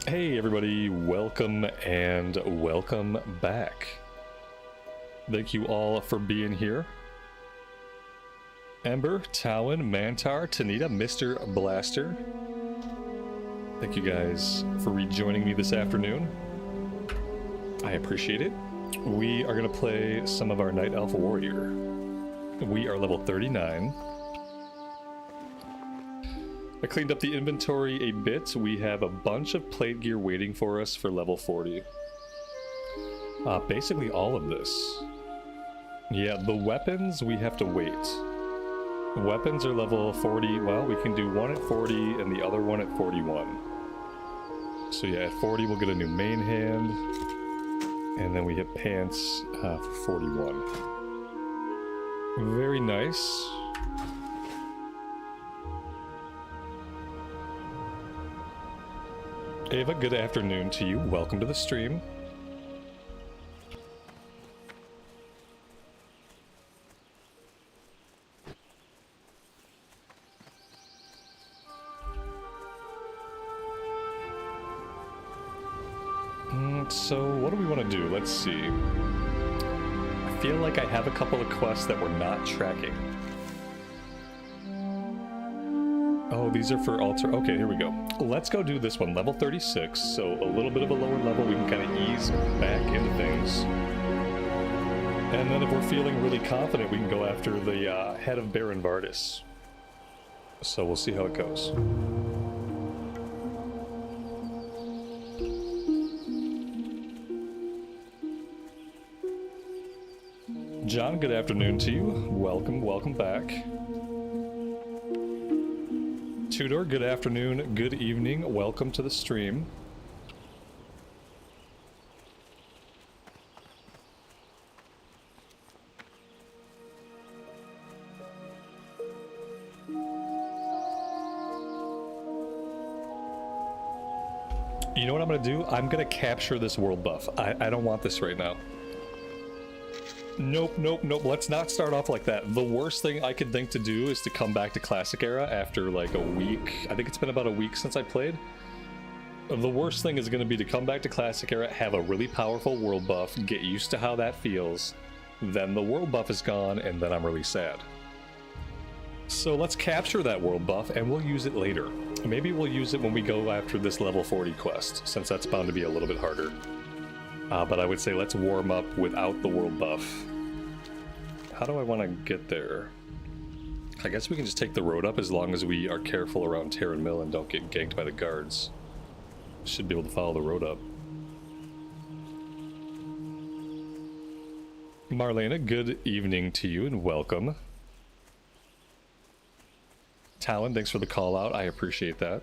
Hey everybody, welcome and welcome back. Thank you all for being here. Ember, Towin, Mantar, Tanita, Mr. Blaster. Thank you guys for rejoining me this afternoon. I appreciate it. We are going to play some of our Night Elf Warrior. We are level 39. I cleaned up the inventory a bit. We have a bunch of plate gear waiting for us for level 40. Basically all of this. Yeah, the weapons we have to wait. Weapons are level 40. Well, we can do one at 40 and the other one at 41. So yeah, at 40 we'll get a new main hand. And then we hit pants for 41. Very nice. Ava, good afternoon to you. Welcome to the stream. So what do we want to do? Let's see. I feel like I have a couple of quests that we're not tracking. Oh, these are for altar. Okay, here we go. Let's go do this one. Level 36, so a little bit of a lower level. We can kind of ease back into things. And then if we're feeling really confident, we can go after the head of Baron Vardis. So we'll see how it goes. John, good afternoon to you. Welcome back. Tudor, good afternoon, good evening, welcome to the stream. You know what I'm gonna do? I'm gonna capture this world buff. I don't want this right now. Nope. Let's not start off like that. The worst thing I could think to do is to come back to Classic Era after like a week. I think it's been about a week since I played. The worst thing is going to be to come back to Classic Era, have a really powerful world buff, get used to how that feels, then the world buff is gone, and then I'm really sad. So let's capture that world buff, and we'll use it later. Maybe we'll use it when we go after this level 40 quest, since that's bound to be a little bit harder. But I would say let's warm up without the world buff. How do I want to get there? I guess we can just take the road up as long as we are careful around Terran Mill and don't get ganked by the guards. Should be able to follow the road up. Marlena, good evening to you and welcome. Talon, thanks for the call out. I appreciate that.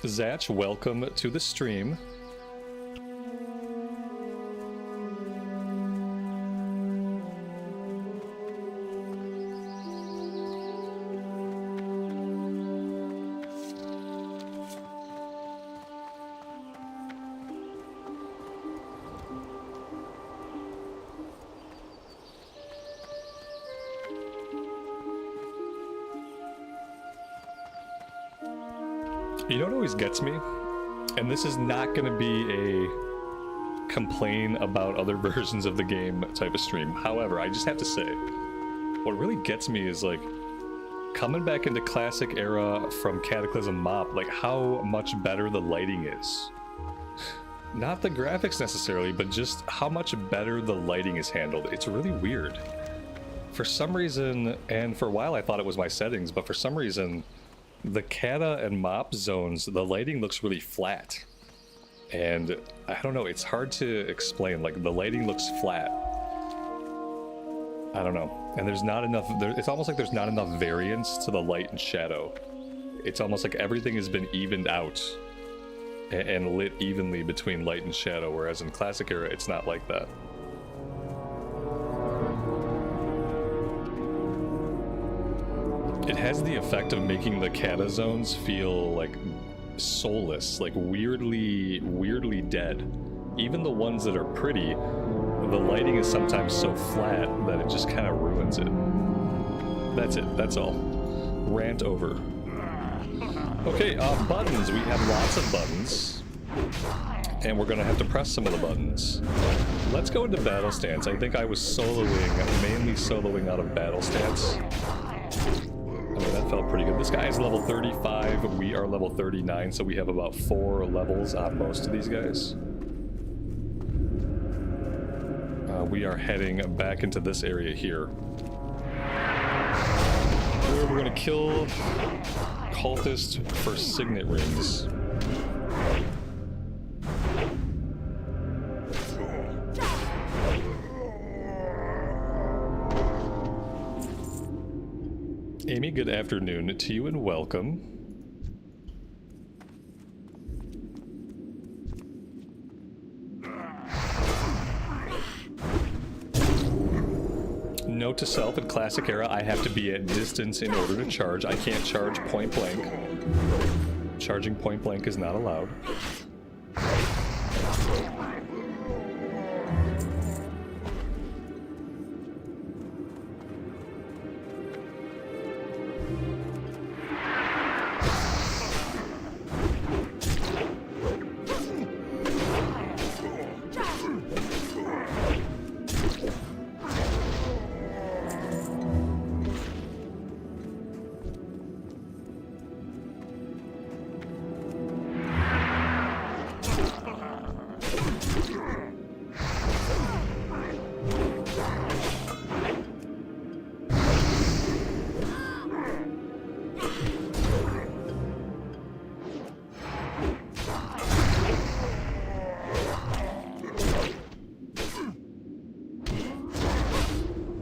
Zach, welcome to the stream. You know what always gets me? And this is not going to be a complain about other versions of the game type of stream. However, I just have to say, what really gets me is like, coming back into Classic Era from Cataclysm Mop, like how much better the lighting is. Not the graphics necessarily, but just how much better the lighting is handled. It's really weird. For some reason, and for a while I thought it was my settings, but for some reason, the Kata and Mop zones, the lighting looks really flat. And I don't know, it's hard to explain. Like, the lighting looks flat. I don't know. And there's not enough, it's almost like there's not enough variance to the light and shadow. It's almost like everything has been evened out and lit evenly between light and shadow, whereas in Classic Era, it's not like that. It has the effect of making the Kata zones feel like soulless, like weirdly dead. Even the ones that are pretty, the lighting is sometimes so flat that it just kind of ruins it. That's it. That's all. Rant over. Okay, buttons. We have lots of buttons. And we're gonna have to press some of the buttons. Let's go into battle stance. I think I was soloing, mainly soloing out of battle stance. I mean, that felt pretty good. This guy is level 35, we are level 39, so we have about 4 levels on most of these guys. We are heading back into this area here. Where we're gonna kill cultist for signet rings. Amy, good afternoon to you and welcome. Note to self, in Classic Era, I have to be at distance in order to charge. I can't charge point blank. Charging point blank is not allowed.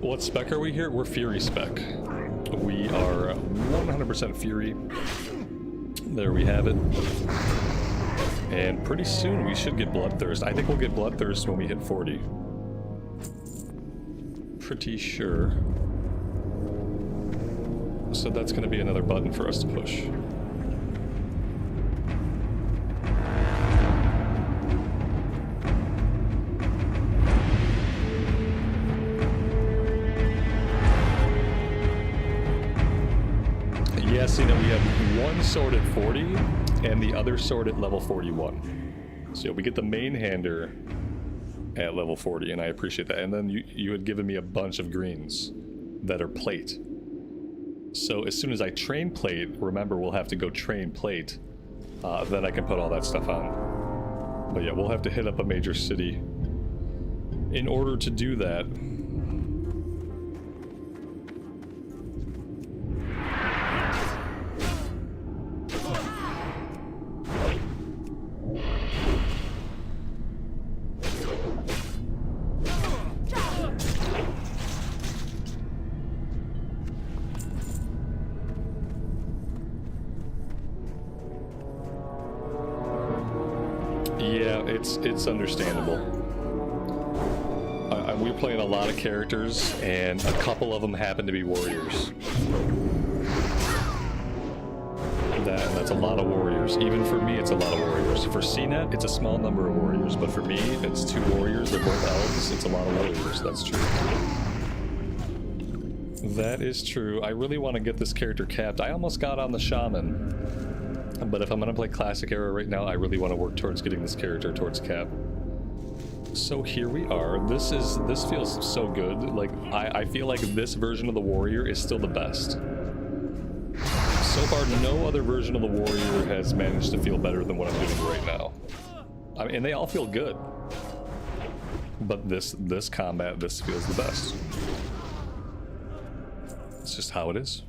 What spec are we here? We're Fury spec. We are 100% Fury. There we have it. And pretty soon we should get Bloodthirst. I think we'll get Bloodthirst when we hit 40. Pretty sure. So that's going to be another button for us to push. Yeah, see that we have one sword at 40 and the other sword at level 41. So we get the main hander at level 40, and I appreciate that. And then you had given me a bunch of greens that are plate. So as soon as I train plate, remember we'll have to go train plate, then I can put all that stuff on. But yeah, we'll have to hit up a major city in order to do that. It's understandable. We're playing a lot of characters, and a couple of them happen to be warriors. That's a lot of warriors. Even for me, it's a lot of warriors. For CNET, it's a small number of warriors, but for me, it's 2 warriors. They're both elves. It's a lot of warriors. That's true. That is true. I really want to get this character capped. I almost got on the shaman. But if I'm gonna play Classic Era right now, I really want to work towards getting this character towards cap. So here we are. This feels so good. Like I feel like this version of the warrior is still the best. So far, no other version of the warrior has managed to feel better than what I'm doing right now. I mean, and they all feel good. But this combat, this feels the best. It's just how it is.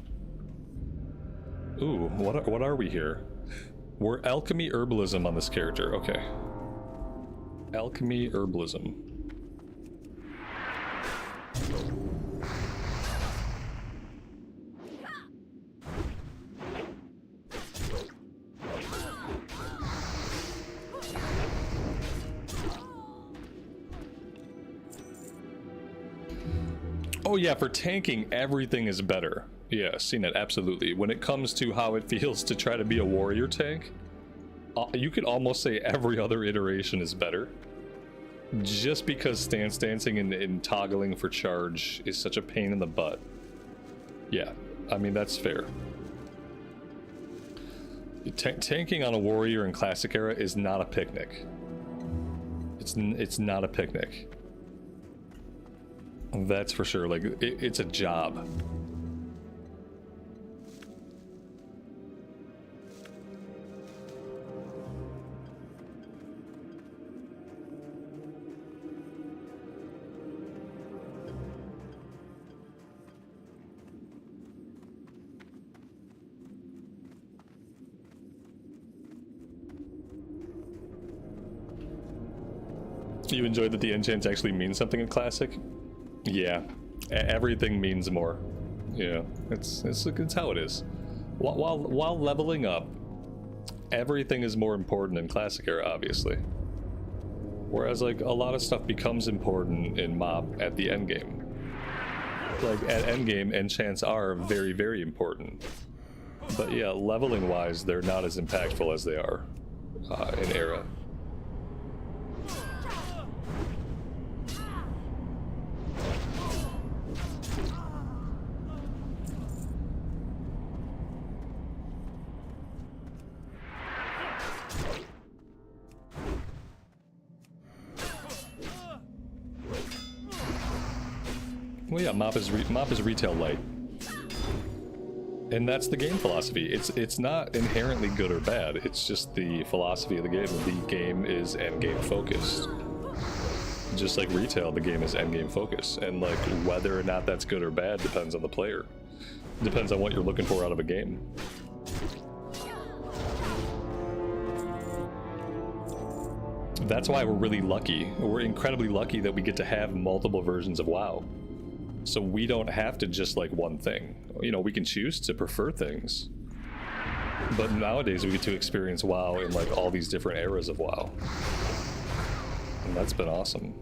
Ooh, what are we here? We're alchemy herbalism on this character. Okay. Alchemy herbalism. Oh yeah, for tanking, everything is better. Yeah, seen it, absolutely. When it comes to how it feels to try to be a warrior tank, you could almost say every other iteration is better. just because stance dancing and toggling for charge is such a pain in the butt. Yeah, I mean, that's fair. Tanking on a warrior in Classic Era is not a picnic. It's not a picnic. That's for sure. Like, it's a job. You enjoyed that the enchants actually mean something in Classic? Yeah, everything means more. Yeah, it's how it is. While leveling up, everything is more important in Classic Era, obviously. Whereas, like, a lot of stuff becomes important in Mob at the end game. Like, at end game, enchants are very, very important. But yeah, leveling wise, they're not as impactful as they are in Era. Well, yeah, Mop is retail light, and that's the game philosophy. It's not inherently good or bad. It's just the philosophy of the game. The game is end game focused. Just like retail, the game is end game focused, and like whether or not that's good or bad depends on the player. Depends on what you're looking for out of a game. That's why we're really lucky. We're incredibly lucky that we get to have multiple versions of WoW. So we don't have to just like one thing. You know, we can choose to prefer things. But nowadays we get to experience WoW in like all these different eras of WoW. And that's been awesome.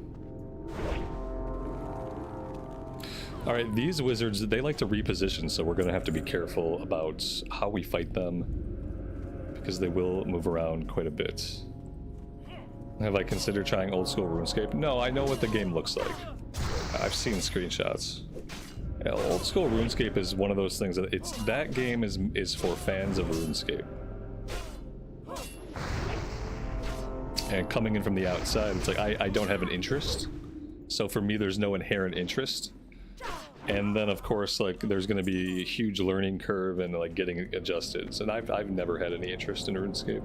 Alright, these wizards, they like to reposition, so we're going to have to be careful about how we fight them, because they will move around quite a bit. Have I considered trying old school RuneScape? No, I know what the game looks like. I've seen screenshots. Yeah, old school RuneScape is one of those things that that game is for fans of RuneScape. And coming in from the outside, it's like I don't have an interest. So for me, there's no inherent interest. And then of course, like there's going to be a huge learning curve and like getting adjusted. And I've never had any interest in RuneScape.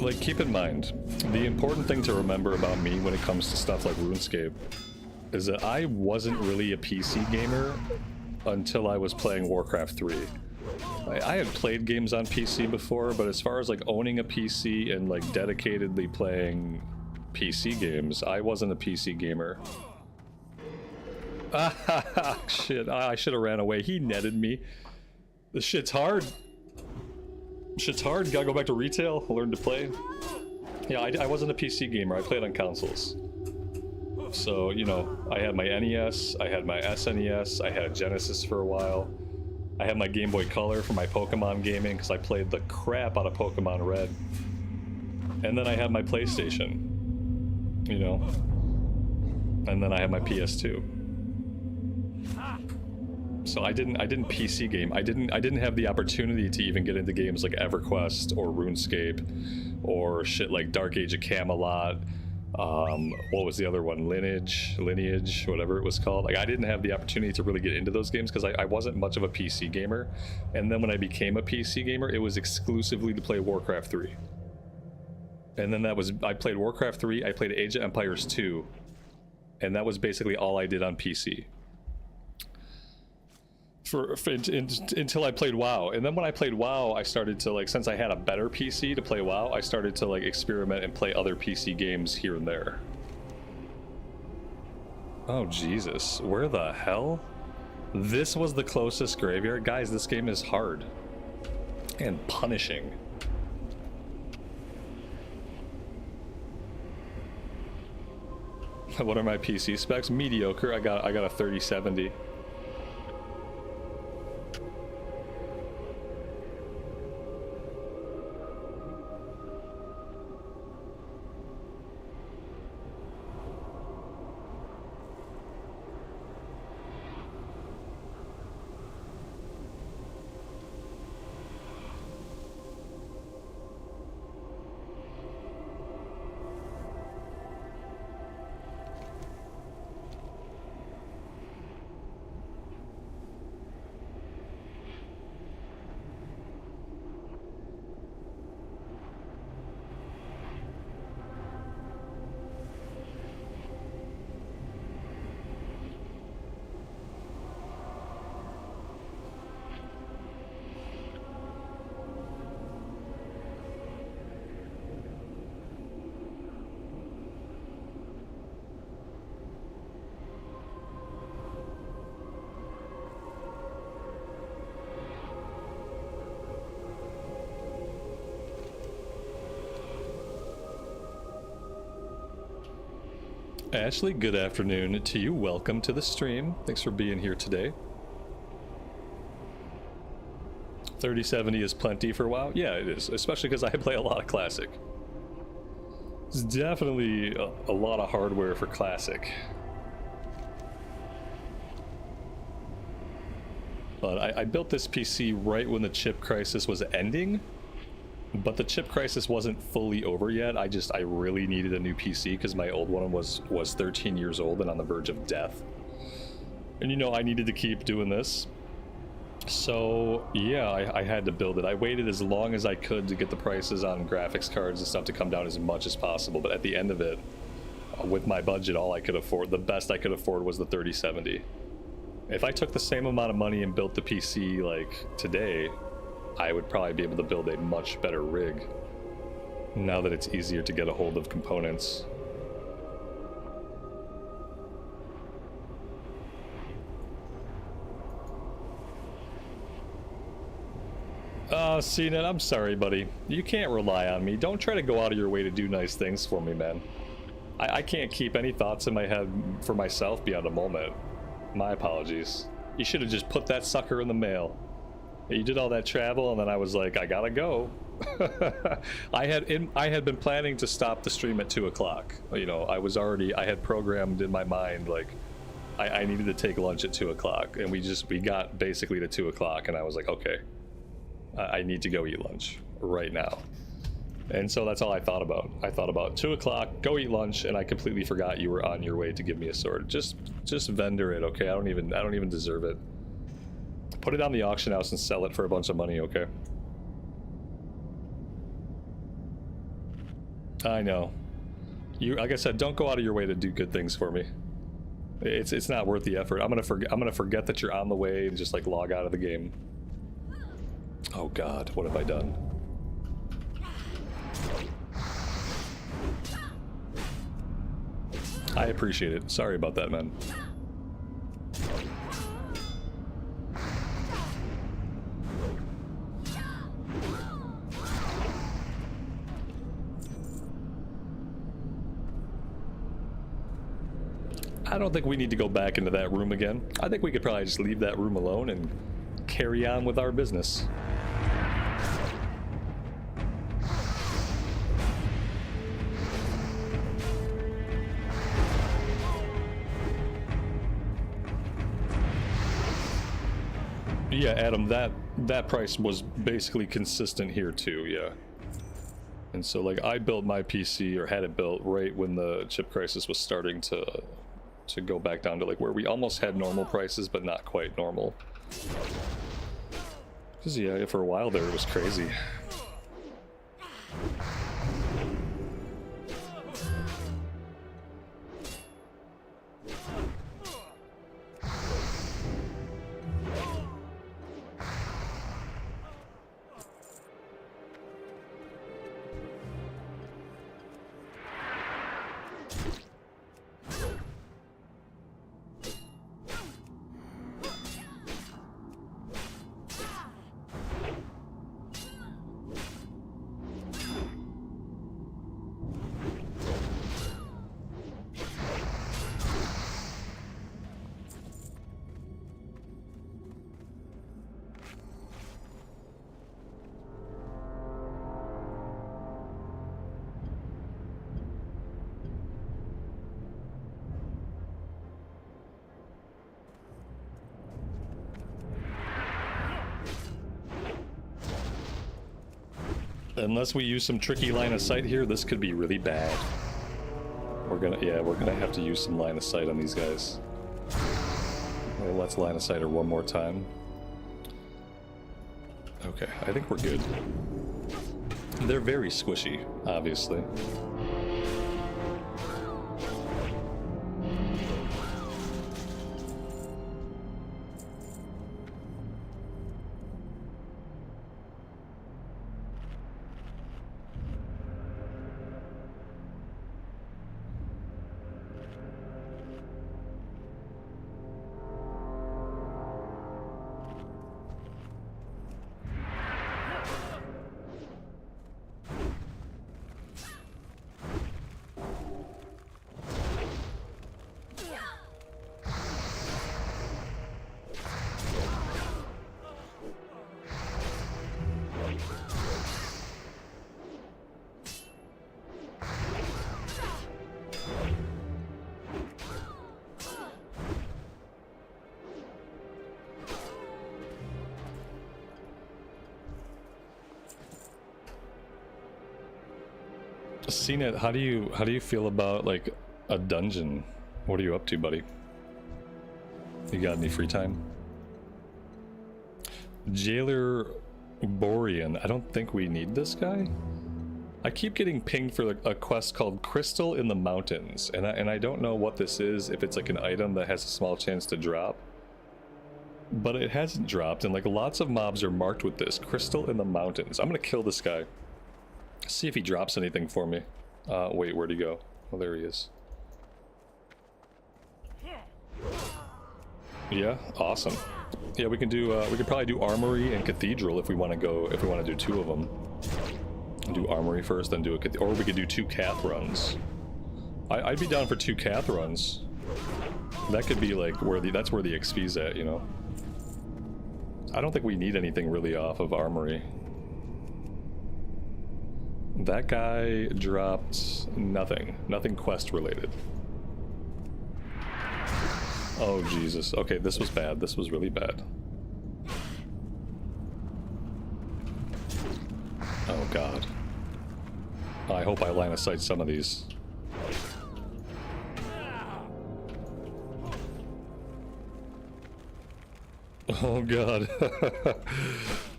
Like, keep in mind, the important thing to remember about me when it comes to stuff like RuneScape is that I wasn't really a PC gamer until I was playing Warcraft 3. I had played games on PC before, but as far as like owning a PC and like dedicatedly playing PC games, I wasn't a PC gamer. Ah, shit, I should have ran away. He netted me. This shit's hard. Shit's hard, gotta go back to retail, learn to play. Yeah, I wasn't a PC gamer, I played on consoles. So, you know, I had my NES, I had my SNES, I had Genesis for a while. I had my Game Boy Color for my Pokemon gaming, because I played the crap out of Pokemon Red. And then I had my PlayStation, you know. And then I had my PS2. So I didn't PC game. I didn't have the opportunity to even get into games like EverQuest or RuneScape or shit like Dark Age of Camelot. What was the other one? Lineage, whatever it was called. Like I didn't have the opportunity to really get into those games because I wasn't much of a PC gamer. And then when I became a PC gamer, it was exclusively to play Warcraft 3. And then I played Warcraft 3, I played Age of Empires 2, and that was basically all I did on PC. Until I played WoW, and then when I played WoW, I started to like, since I had a better PC to play WoW, I started to like experiment and play other PC games here and there. Oh Jesus, where the hell? This was the closest graveyard? Guys, this game is hard and punishing. What are my PC specs? Mediocre. I got a 3070. Ashley, good afternoon to you. Welcome to the stream. Thanks for being here today. 3070 is plenty for WoW? Yeah, it is, especially because I play a lot of Classic. It's definitely a lot of hardware for Classic. But I built this PC right when the chip crisis was ending. But the chip crisis wasn't fully over yet. I really needed a new PC because my old one was 13 years old and on the verge of death. And you know, I needed to keep doing this. So yeah, I had to build it. I waited as long as I could to get the prices on graphics cards and stuff to come down as much as possible. But at the end of it, with my budget, all I could afford, the best I could afford was the 3070. If I took the same amount of money and built the PC like today, I would probably be able to build a much better rig now that it's easier to get a hold of components. CNET, I'm sorry, buddy. You can't rely on me. Don't try to go out of your way to do nice things for me, man. I can't keep any thoughts in my head for myself beyond a moment. My apologies. You should have just put that sucker in the mail. You did all that travel, and then I was like, I gotta go. I had been planning to stop the stream at 2 o'clock. You know, I had programmed in my mind, like, I needed to take lunch at 2 o'clock, and we got basically to 2 o'clock, and I was like, okay, I need to go eat lunch right now. And so that's all I thought about. I thought about 2 o'clock, go eat lunch, and I completely forgot you were on your way to give me a sword. Just vendor it, okay? I don't even deserve it. Put it on the auction house and sell it for a bunch of money, okay? I know. You, like I said, don't go out of your way to do good things for me. It's not worth the effort. I'm gonna forget that you're on the way and just like log out of the game. Oh God, what have I done? I appreciate it. Sorry about that, man. I don't think we need to go back into that room again. I think we could probably just leave that room alone and carry on with our business. Yeah, Adam, that price was basically consistent here too, yeah. And so like I built my PC, or had it built right when the chip crisis was starting to go back down to like where we almost had normal prices, but not quite normal. Because yeah, for a while there it was crazy. Unless we use some tricky line of sight here, this could be really bad. We're gonna have to use some line of sight on these guys. Well, let's line of sight her one more time. Okay, I think we're good. They're very squishy, obviously. CNET, how do you feel about like a dungeon? What are you up to, buddy? You got any free time? Jailer Borean. I don't think we need this guy. I keep getting pinged for a quest called Crystal in the Mountains, and I don't know what this is, if it's like an item that has a small chance to drop. But it hasn't dropped, and like lots of mobs are marked with this. Crystal in the Mountains. I'm gonna kill this guy. See if he drops anything for me. Wait, where'd he go? Oh, there he is. Yeah, awesome. Yeah, we can do. We could probably do Armory and Cathedral if we want to go. If we want to do two of them. Do Armory first, then do a or we could do 2 Cath runs. I'd be down for 2 Cath runs. That could be like where that's where the XP's at, you know. I don't think we need anything really off of Armory. That guy dropped nothing. Nothing quest related. Oh, Jesus. Okay, this was bad. This was really bad. Oh, God. I hope I line of sight some of these. Oh, God.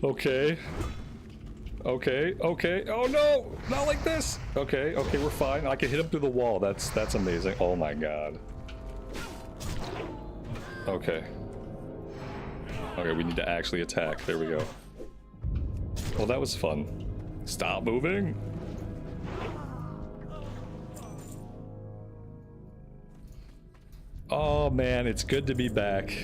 Okay. Okay, okay. Oh no! Not like this! Okay, okay, we're fine. I can hit him through the wall. That's amazing. Oh my God. Okay. Okay, we need to actually attack. There we go. Well, that was fun. Stop moving! Oh man, it's good to be back.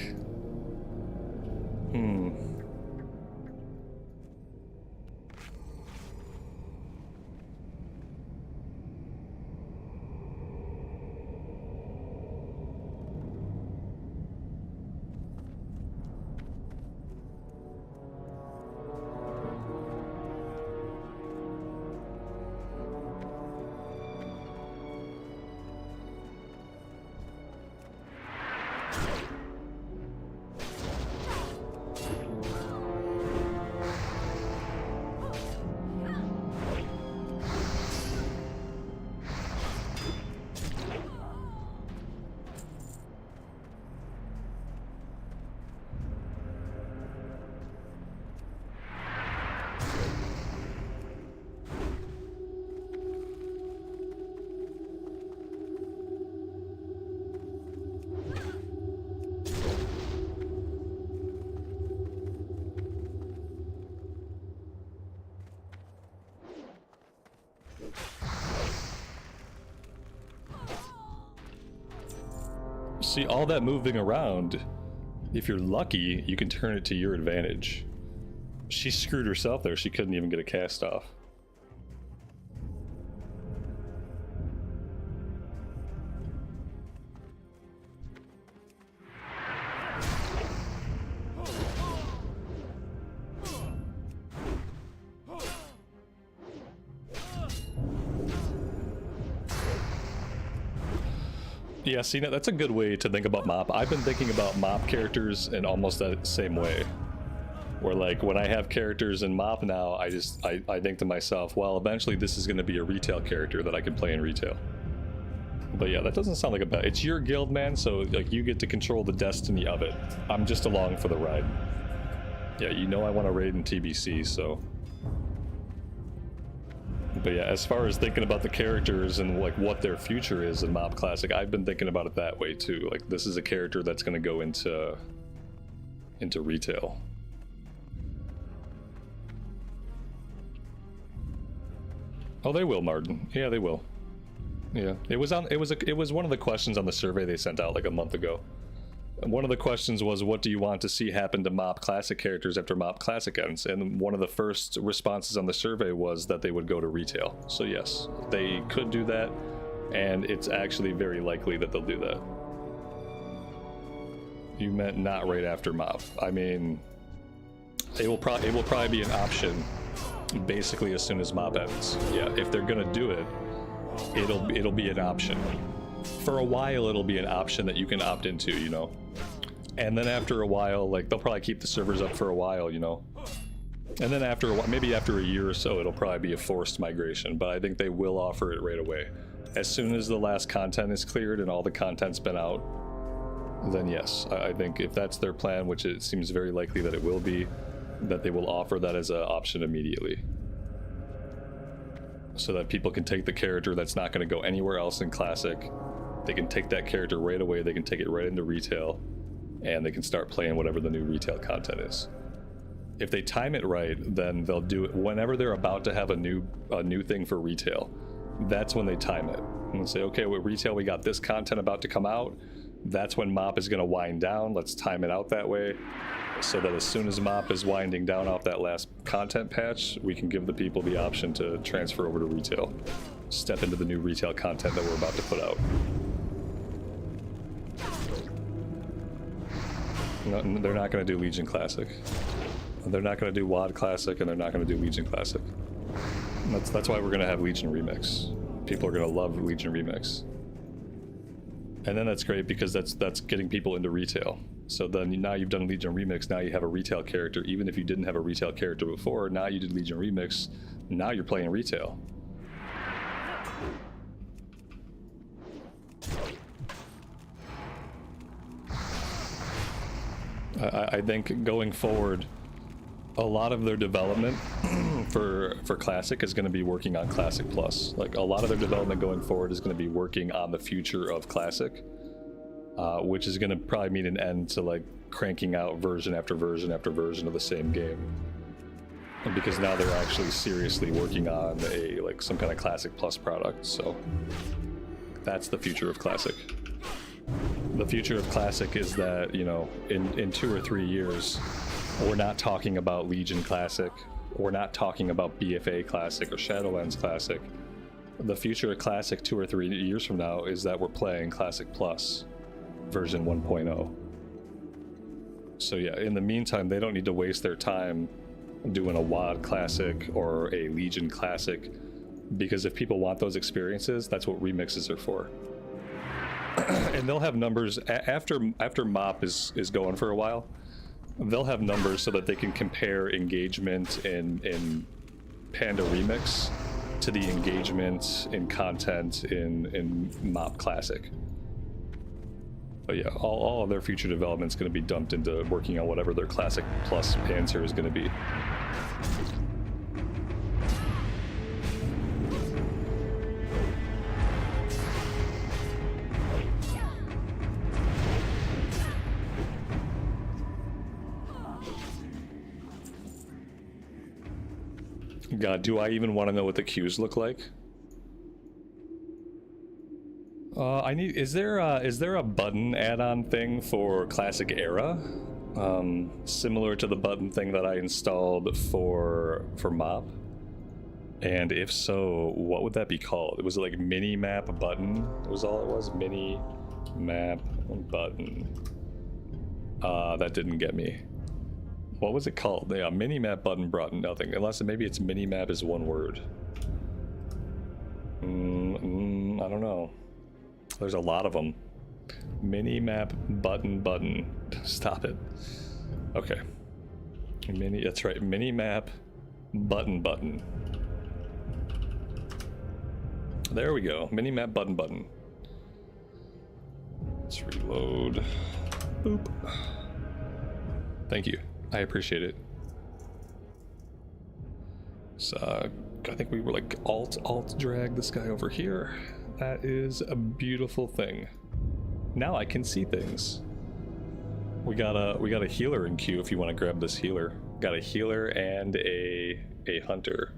See, all that moving around, if you're lucky, you can turn it to your advantage. She screwed herself there. She couldn't even get a cast off. Yeah, see, that's a good way to think about MoP. I've been thinking about MoP characters in almost that same way. Where like when I have characters in MoP now, I think to myself, well, eventually this is going to be a retail character that I can play in retail. But yeah, that doesn't sound like a bad. It's your guild, man, so like you get to control the destiny of it. I'm just along for the ride. Yeah, you know I want to raid in TBC, so. But yeah, as far as thinking about the characters and like what their future is in MoP Classic, I've been thinking about it that way too. Like this is a character that's going to go into retail. Oh, they will, Martin. Yeah, they will. Yeah, it was one of the questions on the survey they sent out like a month ago. And one of the questions was, what do you want to see happen to MoP Classic characters after MoP Classic ends? And one of the first responses on the survey was that they would go to retail. So yes, they could do that, and it's actually very likely that they'll do that. You meant not right after MoP. I mean, it will probably be an option basically as soon as MoP ends. Yeah, if they're gonna do it, it'll be an option. For a while, it'll be an option that you can opt into, you know. And then after a while, like they'll probably keep the servers up for a while, you know. And then after a while, maybe after a year or so, it'll probably be a forced migration. But I think they will offer it right away. As soon as the last content is cleared and all the content's been out, then yes, I think if that's their plan, which it seems very likely that it will be, that they will offer that as an option immediately. So that people can take the character that's not going to go anywhere else in Classic. They can take that character right away, they can take it right into retail, and they can start playing whatever the new retail content is. If they time it right, then they'll do it whenever they're about to have a new thing for retail. That's when they time it. And say, okay, with retail we got this content about to come out. That's when MoP is going to wind down. Let's time it out that way, so that as soon as MoP is winding down off that last content patch, we can give the people the option to transfer over to retail. Step into the new retail content that we're about to put out. No, they're not going to do Legion Classic. They're not going to do WoD Classic, and they're not going to do Legion Classic. That's why we're going to have Legion Remix. People are going to love Legion Remix. And then that's great because that's getting people into retail. So then now you've done Legion Remix, now you have a retail character. Even if you didn't have a retail character before, now you did Legion Remix, now you're playing retail. I think going forward, a lot of their development for Classic is going to be working on Classic Plus. Like a lot of their development going forward is going to be working on the future of Classic, which is going to probably mean an end to like cranking out version after version after version of the same game. And because now they're actually seriously working on some kind of Classic Plus product. So that's the future of Classic. The future of Classic is that, you know, in 2 or 3 years, we're not talking about Legion Classic, we're not talking about BFA Classic or Shadowlands Classic. The future of Classic 2 or 3 years from now is that we're playing Classic Plus version 1.0. So yeah, in the meantime, they don't need to waste their time doing a WoD Classic or a Legion Classic, because if people want those experiences, that's what remixes are for. And they'll have numbers after MoP is going for a while. They'll have numbers so that they can compare engagement in Panda Remix to the engagement in content in MoP Classic. But yeah, all of their future development is going to be dumped into working on whatever their Classic Plus answer is going to be. God, do I even want to know what the queues look like? Is there a button add-on thing for Classic Era? Similar to the button thing that I installed for MoP? And if so, what would that be called? Was it like mini map button? Was all it was? Mini map button. That didn't get me. What was it called? Yeah, mini-map button brought nothing. Unless maybe it's mini-map is one word. I don't know. There's a lot of them. Mini-map button. Stop it. Okay. That's right, mini map button. There we go, mini map button. Let's reload. Boop. Thank you, I appreciate it. So I think we were like alt drag this guy over here. That is a beautiful thing. Now I can see things. We got a healer in queue if you want to grab this healer. Got a healer and a hunter.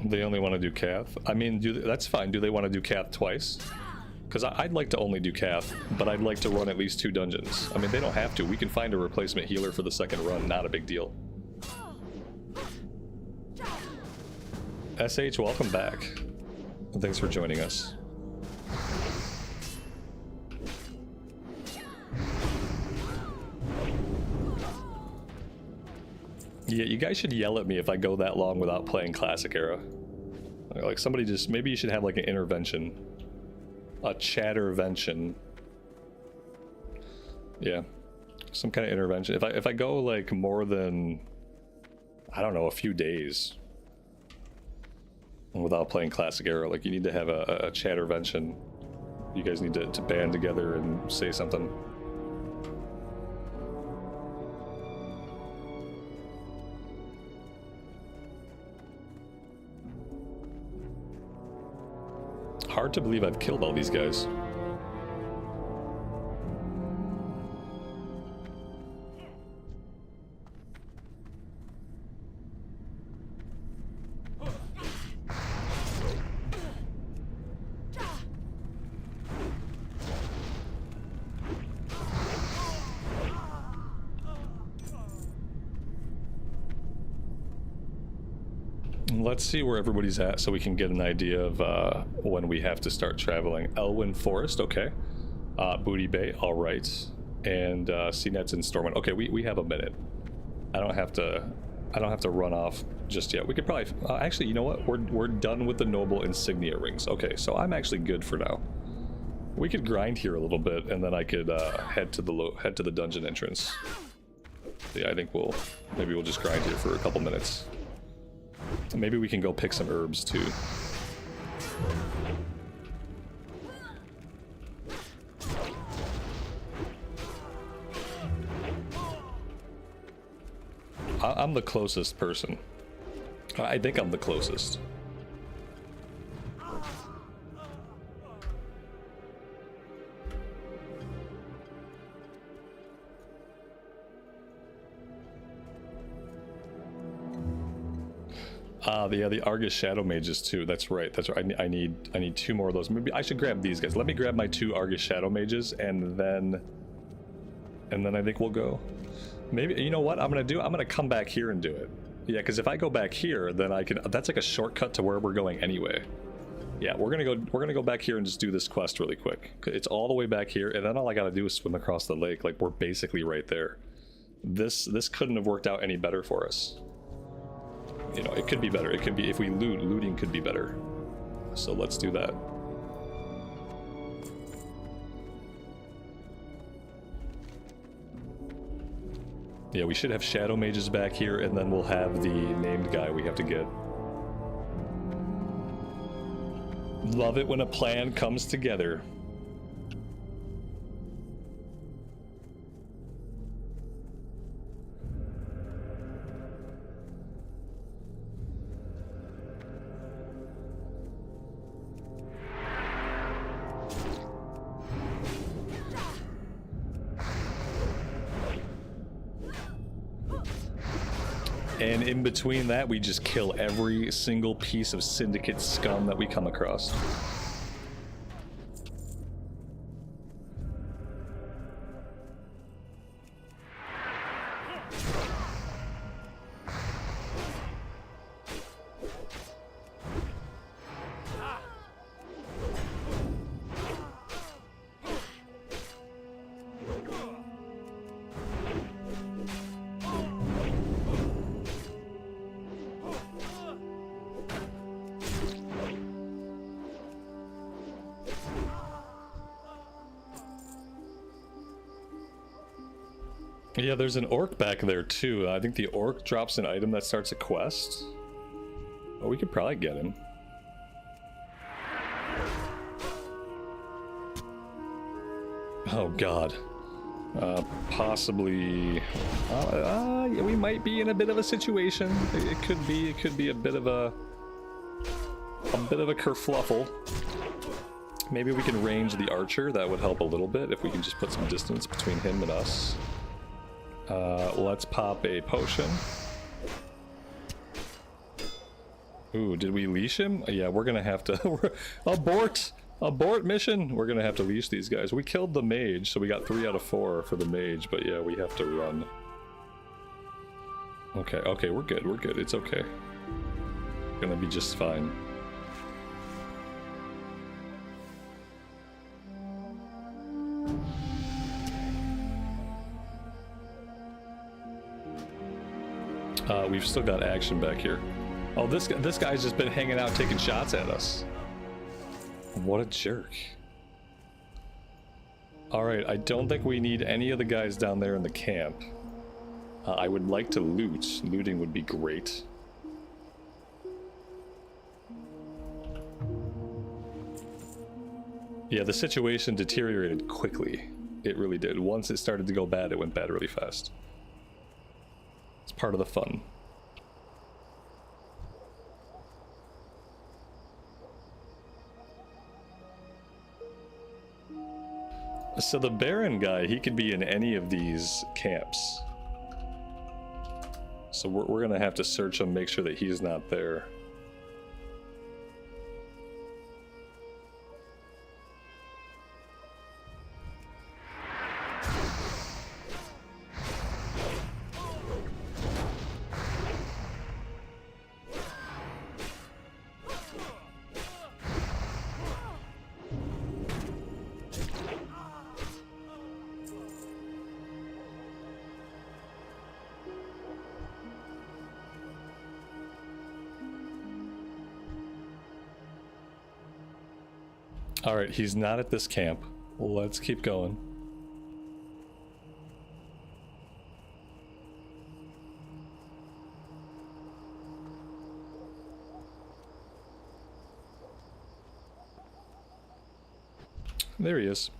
They only want to do Cath. I mean, that's fine. Do they want to do Cath twice? Because I'd like to only do Cath, but I'd like to run at least 2 dungeons. I mean, they don't have to. We can find a replacement healer for the second run. Not a big deal. SH, welcome back. Thanks for joining us. Yeah, you guys should yell at me if I go that long without playing Classic Era. Like somebody just, maybe you should have like an intervention. A chattervention. Yeah. Some kind of intervention. If I go like more than, I don't know, a few days without playing Classic Era, like you need to have a chattervention. You guys need to band together and say something. Hard to believe I've killed all these guys. Let's see where everybody's at so we can get an idea of when we have to start traveling. Elwyn Forest, okay. Booty Bay, all right. And CNET's in Stormwind. Okay, we have a minute. I don't have to run off just yet. We could probably actually, you know what? We're done with the noble insignia rings. Okay, so I'm actually good for now. We could grind here a little bit, and then I could head to the dungeon entrance. Yeah, I think maybe we'll just grind here for a couple minutes. Maybe we can go pick some herbs too. I'm the closest person. I think I'm the closest. The Argus Shadow Mages too. That's right. That's right. I need 2 more of those. Maybe I should grab these guys. Let me grab my 2 Argus Shadow Mages, and then I think we'll go. Maybe, you know what I'm gonna come back here and do it. Yeah, because if I go back here, then I can. That's like a shortcut to where we're going anyway. Yeah, we're gonna go back here and just do this quest really quick. It's all the way back here, and then all I gotta do is swim across the lake. Like, we're basically right there. This couldn't have worked out any better for us. You know, it could be better. It could be, if we looting could be better. So let's do that. Yeah, we should have Shadow Mages back here, and then we'll have the named guy we have to get. Love it when a plan comes together. And in between that, we just kill every single piece of Syndicate scum that we come across. Yeah, there's an orc back there too. I think the orc drops an item that starts a quest. Oh, we could probably get him. Oh god. Possibly. Yeah, we might be in a bit of a situation. It could be a bit of a kerfluffle. Maybe we can range the archer. That would help a little bit if we can just put some distance between him and us. Let's pop a potion. Ooh, did we leash him? Yeah, we're gonna have to abort mission. We're gonna have to leash these guys. We killed the mage, so we got 3 out of 4 for the mage, but yeah, we have to run. Okay, we're good, it's okay. Gonna be just fine. We've still got action back here. Oh, this guy's just been hanging out taking shots at us. What a jerk. Alright, I don't think we need any of the guys down there in the camp. I would like to loot. Looting would be great. Yeah, the situation deteriorated quickly. It really did. Once it started to go bad, it went bad really fast. It's part of the fun. So the Baron guy, he could be in any of these camps. So we're gonna have to search him, make sure that he's not there. Alright, he's not at this camp. Let's keep going. There he is.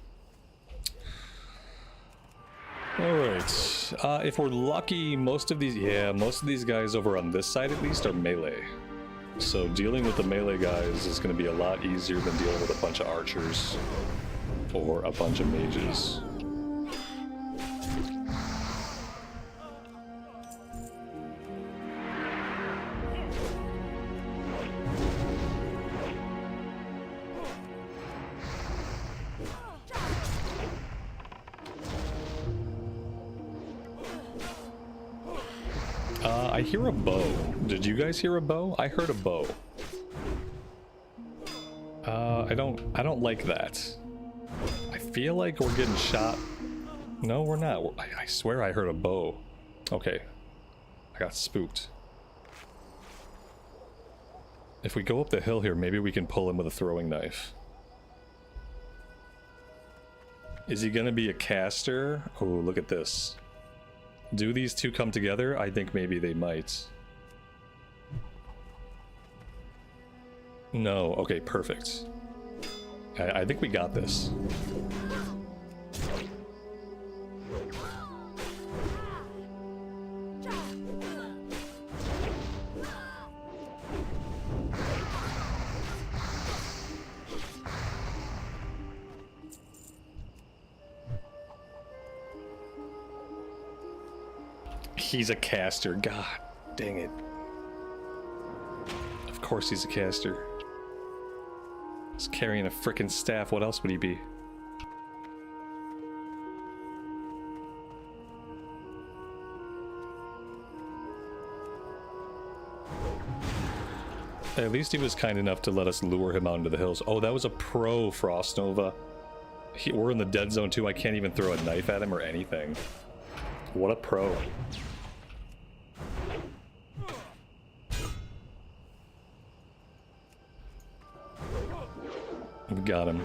Alright, if we're lucky, most of these guys over on this side at least are melee. So dealing with the melee guys is going to be a lot easier than dealing with a bunch of archers or a bunch of mages. I hear a bow. Did you guys hear a bow? I heard a bow. I don't like that. I feel like we're getting shot. No, we're not. I swear I heard a bow. Okay. I got spooked. If we go up the hill here, maybe we can pull him with a throwing knife. Is he gonna be a caster? Oh, look at this. Do these two come together? I think maybe they might. No. Okay, perfect. I think we got this. He's a caster. God dang it. Of course he's a caster. He's carrying a frickin' staff. What else would he be? At least he was kind enough to let us lure him out into the hills. Oh, that was a pro Frost Nova. We're in the dead zone too. I can't even throw a knife at him or anything. What a pro. We got him.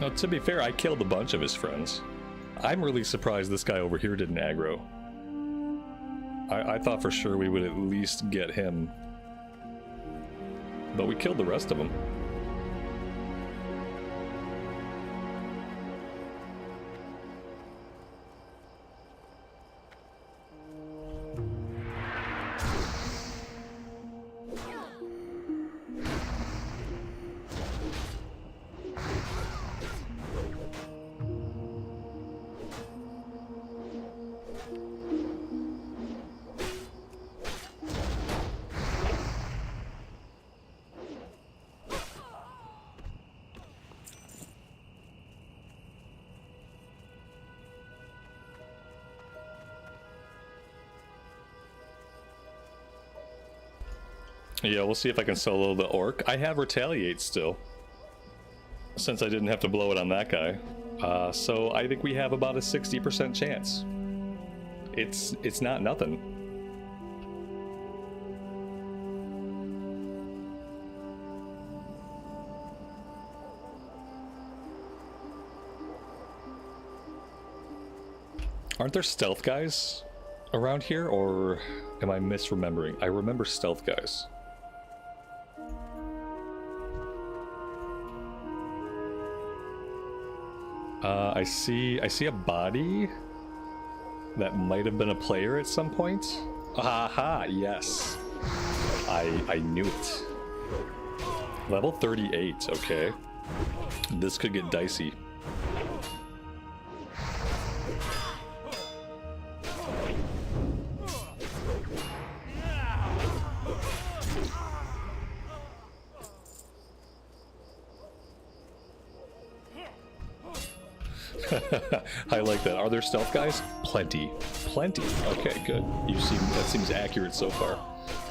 Now, to be fair, I killed a bunch of his friends. I'm really surprised this guy over here didn't aggro. I thought for sure we would at least get him. But we killed the rest of them. Yeah, we'll see if I can solo the orc. I have retaliate still, since I didn't have to blow it on that guy. So I think we have about a 60% chance. It's not nothing. Aren't there stealth guys around here, or am I misremembering? I remember stealth guys. I see a body that might have been a player at some point. Aha, yes. I knew it. Level 38, okay. This could get dicey. I like that. Are there stealth guys? Plenty. Plenty. Okay, good. That seems accurate so far.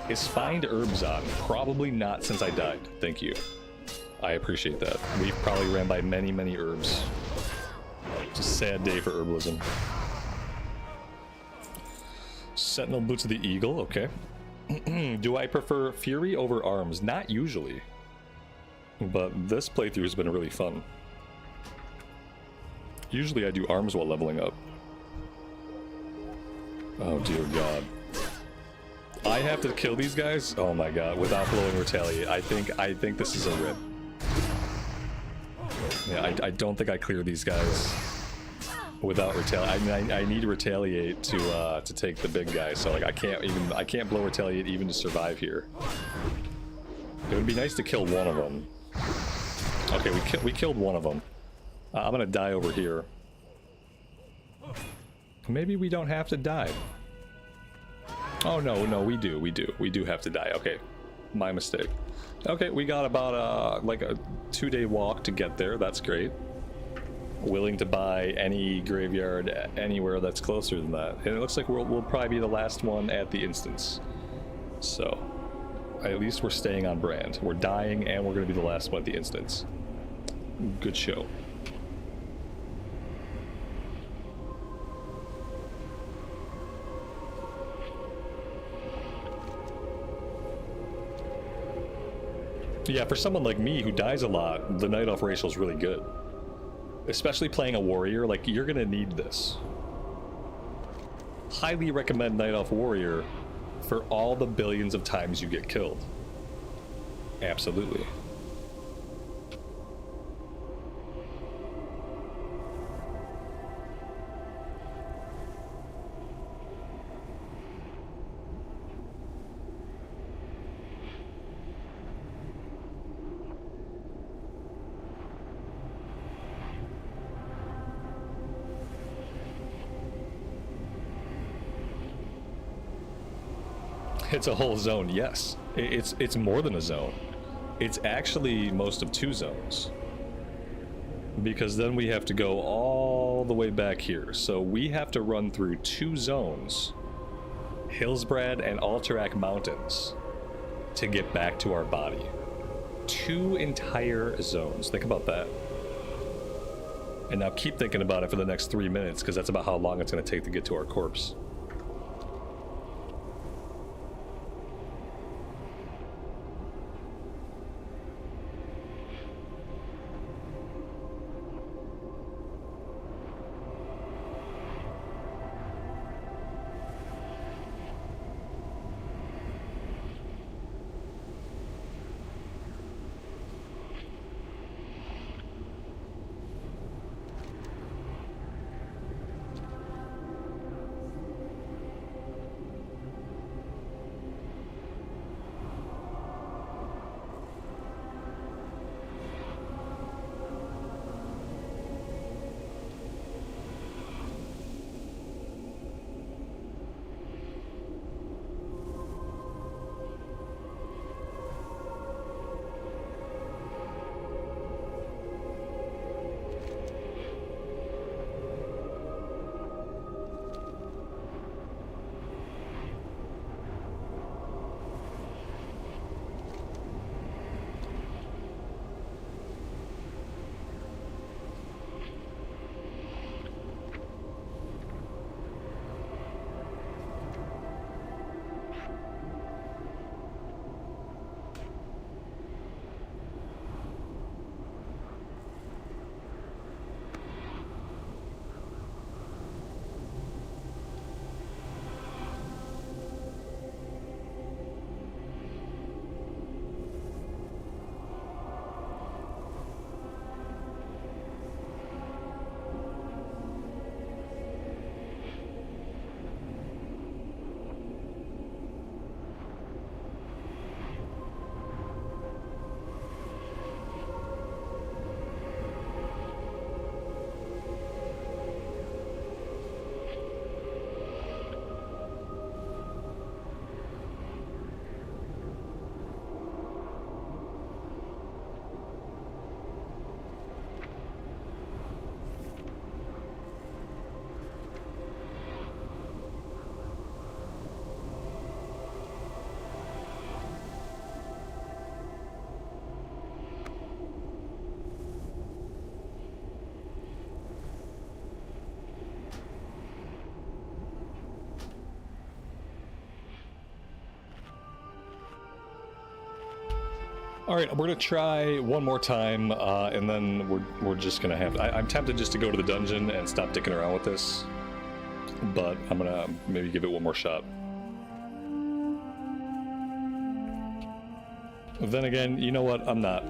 Is find herbs on? Probably not, since I died. Thank you. I appreciate that. We've probably ran by many, many herbs. It's a sad day for herbalism. Sentinel Boots of the Eagle, okay. Do I prefer Fury over Arms? Not usually. But this playthrough has been really fun. Usually I do arms while leveling up. Oh dear god. I have to kill these guys? Oh my god, without blowing retaliate. I think this is a rip. Yeah, I don't think I clear these guys without retaliate. I mean, I need to retaliate to take the big guy, so like I can't blow retaliate even to survive here. It would be nice to kill one of them. Okay, we killed one of them. I'm gonna die over here. Maybe we don't have to die. Oh no, we do have to die. Okay, my mistake. Okay, we got about like a 2-day walk to get there. That's great. Willing to buy any graveyard anywhere that's closer than that, and it looks like we'll probably be the last one at the instance. So at least we're staying on brand. We're dying, and we're gonna be the last one at the instance. Good show. Yeah, for someone like me who dies a lot, the Night Elf racial is really good. Especially playing a warrior, like, you're gonna need this. Highly recommend Night Elf Warrior for all the billions of times you get killed. Absolutely. It's a whole zone, yes. It's more than a zone. It's actually most of 2 zones. Because then we have to go all the way back here. So we have to run through 2 zones, Hillsbrad and Alterac Mountains, to get back to our body. 2 entire zones. Think about that. And now keep thinking about it for the next 3 minutes, because that's about how long it's going to take to get to our corpse. All right, we're gonna try one more time, and then we're just gonna have. I'm tempted just to go to the dungeon and stop dicking around with this, but I'm gonna maybe give it one more shot. Then again, you know what? I'm not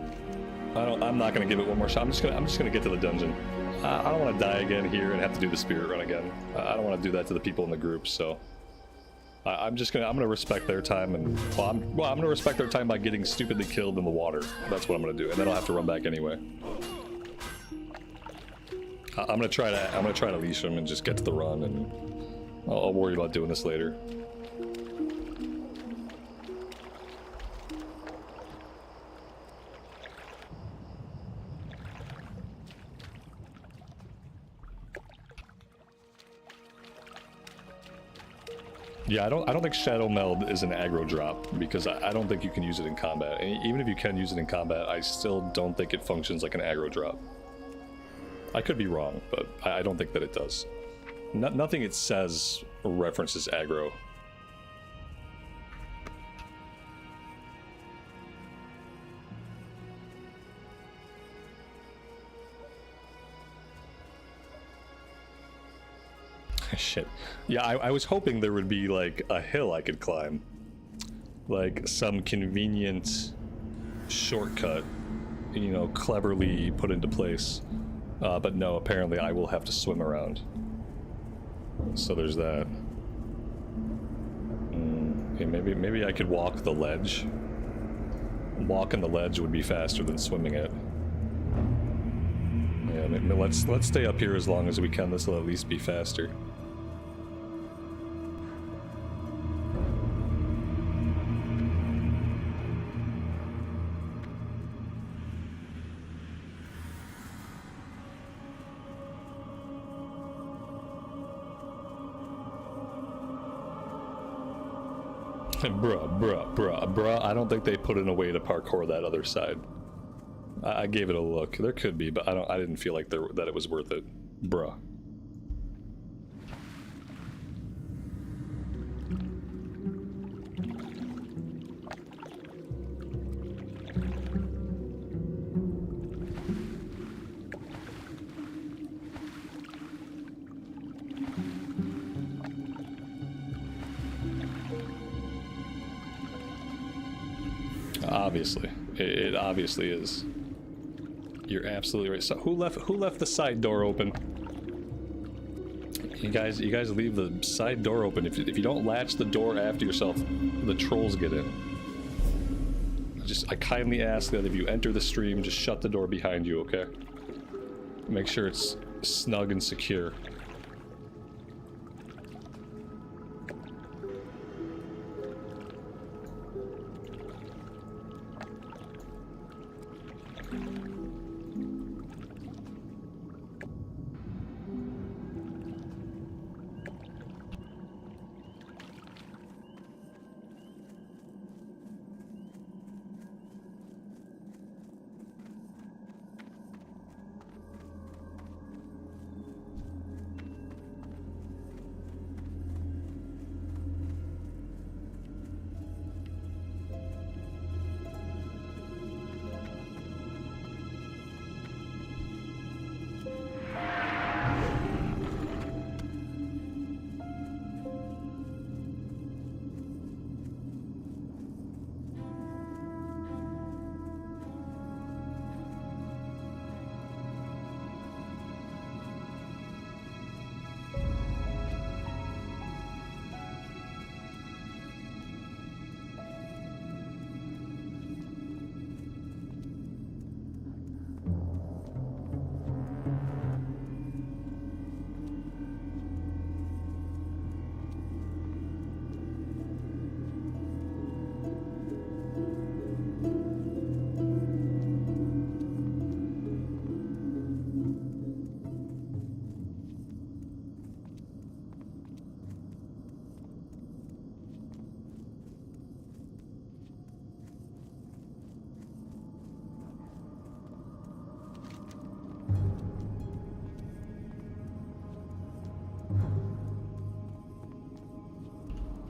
gonna give it one more shot. I'm just gonna get to the dungeon. I don't want to die again here and have to do the spirit run again. I don't want to do that to the people in the group. So I'm gonna respect their time, and I'm gonna respect their time by getting stupidly killed in the water. That's what I'm gonna do, and then I'll have to run back anyway. I'm gonna try to leash them and just get to the run, and I'll worry about doing this later. Yeah, I don't think Shadow Meld is an aggro drop, because I don't think you can use it in combat. And even if you can use it in combat, I still don't think it functions like an aggro drop. I could be wrong, but I don't think that it does. Nothing it says references aggro. Shit. Yeah, I was hoping there would be like a hill I could climb. Like some convenient shortcut, you know, cleverly put into place. But no, apparently I will have to swim around. So there's that. Okay, maybe I could walk the ledge. Walking the ledge would be faster than swimming it. Yeah, let's stay up here as long as we can. This will at least be faster. Bruh, I don't think they put in a way to parkour that other side. I gave it a look. There could be, but I didn't feel like that it was worth it. Bruh. Obviously, it obviously is. You're absolutely right. So who left the side door open? You guys leave the side door open. If you don't latch the door after yourself, the trolls get in. I kindly ask that if you enter the stream, just shut the door behind you, okay? Make sure it's snug and secure.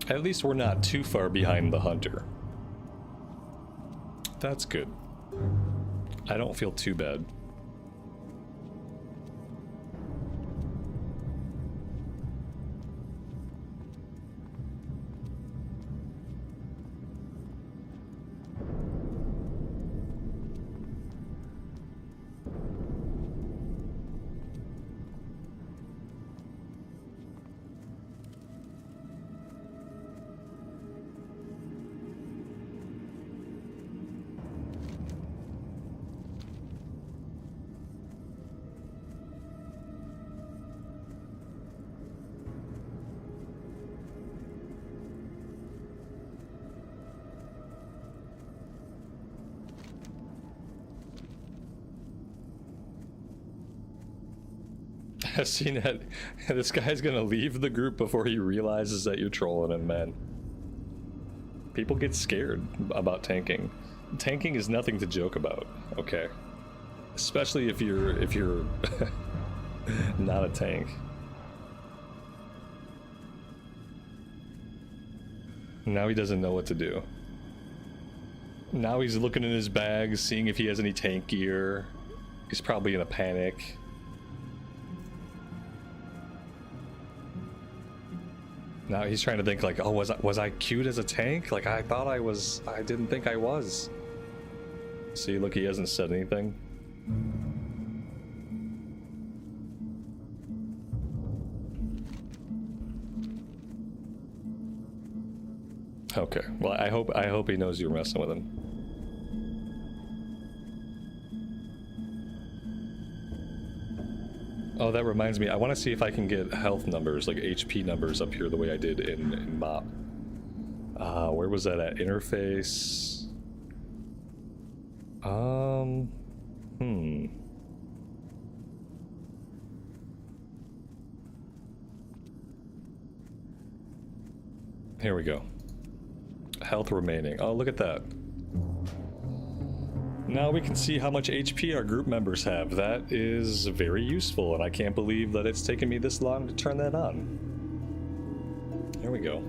At least we're not too far behind the hunter. That's good. I don't feel too bad. I've seen that. This guy's gonna leave the group before he realizes that you're trolling him, man. People get scared about tanking. Tanking is nothing to joke about, okay? Especially if you're not a tank. Now he doesn't know what to do. Now he's looking in his bag, seeing if he has any tank gear. He's probably in a panic. Now he's trying to think like, oh, was I cute as a tank? Like I thought I was. I didn't think I was. See, look, he hasn't said anything. Okay. Well, I hope he knows you're messing with him. Oh, that reminds me. I want to see if I can get health numbers, like HP numbers, up here the way I did in MOP. Where was that at? Interface. Here we go. Health remaining. Oh, look at that. Now we can see how much HP our group members have. That is very useful, and I can't believe that it's taken me this long to turn that on. There we go.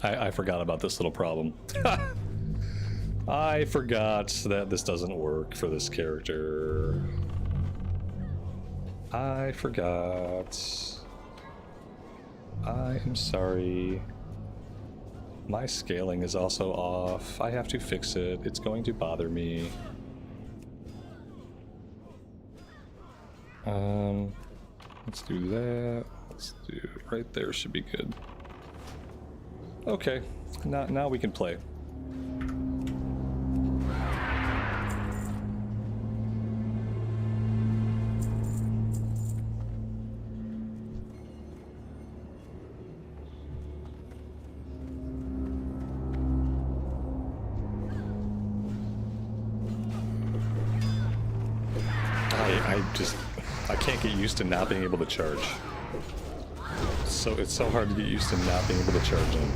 I forgot about this little problem. I forgot that this doesn't work for this character. I forgot. I am sorry. My scaling is also off. I have to fix it. It's going to bother me. Let's do that. Let's do right there should be good. Okay, now we can play. I can't get used to not being able to charge. So it's so hard to get used to not being able to charge in.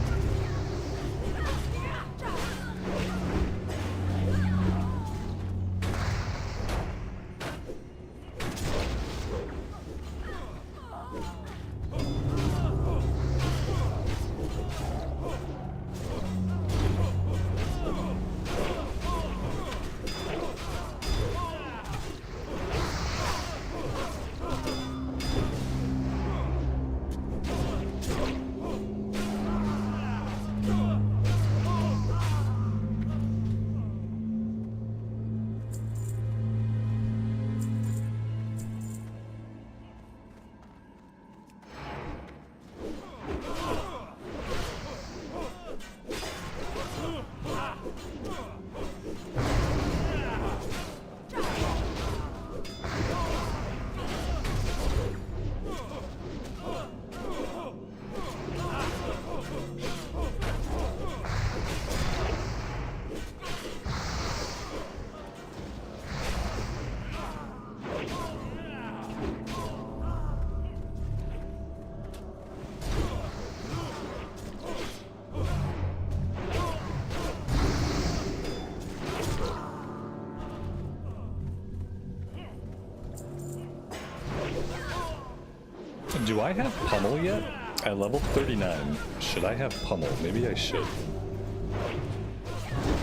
Do I have Pummel yet? At level 39. Should I have Pummel? Maybe I should. I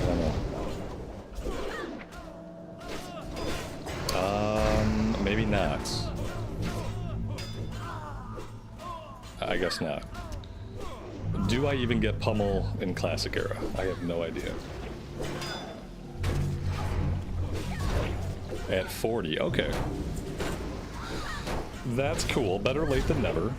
don't know. Maybe not. I guess not. Do I even get Pummel in Classic Era? I have no idea. At 40, okay. That's cool. Better late than never.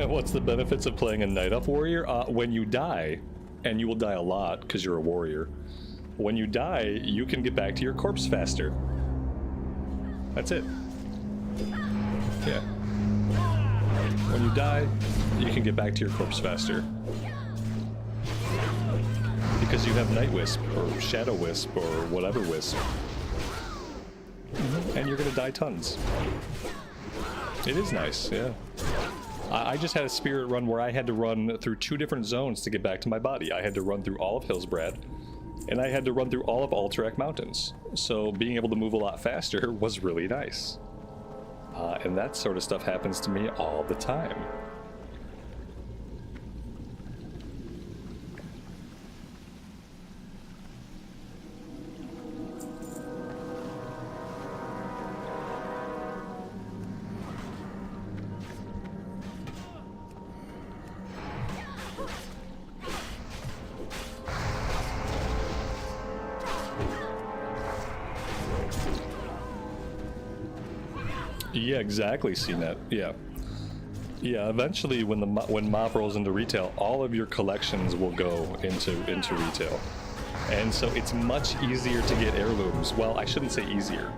What's the benefits of playing a Night Elf Warrior? When you die, and you will die a lot because you're a warrior, when you die, you can get back to your corpse faster. That's it. Yeah. When you die, you can get back to your corpse faster. Because you have Night Wisp, or Shadow Wisp, or whatever Wisp. And you're gonna die tons. It is nice, yeah. I just had a spirit run where I had to run through 2 different zones to get back to my body. I had to run through all of Hillsbrad, and I had to run through all of Alterac Mountains. So being able to move a lot faster was really nice. And that sort of stuff happens to me all the time. Yeah, exactly, CNET. Yeah. Yeah, eventually when MOP rolls into retail, all of your collections will go into retail. And so it's much easier to get heirlooms. Well, I shouldn't say easier.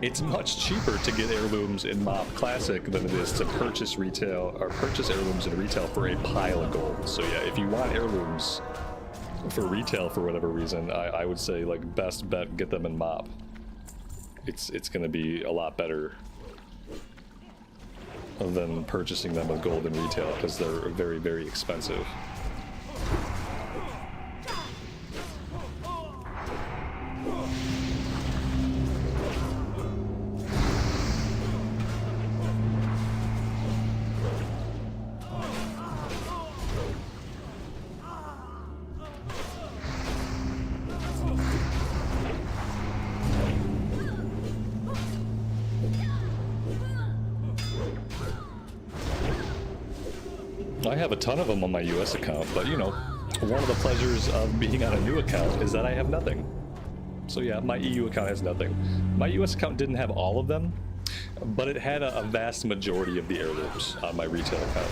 It's much cheaper to get heirlooms in MOP Classic than it is to purchase heirlooms in retail for a pile of gold. So yeah, if you want heirlooms for retail for whatever reason, I would say like best bet, get them in MOP. It's going to be a lot better than purchasing them with gold in retail because they're very, very expensive. I have a ton of them on my US account, but you know, one of the pleasures of being on a new account is that I have nothing. So yeah, my EU account has nothing. My US account didn't have all of them, but it had a vast majority of the heirlooms on my retail account.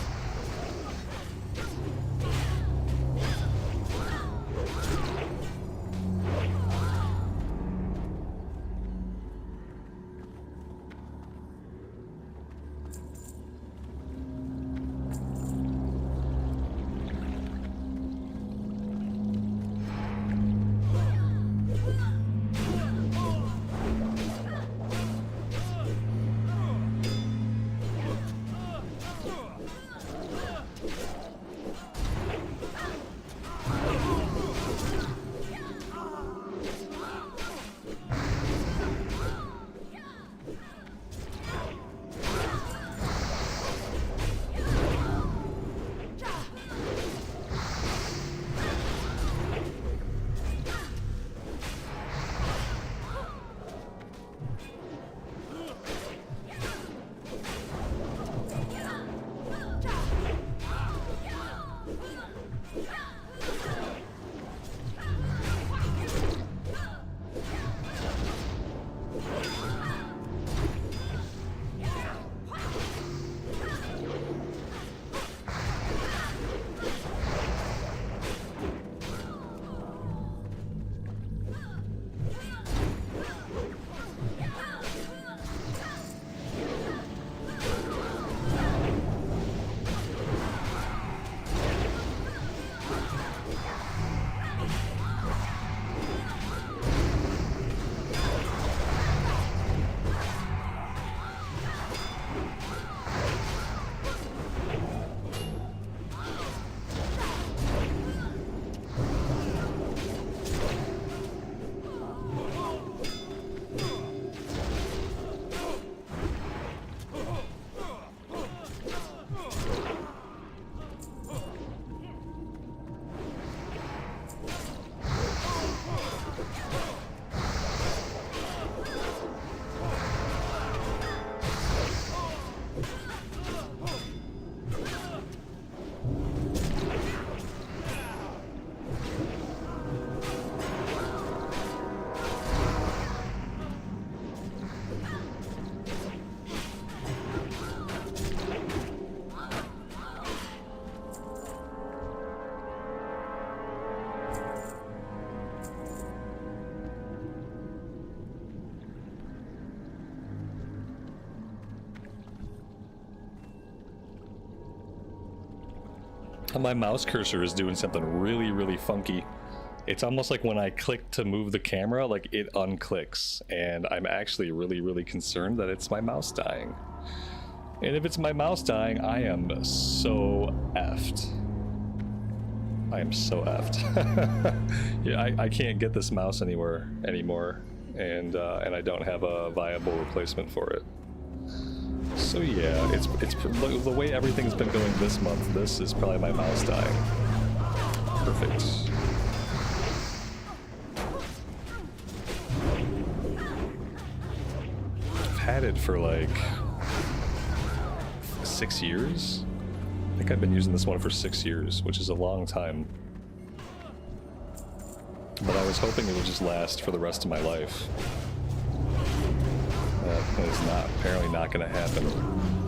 My mouse cursor is doing something really, really funky. It's almost like when I click to move the camera, like it unclicks, and I'm actually really, really concerned that it's my mouse dying. And if it's my mouse dying, I am so effed. I am so effed. Yeah, I can't get this mouse anywhere anymore, and I don't have a viable replacement for it. So yeah, it's the way everything's been going this month. This is probably my mouse dying. Perfect. I've had it for like 6 years. I think I've been using this one for 6 years, which is a long time. But I was hoping it would just last for the rest of my life. That is not apparently not going to happen.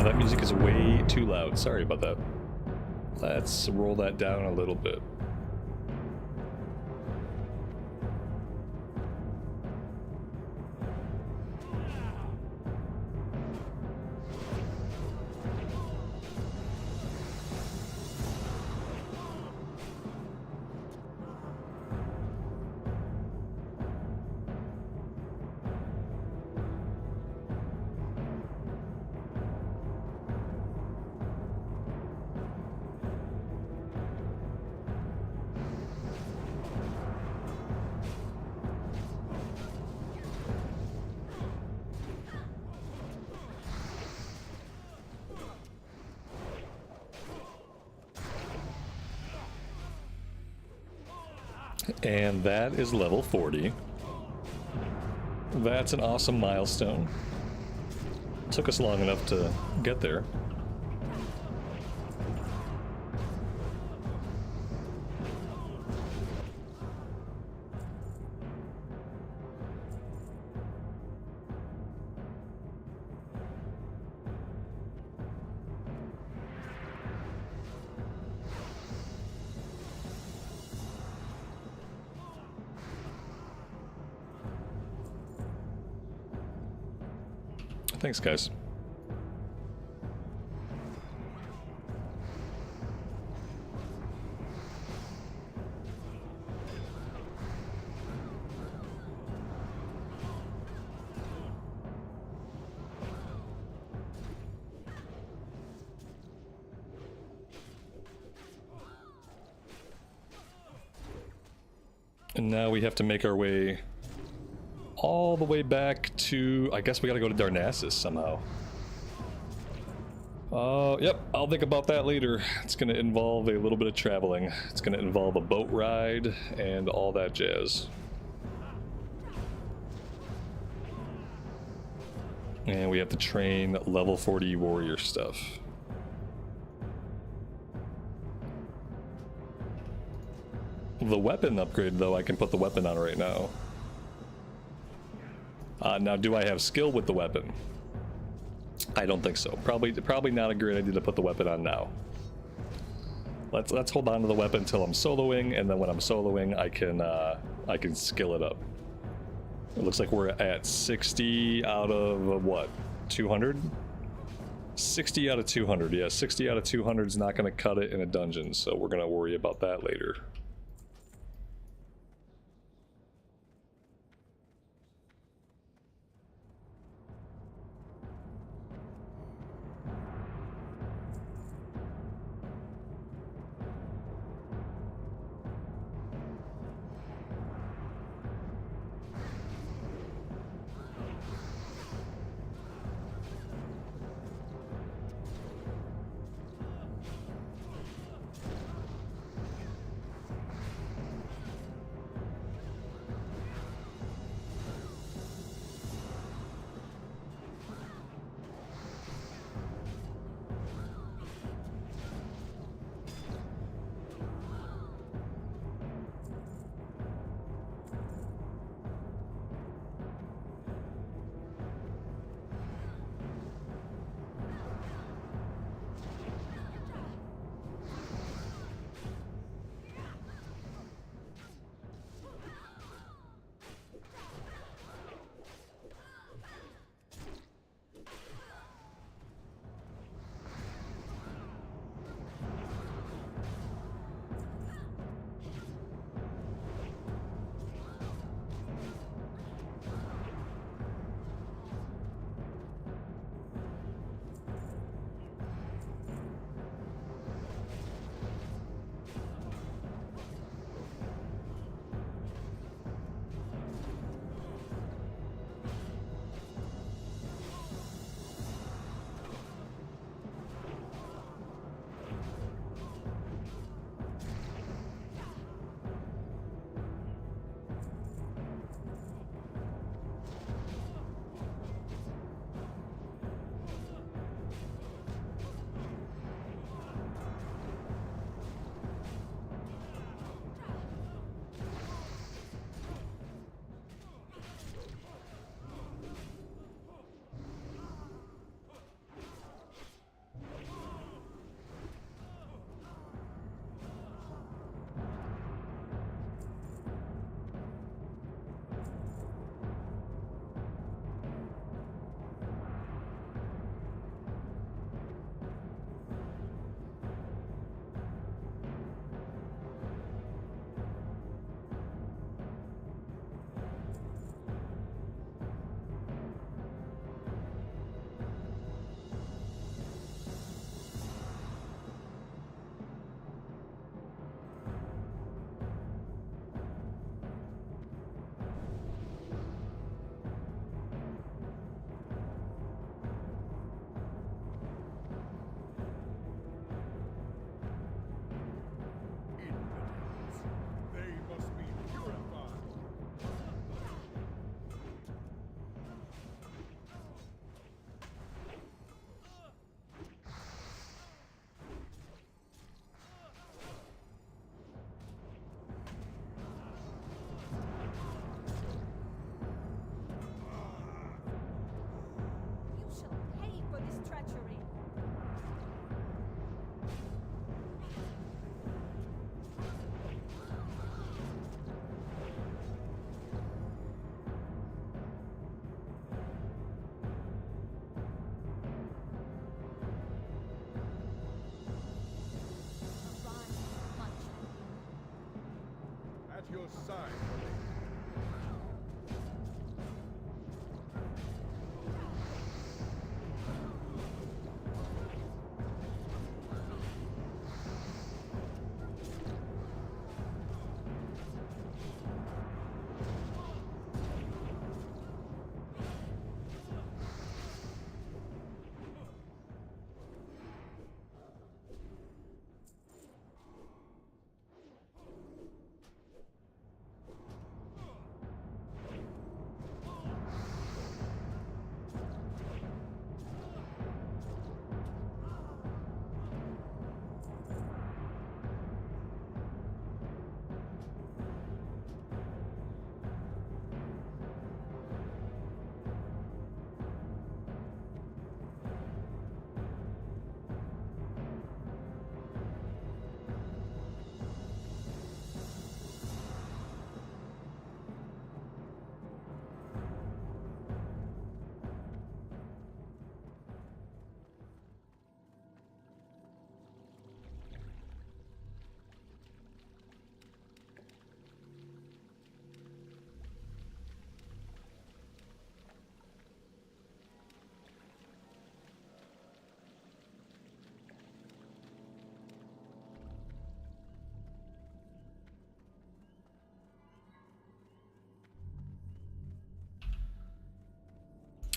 That music is way too loud. Sorry about that. Let's roll that down a little bit. And that is level 40. That's an awesome milestone. Took us long enough to get there. Thanks, guys. And now we have to make our way all the way back to... I guess we gotta go to Darnassus somehow. Yep, I'll think about that later. It's gonna involve a little bit of traveling. It's gonna involve a boat ride and all that jazz. And we have to train level 40 warrior stuff. The weapon upgrade, though, I can put the weapon on right now. Now, do I have skill with the weapon? I don't think so. Probably not a great idea to put the weapon on now. Let's hold on to the weapon until I'm soloing, and then when I'm soloing, I can skill it up. It looks like we're at 60 out of what? 200? 60 out of 200. Yeah, 60 out of 200 is not going to cut it in a dungeon, so we're going to worry about that later.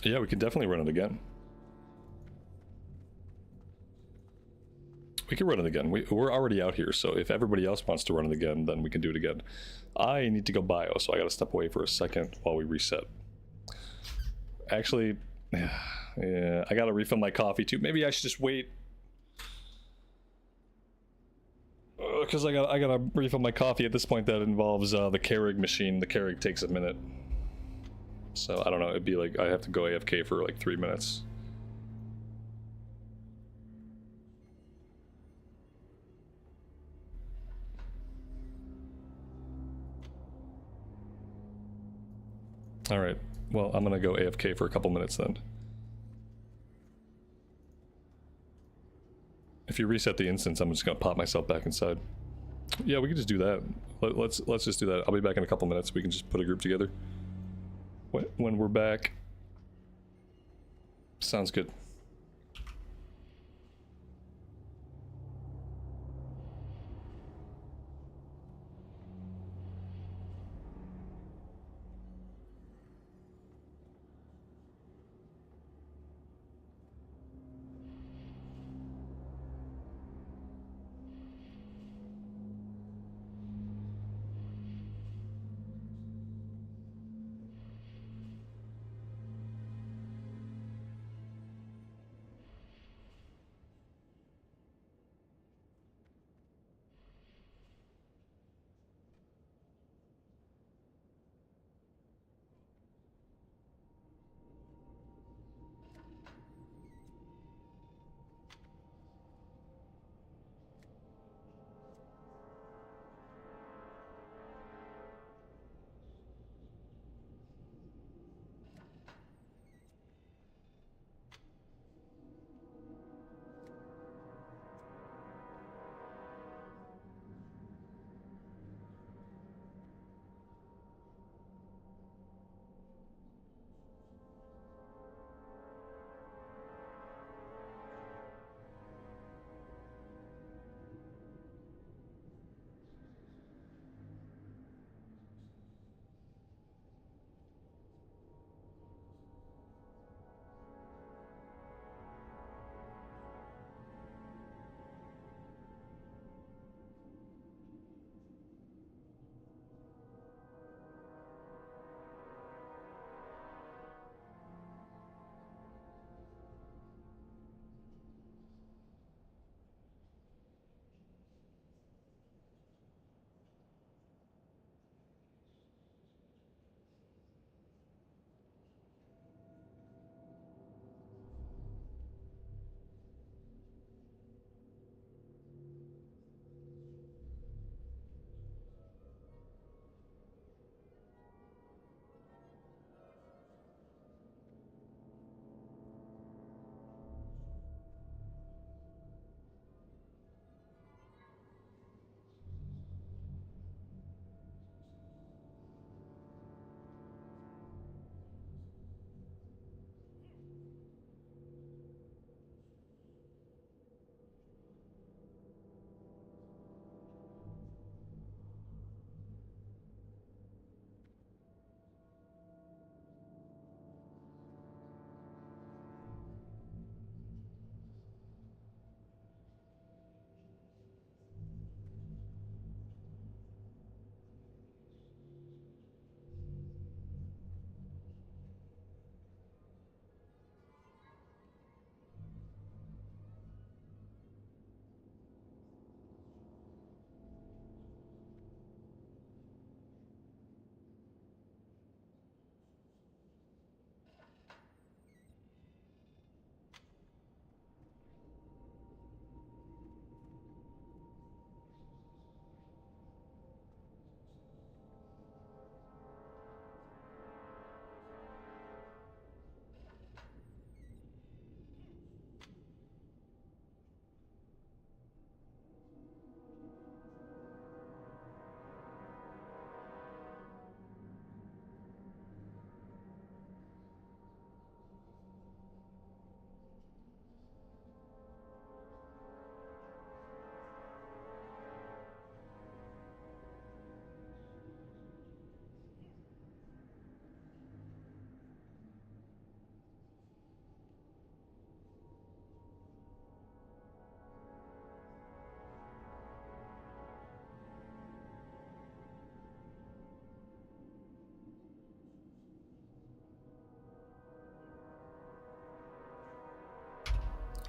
Yeah, we can definitely run it again. We can run it again. We're already out here, so if everybody else wants to run it again, then we can do it again. I need to go bio, so I gotta step away for a second while we reset. Actually, yeah, I gotta refill my coffee too. Maybe I should just wait. Because I gotta refill my coffee at this point. That involves the Keurig machine. The Keurig takes a minute. So I don't know, it'd be like I have to go AFK for like 3 minutes. Alright, well, I'm gonna go AFK for a couple minutes then. If you reset the instance, I'm just gonna pop myself back inside. Yeah, we can just do that. Let's just do that. I'll be back in a couple minutes. We can just put a group together. When we're back. Sounds good.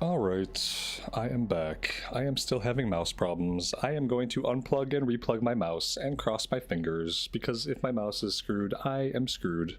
Alright, I am back. I am still having mouse problems. I am going to unplug and replug my mouse and cross my fingers, because if my mouse is screwed, I am screwed.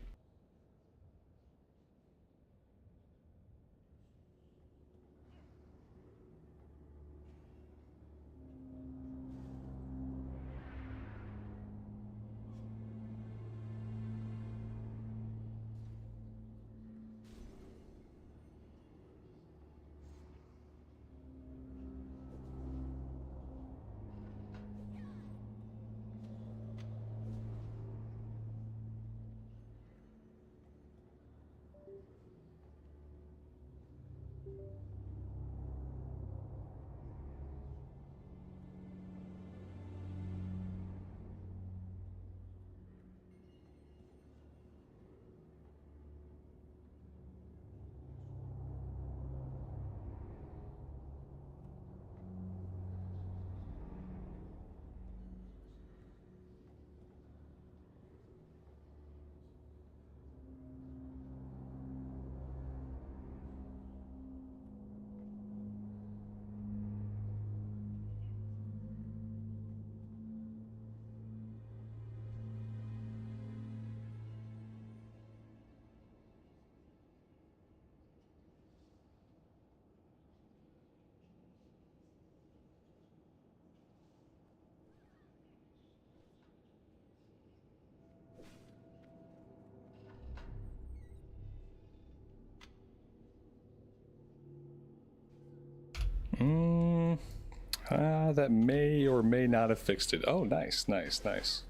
That may or may not have fixed it. Oh, nice, nice, nice.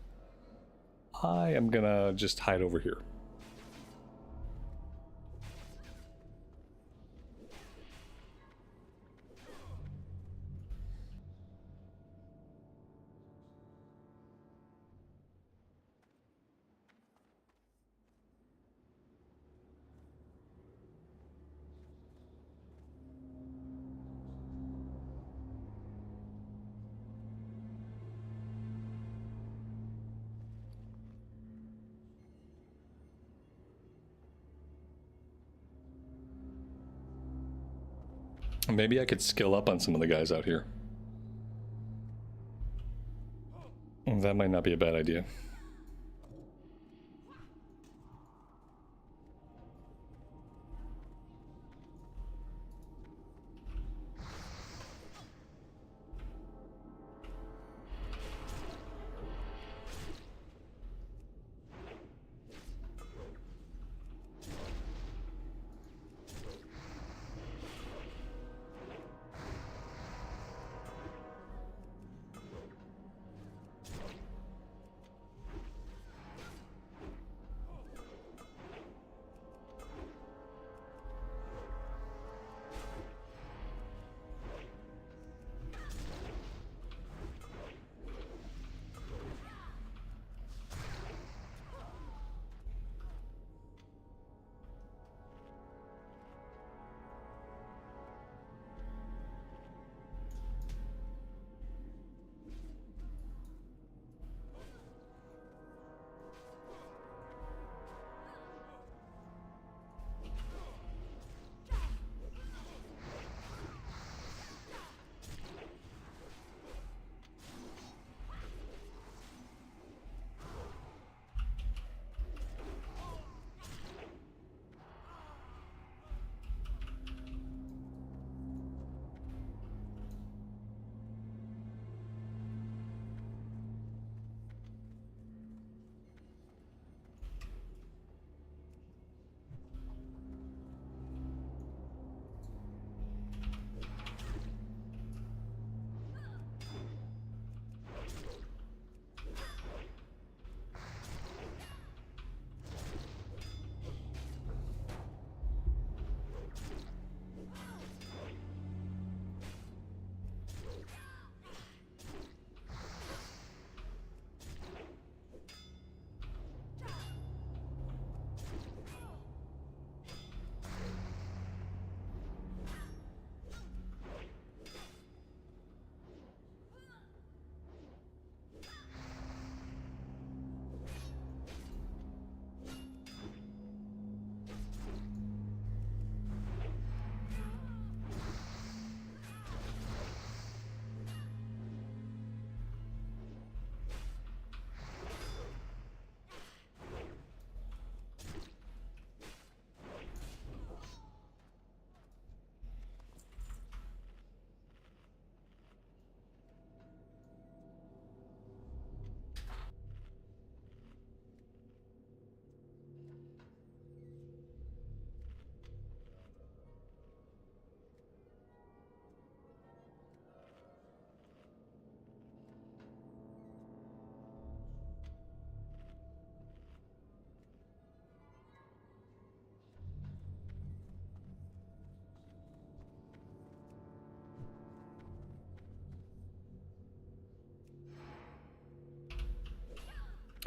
I am gonna just hide over here. Maybe I could skill up on some of the guys out here. That might not be a bad idea.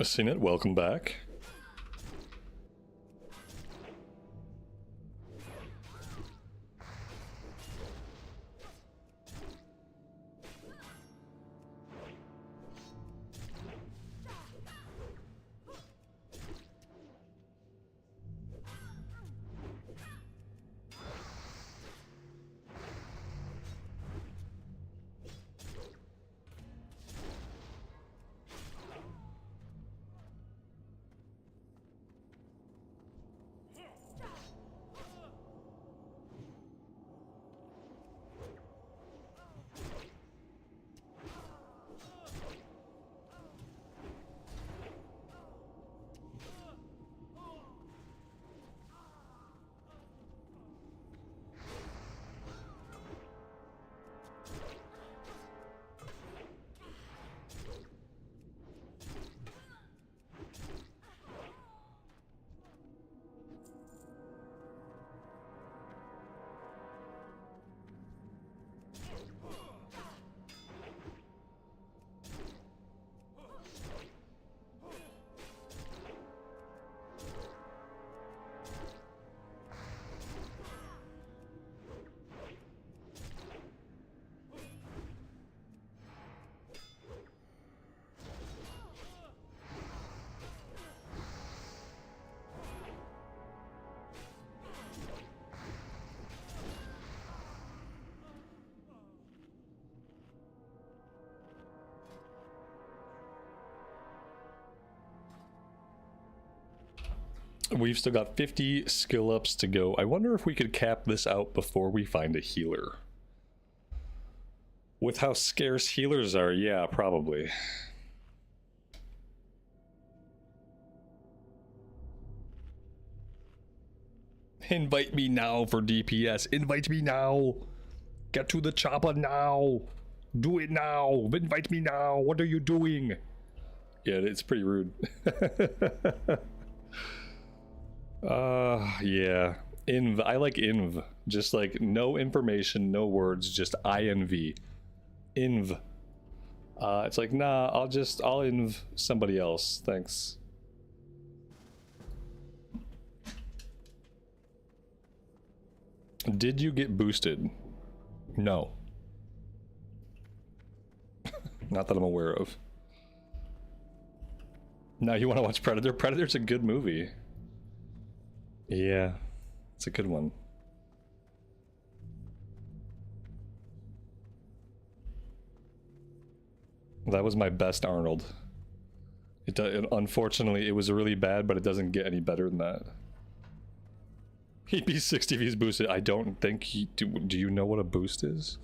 Seen it, welcome back. We've still got 50 skill ups to go. I wonder if we could cap this out before we find a healer. With how scarce healers are, yeah, probably. Invite me now for DPS. Invite me now. Get to the chopper now. Do it now. Invite me now. What are you doing? Yeah, it's pretty rude. Yeah. Inv. I like inv. Just like no information, no words, just INV. Inv. It's like, nah, I'll inv somebody else. Thanks. Did you get boosted? No. Not that I'm aware of. Now you want to watch Predator? Predator's a good movie. Yeah, it's a good one. That was my best Arnold. Unfortunately, it was really bad, but it doesn't get any better than that. He'd be 60 if he's boosted. I don't think he... Do you know what a boost is?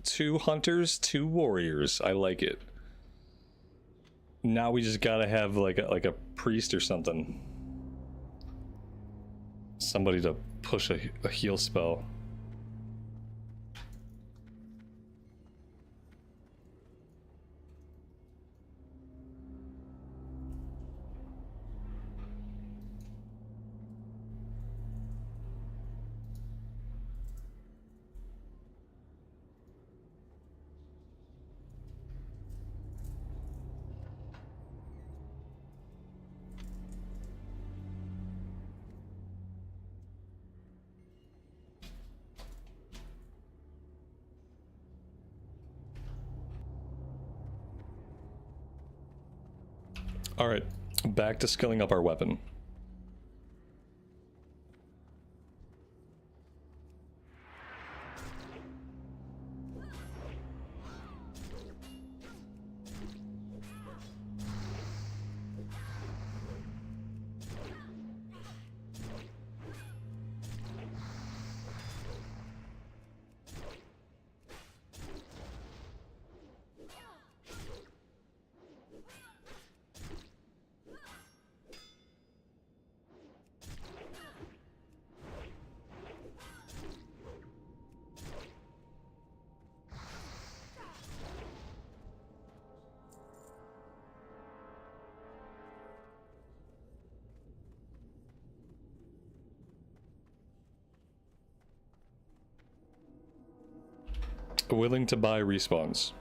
Two hunters, two warriors. I like it. Now we just gotta have like a priest or something. Somebody to push a heal spell. Alright, back to skilling up our weapon. Willing to buy respawns.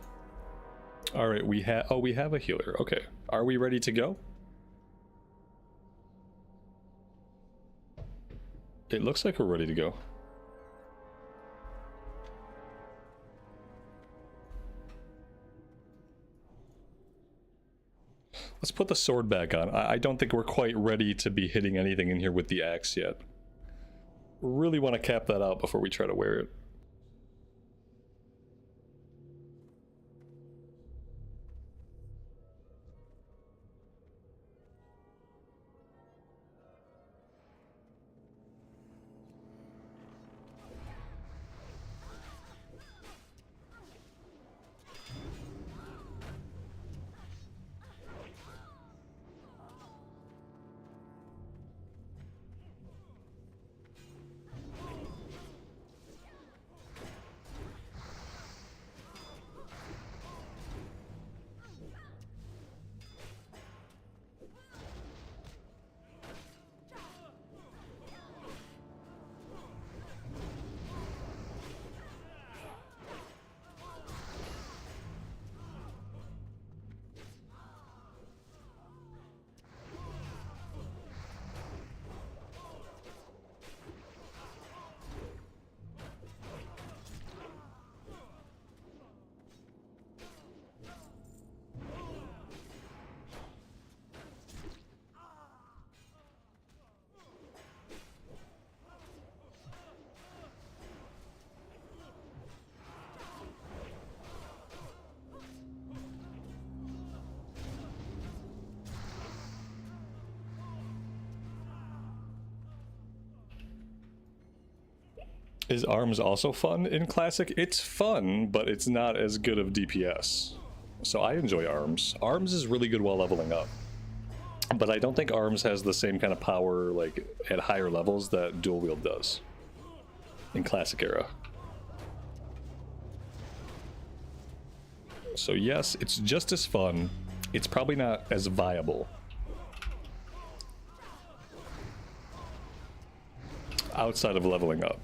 All right, we have a healer. Okay, are we ready to go? It looks like we're ready to go. Let's put the sword back on. I don't think we're quite ready to be hitting anything in here with the axe yet. Really want to cap that out before we try to wear it. Is arms also fun in Classic? It's fun, but it's not as good of DPS. So I enjoy arms. Arms is really good while leveling up. But I don't think arms has the same kind of power, like, at higher levels that dual wield does in Classic era. So yes, it's just as fun. It's probably not as viable outside of leveling up.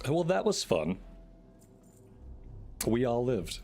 Well, that was fun. We all lived.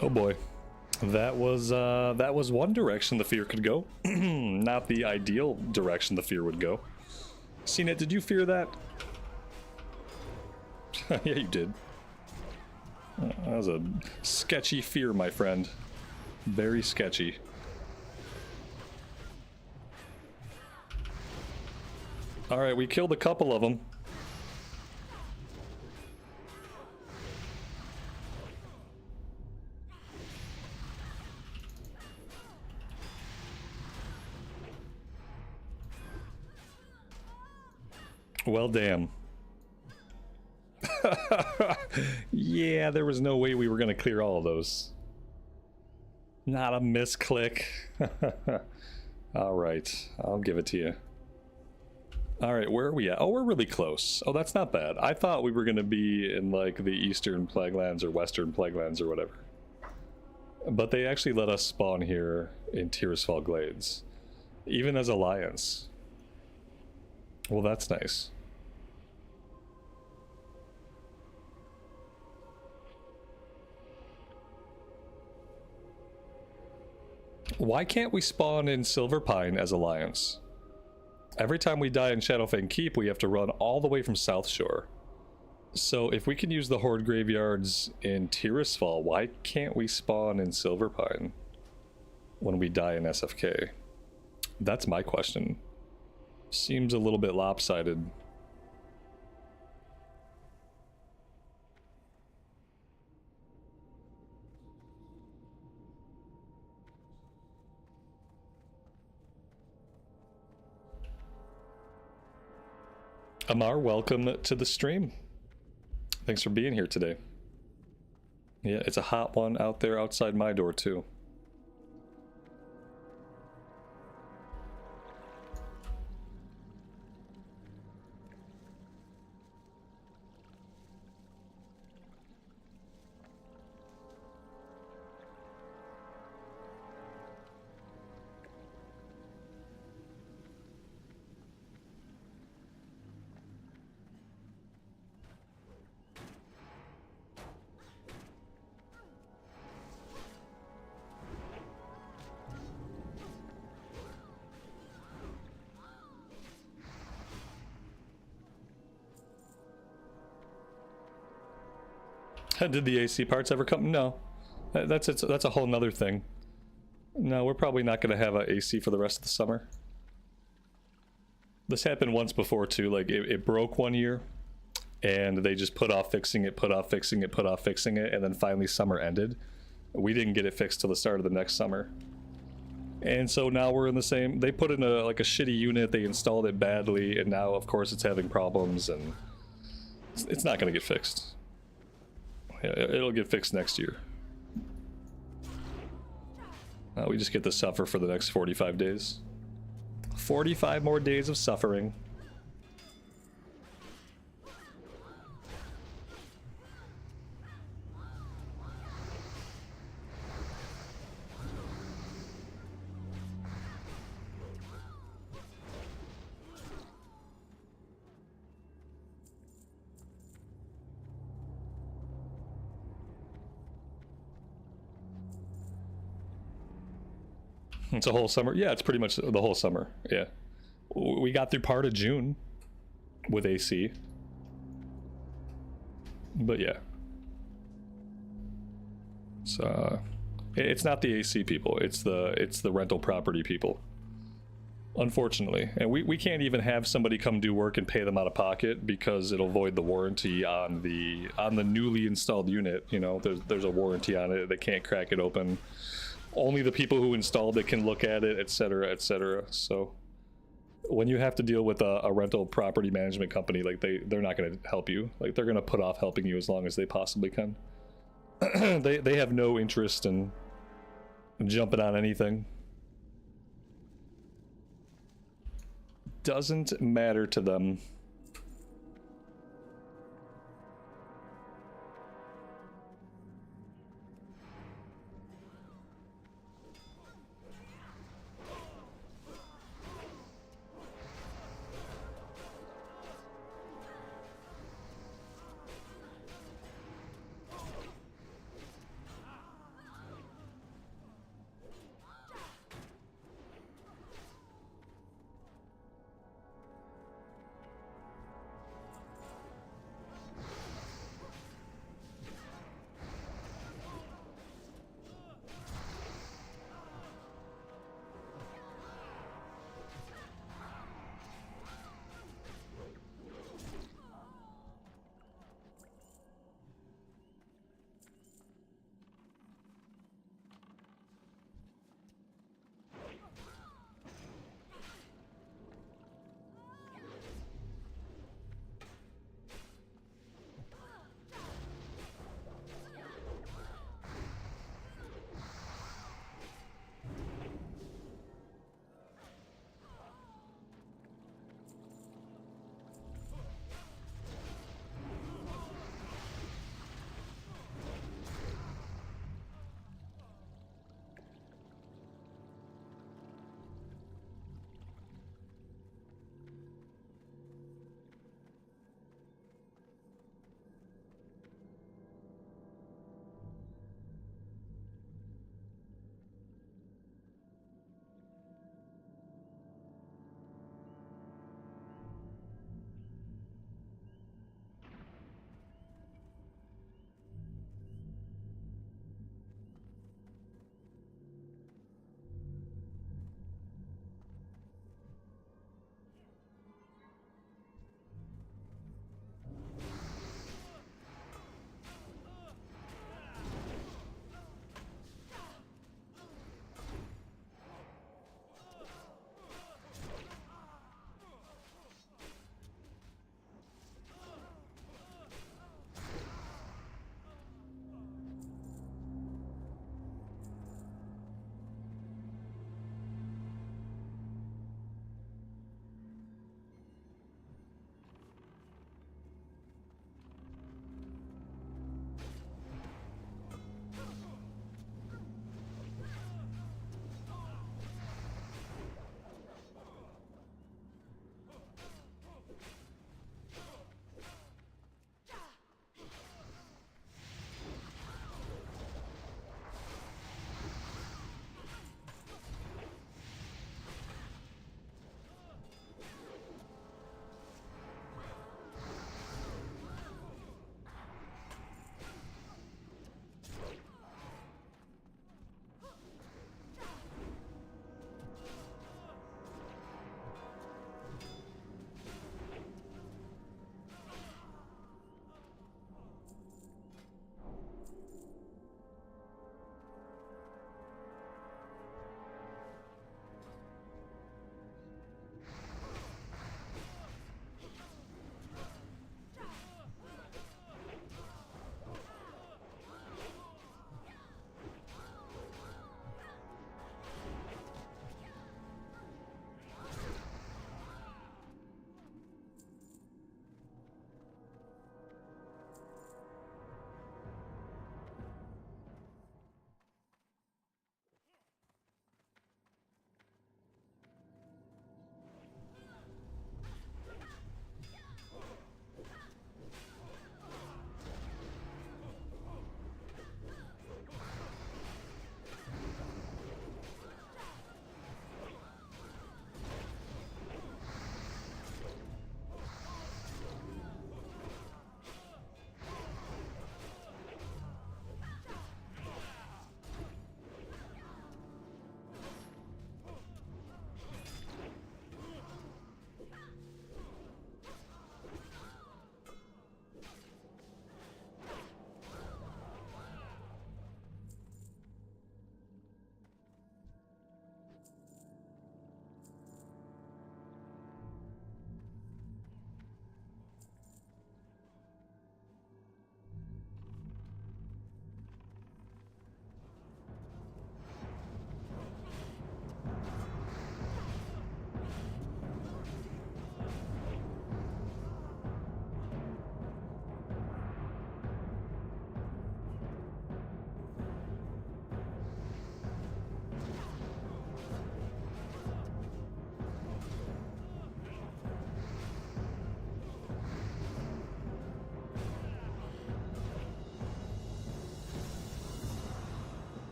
Oh boy. That was one direction the fear could go. Not the ideal direction the fear would go. CNET, did you fear that? Yeah, you did. That was a sketchy fear, my friend. Very sketchy. Alright, we killed a couple of them. Well, damn. Yeah, there was no way we were going to clear all of those. Not a misclick. Alright, I'll give it to you. Alright, where are we at? Oh, we're really close. Oh, that's not bad. I thought we were going to be in, like, the Eastern Plaguelands or Western Plaguelands or whatever. But they actually let us spawn here in Tirisfal Glades. Even as Alliance. Well, that's nice. Why can't we spawn in Silverpine as Alliance? Every time we die in Shadowfang Keep, we have to run all the way from South Shore. So if we can use the Horde graveyards in Tirisfal, why can't we spawn in Silverpine when we die in SFK? That's my question. Seems a little bit lopsided. Amar, welcome to the stream. Thanks for being here today. Yeah, it's a hot one out there outside my door too. Did the AC parts ever come? No. That's a whole nother thing. No, we're probably not going to have a AC for the rest of the summer. This happened once before too. Like it broke one year, and they just put off fixing it, put off fixing it, put off fixing it, and then finally summer ended. We didn't get it fixed till the start of the next summer. And so now we're in the same. They put in a shitty unit. They installed it badly, and now of course it's having problems, and it's not going to get fixed. Yeah, it'll get fixed next year. We just get to suffer for the next 45 days. 45 more days of suffering. It's a whole summer. Yeah, it's pretty much the whole summer. Yeah. We got through part of June with AC. But yeah. So it's not the AC people, it's the rental property people. Unfortunately. And we can't even have somebody come do work and pay them out of pocket because it'll void the warranty on the newly installed unit. You know, there's a warranty on it. They can't crack it open. Only the people who installed it can look at it, etc., etc. So when you have to deal with a rental property management company, like they're not going to help you. Like they're going to put off helping you as long as they possibly can. They have no interest in jumping on anything. Doesn't matter to them.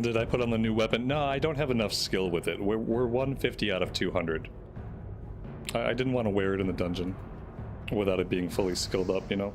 Did I put on the new weapon? No, I don't have enough skill with it. We're 150 out of 200. I didn't want to wear it in the dungeon without it being fully skilled up, you know?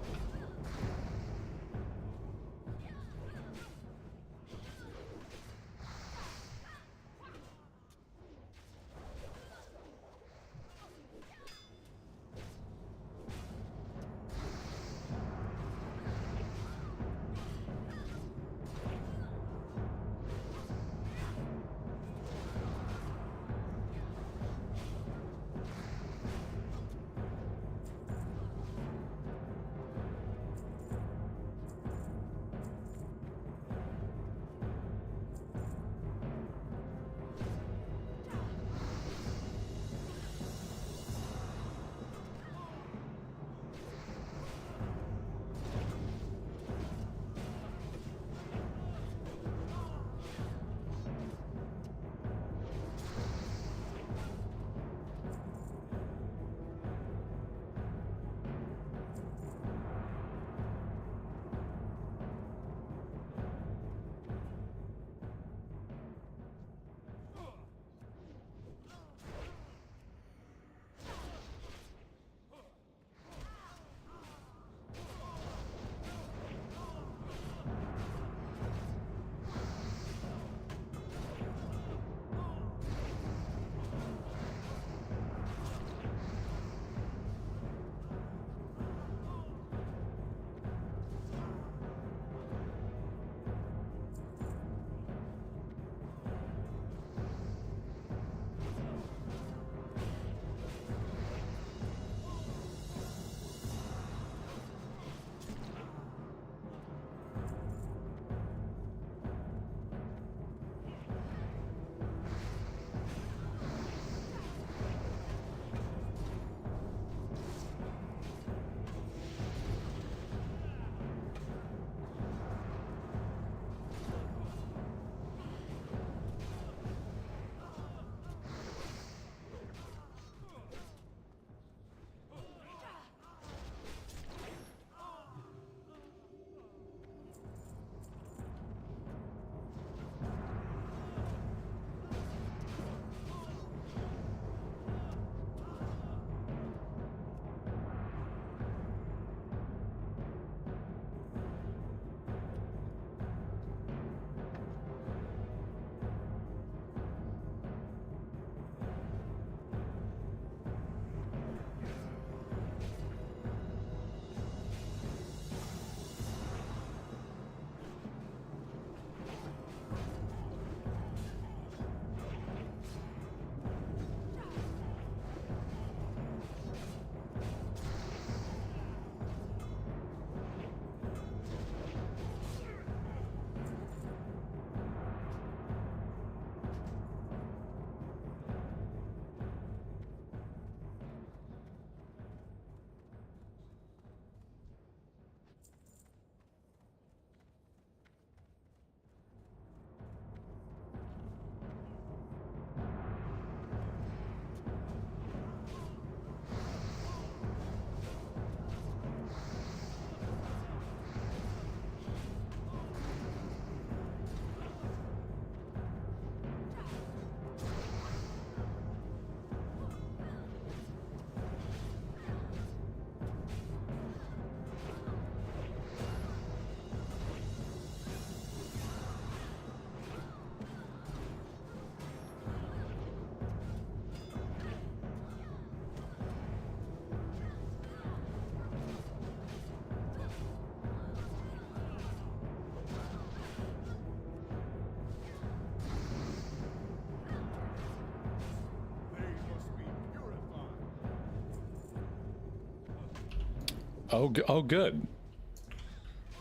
Oh, good.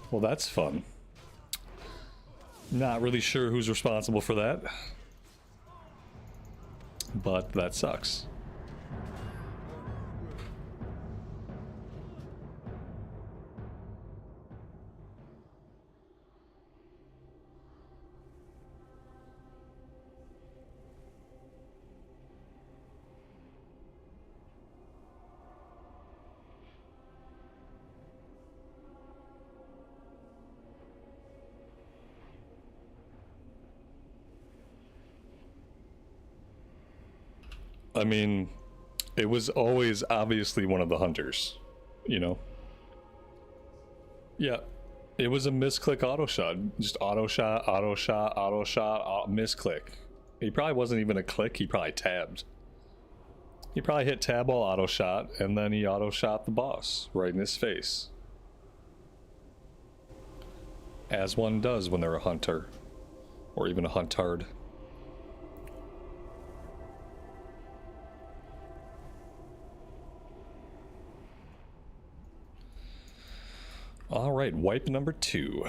Well, that's fun. Not really sure who's responsible for that, but that sucks. I mean, it was always obviously one of the hunters, you know? Yeah, it was a misclick auto shot. Just auto shot, auto shot, auto shot, misclick. He probably wasn't even a click, he probably tabbed. He probably hit tab while auto shot, and then he auto shot the boss right in his face. As one does when they're a hunter, or even a huntard. All right, wipe number 2.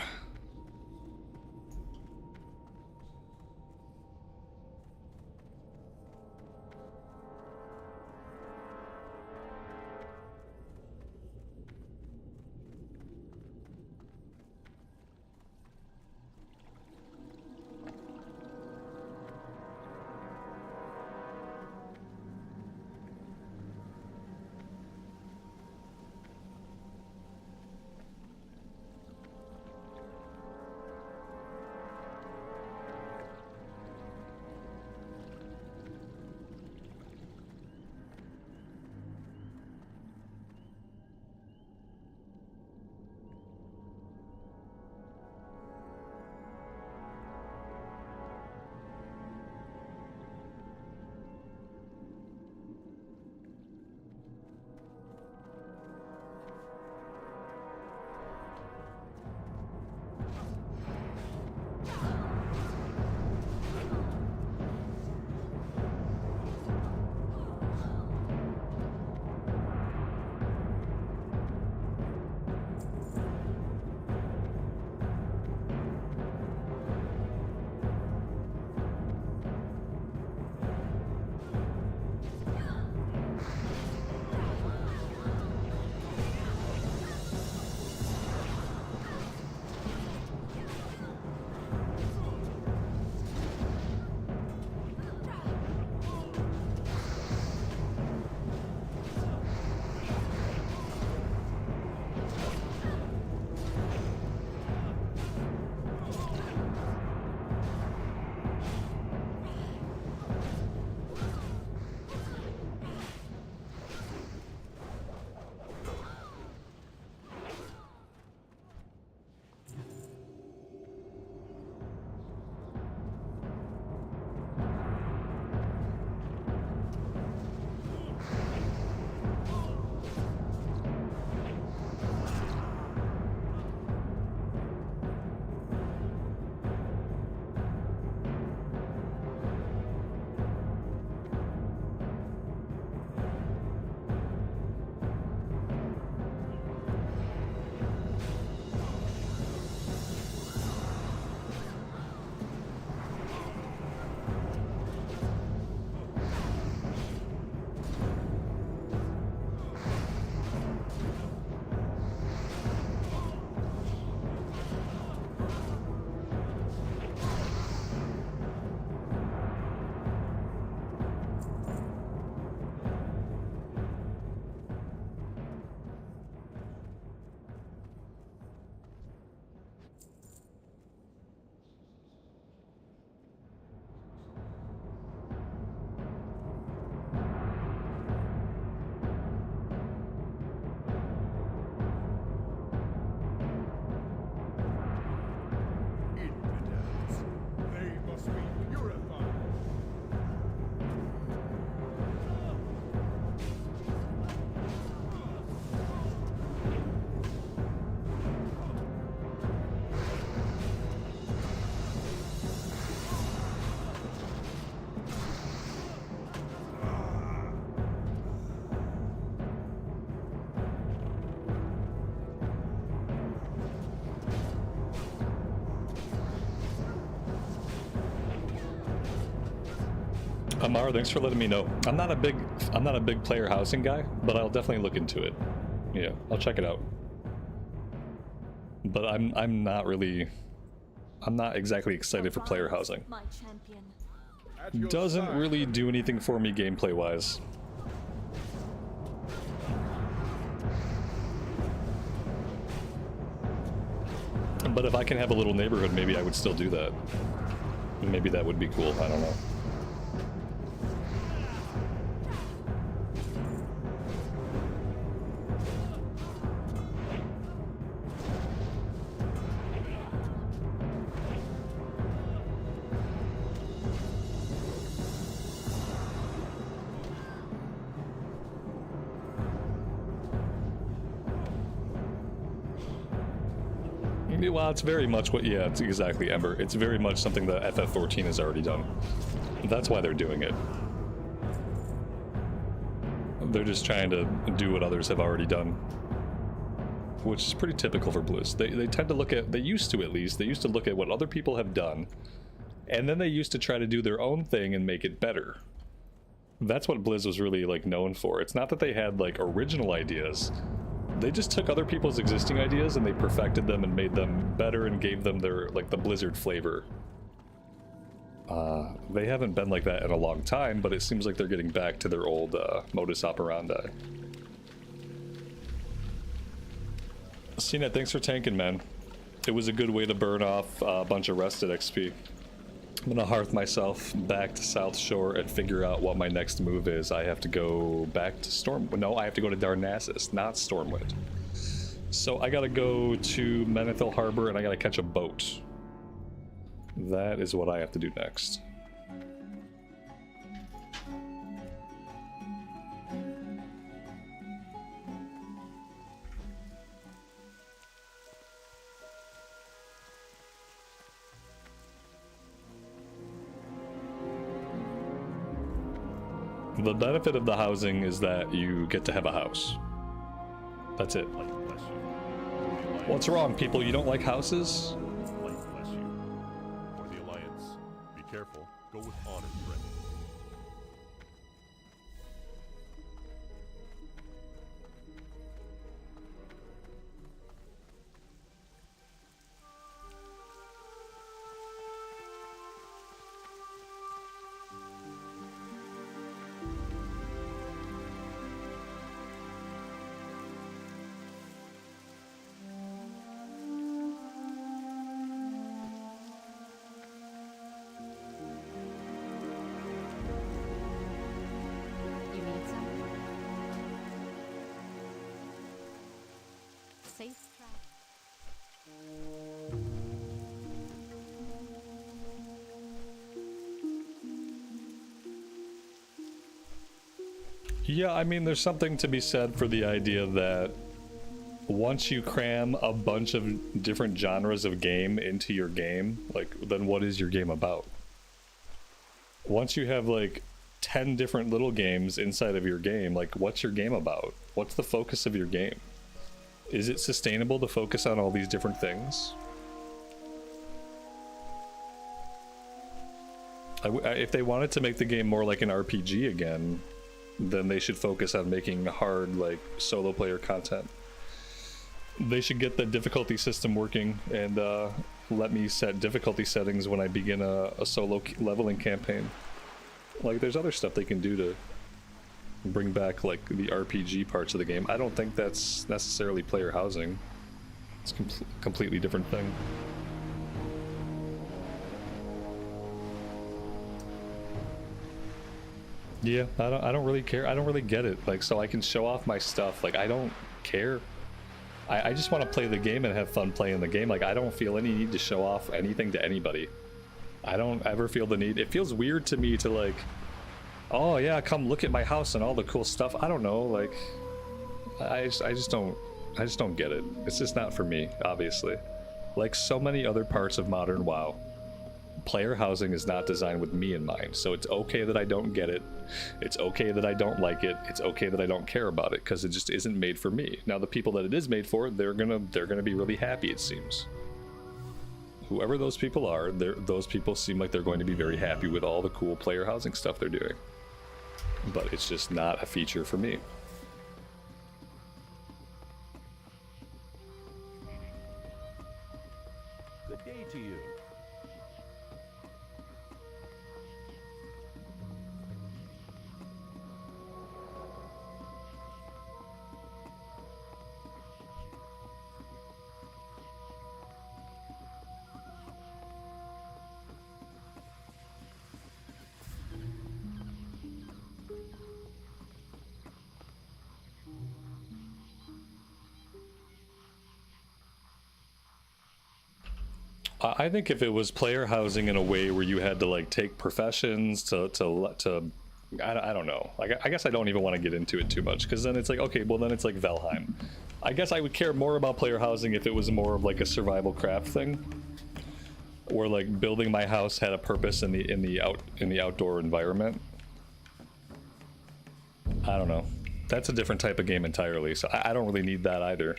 Amar, thanks for letting me know. I'm not a big player housing guy, but I'll definitely look into it. Yeah, I'll check it out. But I'm not exactly excited for player housing. Doesn't really do anything for me gameplay wise. But if I can have a little neighborhood, maybe I would still do that. Maybe that would be cool, I don't know. Well, it's very much what, yeah, it's exactly, Ember. It's very much something that FF14 has already done. That's why they're doing it. They're just trying to do what others have already done. Which is pretty typical for Blizz. They tend to look at, they used to at least, they used to look at what other people have done, and then they used to try to do their own thing and make it better. That's what Blizz was really, like, known for. It's not that they had, like, original ideas. They just took other people's existing ideas and they perfected them and made them better and gave them their, like, the Blizzard flavor. They haven't been like that in a long time, but it seems like they're getting back to their old modus operandi. CNET, thanks for tanking, man. It was a good way to burn off a bunch of rested XP. I'm gonna hearth myself back to South Shore and figure out what my next move is. I have to go back to Stormwind. No, I have to go to Darnassus, not Stormwind. So I gotta go to Menethil Harbor and I gotta catch a boat. That is what I have to do next. The benefit of the housing is that you get to have a house. That's it. What's wrong, people? You don't like houses? Bless you. For the Alliance, be careful. Go with honor, friend. Yeah, I mean, there's something to be said for the idea that once you cram a bunch of different genres of game into your game, like, then what is your game about? Once you have, like, 10 different little games inside of your game, like, what's your game about? What's the focus of your game? Is it sustainable to focus on all these different things? If they wanted to make the game more like an RPG again, then they should focus on making hard, like, solo player content. They should get the difficulty system working and let me set difficulty settings when I begin a solo leveling campaign. Like, there's other stuff they can do to bring back, like, the RPG parts of the game. I don't think that's necessarily player housing. It's a completely different thing. Yeah, I don't really care. I don't really get it. Like, so I can show off my stuff. Like, I don't care. I just want to play the game and have fun playing the game. Like, I don't feel any need to show off anything to anybody. I don't ever feel the need. It feels weird to me to, like, oh yeah, come look at my house and all the cool stuff. I don't know, like, I just don't get it. It's just not for me, obviously. Like so many other parts of modern WoW, player housing is not designed with me in mind, so it's okay that I don't get it. It's okay that I don't like it. It's okay that I don't care about it, because it just isn't made for me. Now the people that it is made for, they're gonna be really happy, it seems. Whoever those people are, those people seem like they're going to be very happy with all the cool player housing stuff they're doing. But it's just not a feature for me. Good day to you. I think if it was player housing in a way where you had to, like, take professions to I don't know. Like, I guess I don't even want to get into it too much, because then it's like, okay, well then it's like Valheim. I guess I would care more about player housing if it was more of like a survival craft thing, or like building my house had a purpose in the outdoor environment. I don't know. That's a different type of game entirely, so I don't really need that either.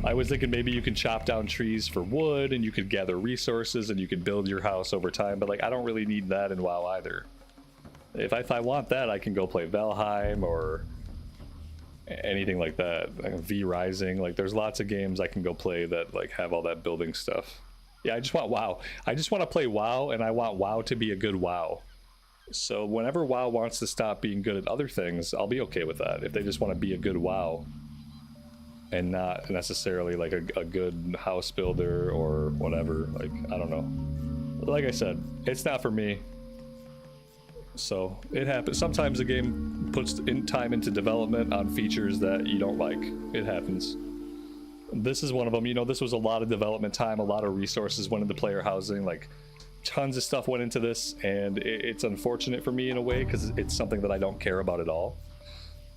I was thinking maybe you can chop down trees for wood and you could gather resources and you could build your house over time, but like I don't really need that in WoW either. If I want that, I can go play Valheim or anything like that. Like V Rising, like there's lots of games I can go play that like have all that building stuff. Yeah, I just want WoW. I just want to play WoW, and I want WoW to be a good WoW. So whenever WoW wants to stop being good at other things, I'll be okay with that. If they just want to be a good WoW and not necessarily like a good house builder or whatever, like I don't know. Like I said, it's not for me. So it happens. Sometimes a game puts in time into development on features that you don't like. It happens. This is one of them. You know, this was a lot of development time, a lot of resources went into player housing, like tons of stuff went into this, and it's unfortunate for me in a way because it's something that I don't care about at all.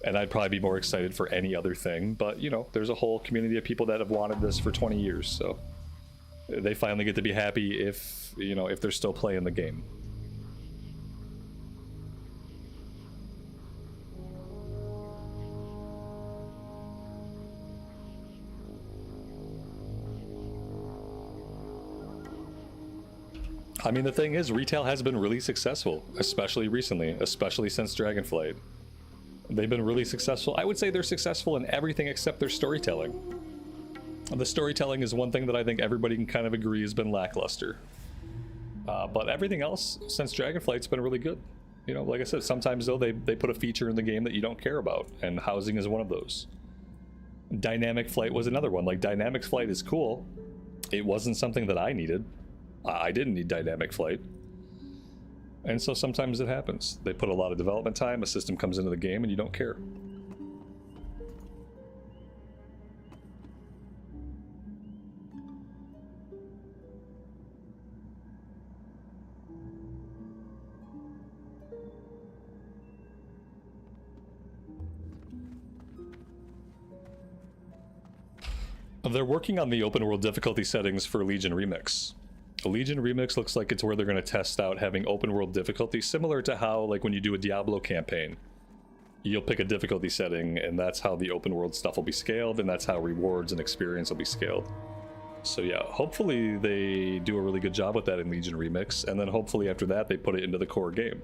And I'd probably be more excited for any other thing, but you know, there's a whole community of people that have wanted this for 20 years, so they finally get to be happy if, you know, if they're still playing the game. I mean, the thing is, retail has been really successful, especially recently, especially since Dragonflight. They've been really successful. I would say they're successful in everything except their storytelling. The storytelling is one thing that I think everybody can kind of agree has been lackluster. But everything else since Dragonflight's been really good. You know, like I said, sometimes though they put a feature in the game that you don't care about, and housing is one of those. Dynamic flight was another one. Like, dynamic flight is cool. It wasn't something that I needed. I didn't need dynamic flight. And so sometimes it happens. They put a lot of development time, a system comes into the game, and you don't care. They're working on the open world difficulty settings for Legion Remix. Legion Remix looks like it's where they're going to test out having open world difficulty, similar to how, like, when you do a Diablo campaign, you'll pick a difficulty setting, and that's how the open world stuff will be scaled, and that's how rewards and experience will be scaled. So yeah, hopefully they do a really good job with that in Legion Remix, and then hopefully after that they put it into the core game.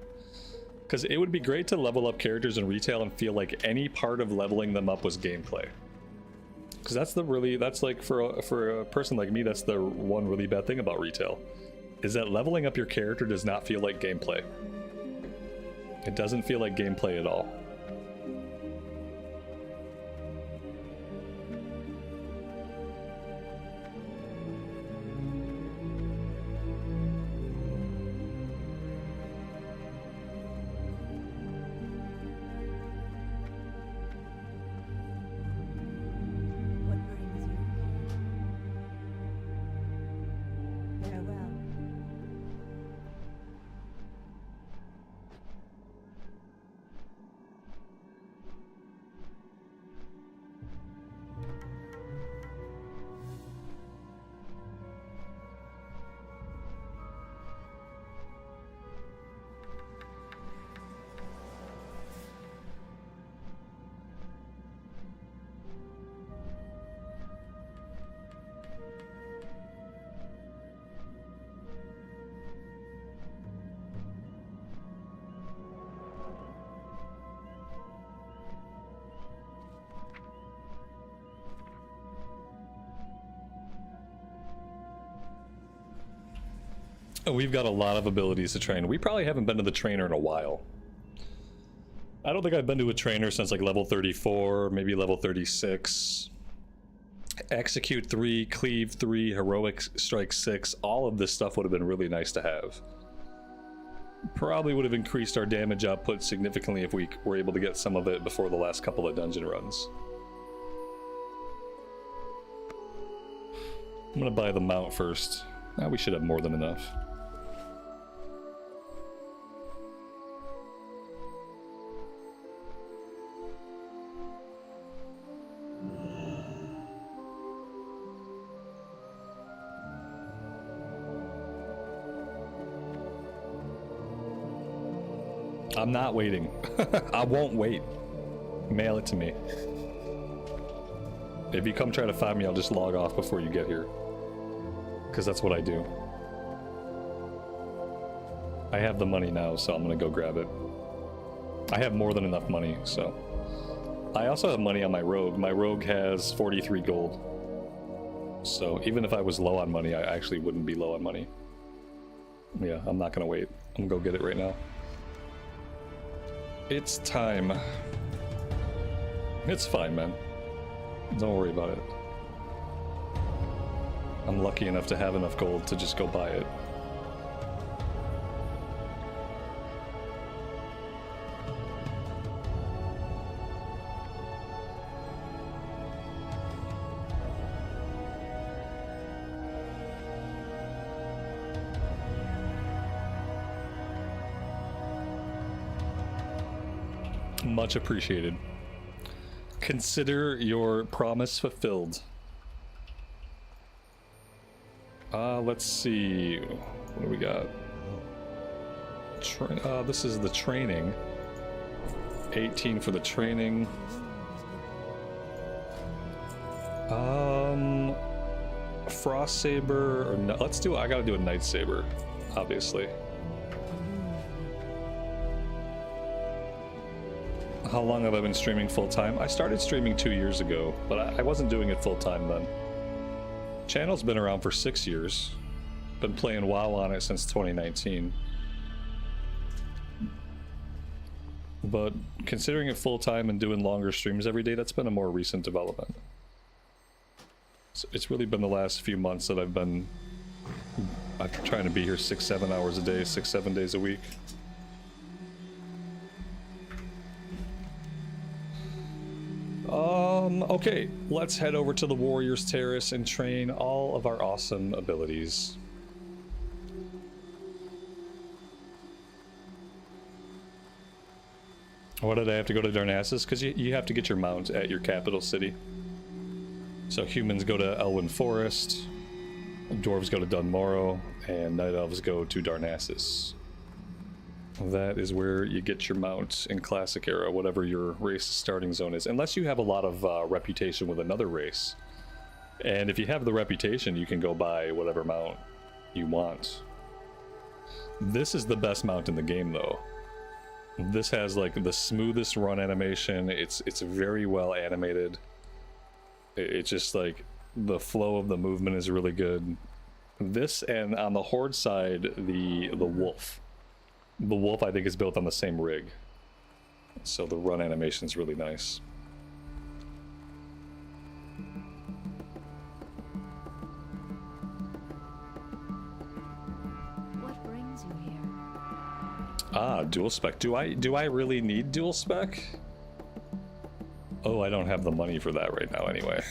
Because it would be great to level up characters in retail and feel like any part of leveling them up was gameplay. Because that's like for a person like me, that's the one really bad thing about retail, is that leveling up your character does not feel like gameplay. It doesn't feel like gameplay at all. We've got a lot of abilities to train. We probably haven't been to the trainer in a while. I don't think I've been to a trainer since like level 34, maybe level 36. Execute 3, Cleave 3, Heroic Strike 6, all of this stuff would have been really nice to have. Probably would have increased our damage output significantly if we were able to get some of it before the last couple of dungeon runs. I'm gonna buy the mount first. We should have more than enough. I'm not waiting. I won't wait. Mail it to me. If you come try to find me, I'll just log off before you get here. Because that's what I do. I have the money now, so I'm gonna go grab it. I have more than enough money, so. I also have money on my rogue. My rogue has 43 gold. So even if I was low on money, I actually wouldn't be low on money. Yeah, I'm not gonna wait. I'm gonna go get it right now. It's time. It's fine, man. Don't worry about it. I'm lucky enough to have enough gold to just go buy it. Much appreciated. Consider your promise fulfilled. Let's see. What do we got? This is the training. 18 for the training. Frost Saber or no, let's do. I gotta do a Night Saber, obviously. How long have I been streaming full-time? I started streaming 2 years ago, but I wasn't doing it full-time then. Channel's been around for 6 years. Been playing WoW on it since 2019. But considering it full-time and doing longer streams every day, that's been a more recent development. So it's really been the last few months that I'm trying to be here 6-7 hours a day, 6-7 days a week. Okay, let's head over to the Warriors Terrace and train all of our awesome abilities. Why did I have to go to Darnassus? Because you have to get your mount at your capital city. So humans go to Elwyn Forest, dwarves go to Dunmorrow, and night elves go to Darnassus. That is where you get your mount in Classic Era, whatever your race starting zone is. Unless you have a lot of reputation with another race. And if you have the reputation, you can go buy whatever mount you want. This is the best mount in the game, though. This has like the smoothest run animation. It's very well animated. It's just like the flow of the movement is really good. This, and on the Horde side, the Wolf. The Wolf, I think, is built on the same rig. So the run animation is really nice. What brings you here? Ah, dual spec. Do I really need dual spec? Oh, I don't have the money for that right now anyway.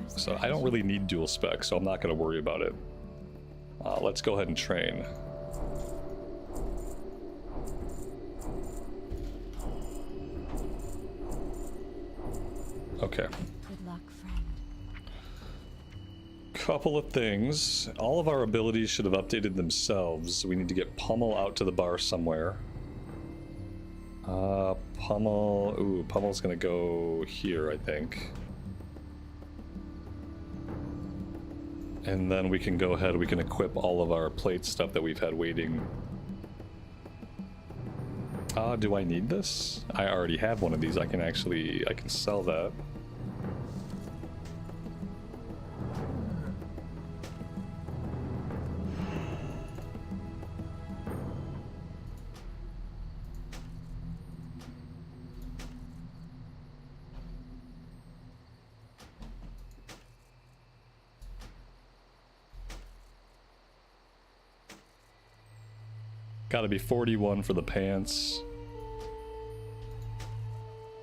So I don't really need dual spec, so I'm not going to worry about it. Let's go ahead and train. Okay. Good luck, friend. Couple of things. All of our abilities should have updated themselves. We need to get Pummel out to the bar somewhere. Pummel... Ooh, Pummel's gonna go here, I think. And then we can go ahead, we can equip all of our plate stuff that we've had waiting. Do I need this? I already have one of these. I can sell that. Gotta be 41 for the pants.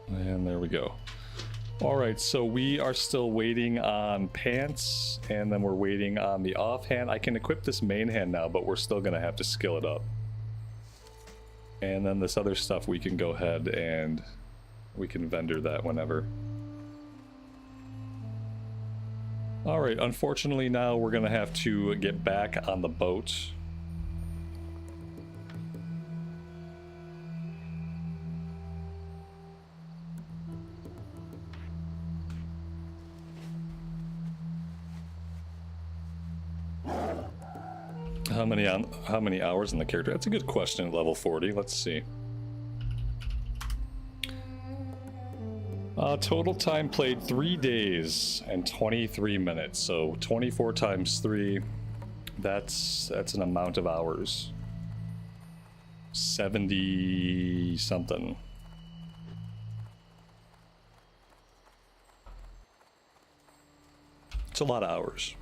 And there we go. Alright, so we are still waiting on pants, and then we're waiting on the offhand. I can equip this main hand now, but we're still gonna have to skill it up. And then this other stuff we can go ahead and we can vendor that whenever. Alright, unfortunately now we're gonna have to get back on the boat. How many hours in the character? That's a good question at level 40. Let's see. Total time played 3 days and 23 minutes. So 24 times 3. That's an amount of hours. 70 something. It's a lot of hours.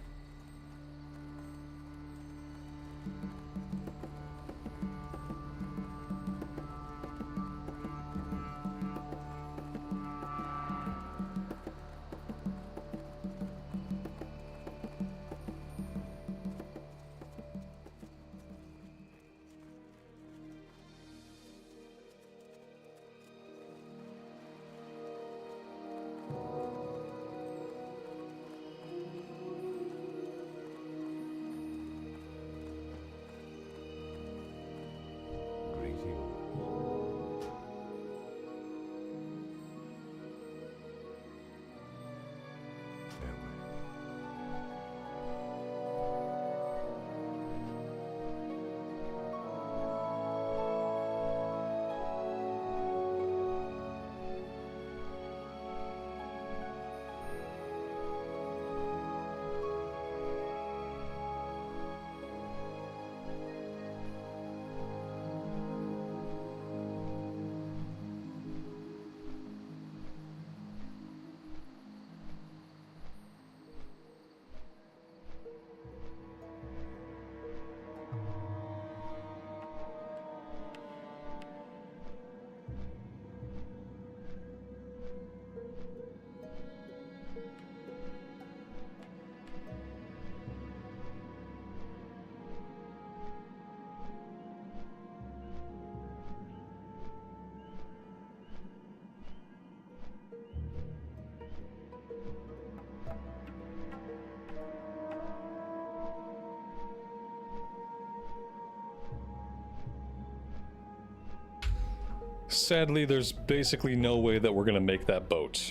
Sadly, there's basically no way that we're gonna make that boat.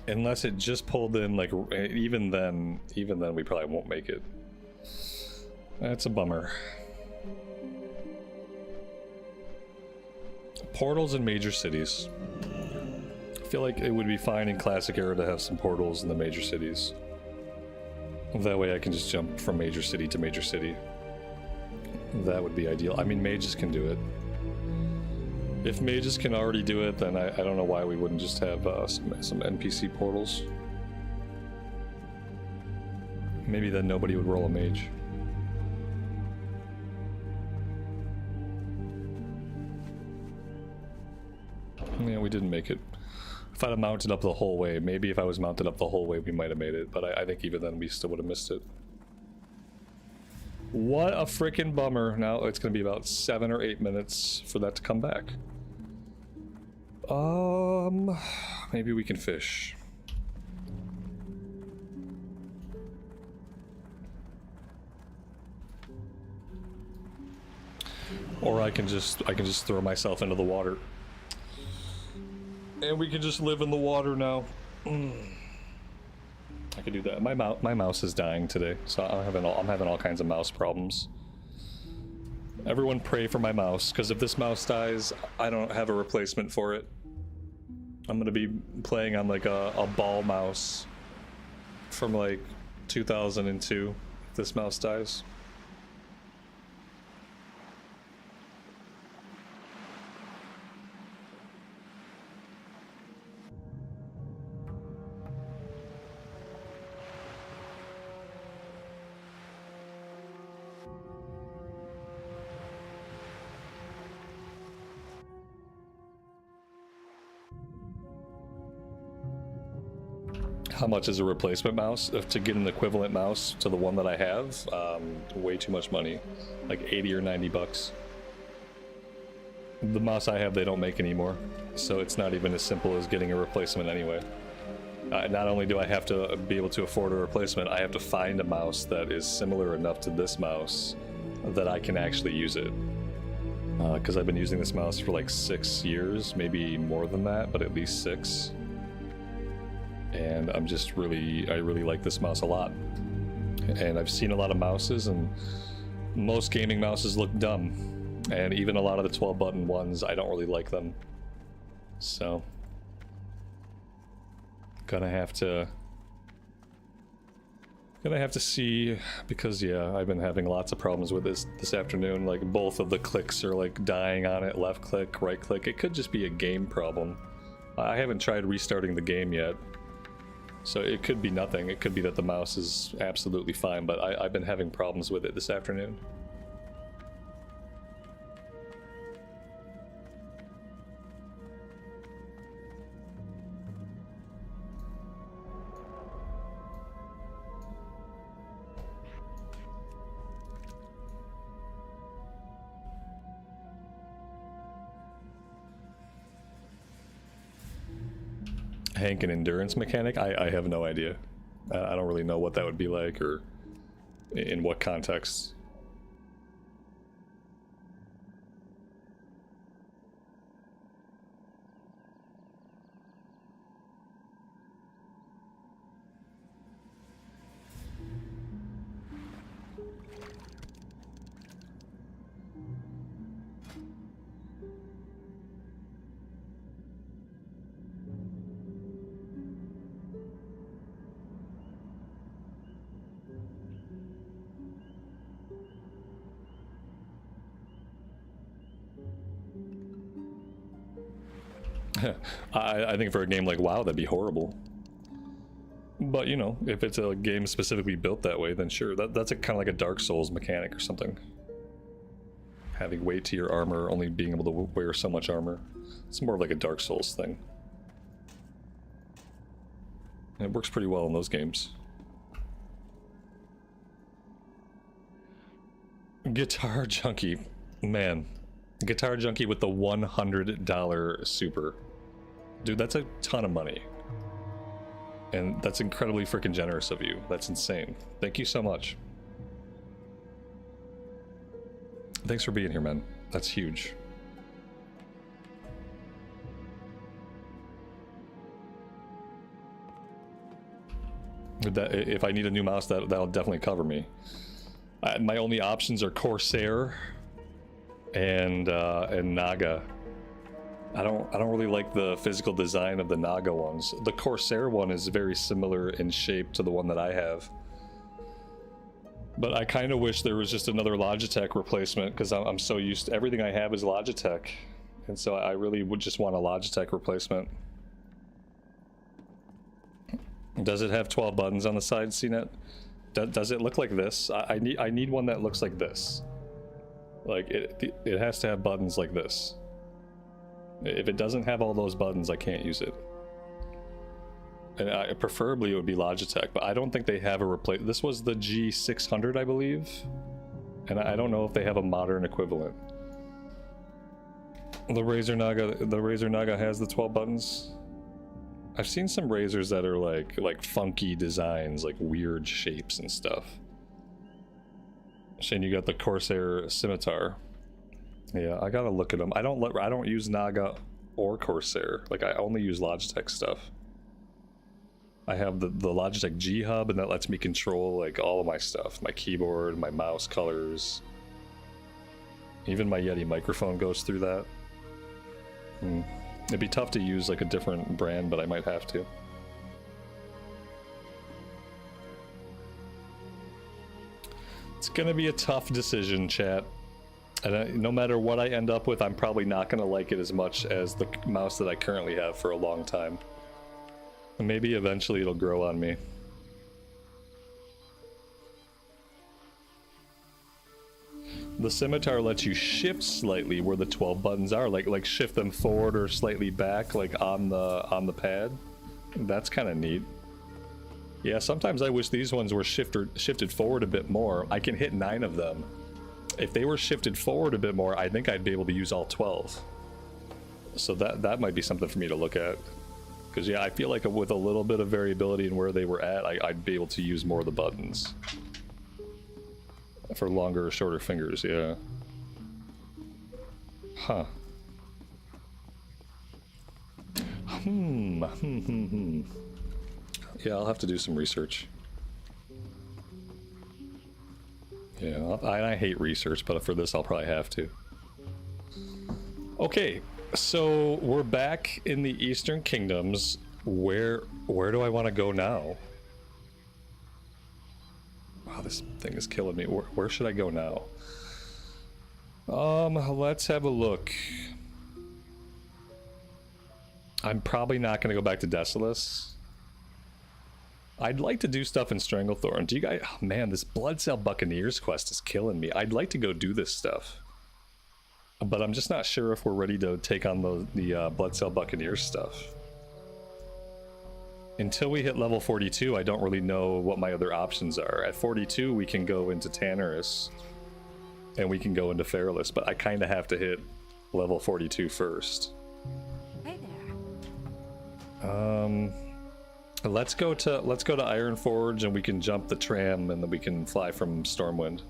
Unless it just pulled in, like, even then we probably won't make it. That's a bummer. Portals in major cities. I feel like it would be fine in Classic Era to have some portals in the major cities. That way I can just jump from major city to major city. That would be ideal. I mean, mages can do it. If mages can already do it, then I don't know why we wouldn't just have some NPC portals. Maybe then nobody would roll a mage. Yeah, we didn't make it. If I'd have mounted up the whole way, maybe if I was mounted up the whole way, we might have made it. But I think even then, we still would have missed it. What a freaking bummer. Now it's going to be about 7 or 8 minutes for that to come back. Maybe we can fish. Or I can just throw myself into the water. And we can just live in the water now. I could do that. My mouse is dying today, so I'm having all kinds of mouse problems. Everyone pray for my mouse, because if this mouse dies, I don't have a replacement for it. I'm gonna be playing on like a ball mouse from like 2002 if this mouse dies. How much is a replacement mouse? To get an equivalent mouse to the one that I have, way too much money. Like 80 or 90 bucks. The mouse I have, they don't make anymore. So it's not even as simple as getting a replacement anyway. Not only do I have to be able to afford a replacement, I have to find a mouse that is similar enough to this mouse that I can actually use it. Because I've been using this mouse for like 6 years, maybe more than that, but at least 6. And I really like this mouse a lot. And I've seen a lot of mouses, and most gaming mouses look dumb, and even a lot of the 12-button ones, I don't really like them. So, gonna have to see, because yeah, I've been having lots of problems with this afternoon. Like, both of the clicks are like dying on it. Left click, right click. It could just be a game problem. I haven't tried restarting the game yet, so it could be nothing. It could be that the mouse is absolutely fine, but I've been having problems with it this afternoon. Hank, an endurance mechanic? I have no idea. I don't really know what that would be like, or in what context. I think for a game like WoW, that'd be horrible. But, you know, if it's a game specifically built that way, then sure. That's kind of like a Dark Souls mechanic or something. Having weight to your armor, only being able to wear so much armor. It's more of like a Dark Souls thing. And it works pretty well in those games. Guitar Junkie. Man. Guitar Junkie with the $100 super. Dude, that's a ton of money. And that's incredibly freaking generous of you. That's insane. Thank you so much. Thanks for being here, man. That's huge. If I need a new mouse, that'll definitely cover me. My only options are Corsair and Naga. I don't really like the physical design of the Naga ones. The Corsair one is very similar in shape to the one that I have. But I kind of wish there was just another Logitech replacement, because I'm so used to everything I have is Logitech. And so I really would just want a Logitech replacement. Does it have 12 buttons on the side, CNET? Does it look like this? I need one that looks like this. Like, it has to have buttons like this. If it doesn't have all those buttons, I can't use it. And preferably it would be Logitech, but I don't think they have a replace. This was the G600, I believe, and I don't know if they have a modern equivalent. The Razer Naga has the 12 buttons. I've seen some Razers that are like funky designs, like weird shapes and stuff. Shane, you got the Corsair Scimitar. Yeah, I gotta look at them. I don't use Naga or Corsair. Like, I only use Logitech stuff. I have the Logitech G Hub, and that lets me control like all of my stuff. My keyboard, my mouse colors. Even my Yeti microphone goes through that. It'd be tough to use like a different brand, but I might have to. It's gonna be a tough decision, chat. And no matter what I end up with, I'm probably not gonna like it as much as the mouse that I currently have for a long time. And maybe eventually it'll grow on me. The Scimitar lets you shift slightly where the 12 buttons are, like shift them forward or slightly back, like on the pad. That's kind of neat. Yeah, sometimes I wish these ones were shifted forward a bit more. I can hit 9 of them. If they were shifted forward a bit more, I think I'd be able to use all 12. So that might be something for me to look at. Because yeah, I feel like with a little bit of variability in where they were at, I'd be able to use more of the buttons. For longer or shorter fingers, yeah. Huh. Yeah, I'll have to do some research. Yeah, I hate research, but for this I'll probably have to. Okay, so we're back in the Eastern Kingdoms. Where do I want to go now? Wow, this thing is killing me. Where should I go now? Let's have a look. I'm probably not going to go back to Desolace. I'd like to do stuff in Stranglethorn. Do you guys... Oh, man, this Bloodsail Buccaneers quest is killing me. I'd like to go do this stuff. But I'm just not sure if we're ready to take on the Bloodsail Buccaneers stuff. Until we hit level 42, I don't really know what my other options are. At 42, we can go into Tannerus. And we can go into Feralus, but I kind of have to hit level 42 first. Hey there. Let's go to Ironforge, and we can jump the tram, and then we can fly from Stormwind.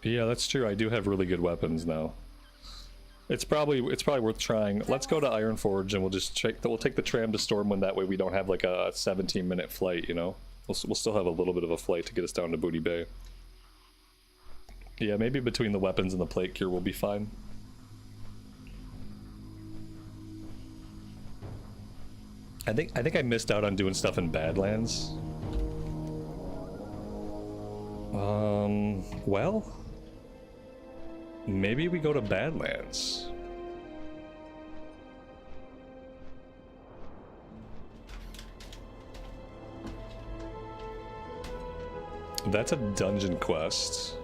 Yeah, that's true. I do have really good weapons now. It's probably worth trying. Let's go to Ironforge, and we'll take the tram to Stormwind. That way, we don't have like a 17-minute flight. You know, we'll still have a little bit of a flight to get us down to Booty Bay. Yeah, maybe between the weapons and the plate cure, we'll be fine. I think I missed out on doing stuff in Badlands. Well, maybe we go to Badlands. That's a dungeon quest.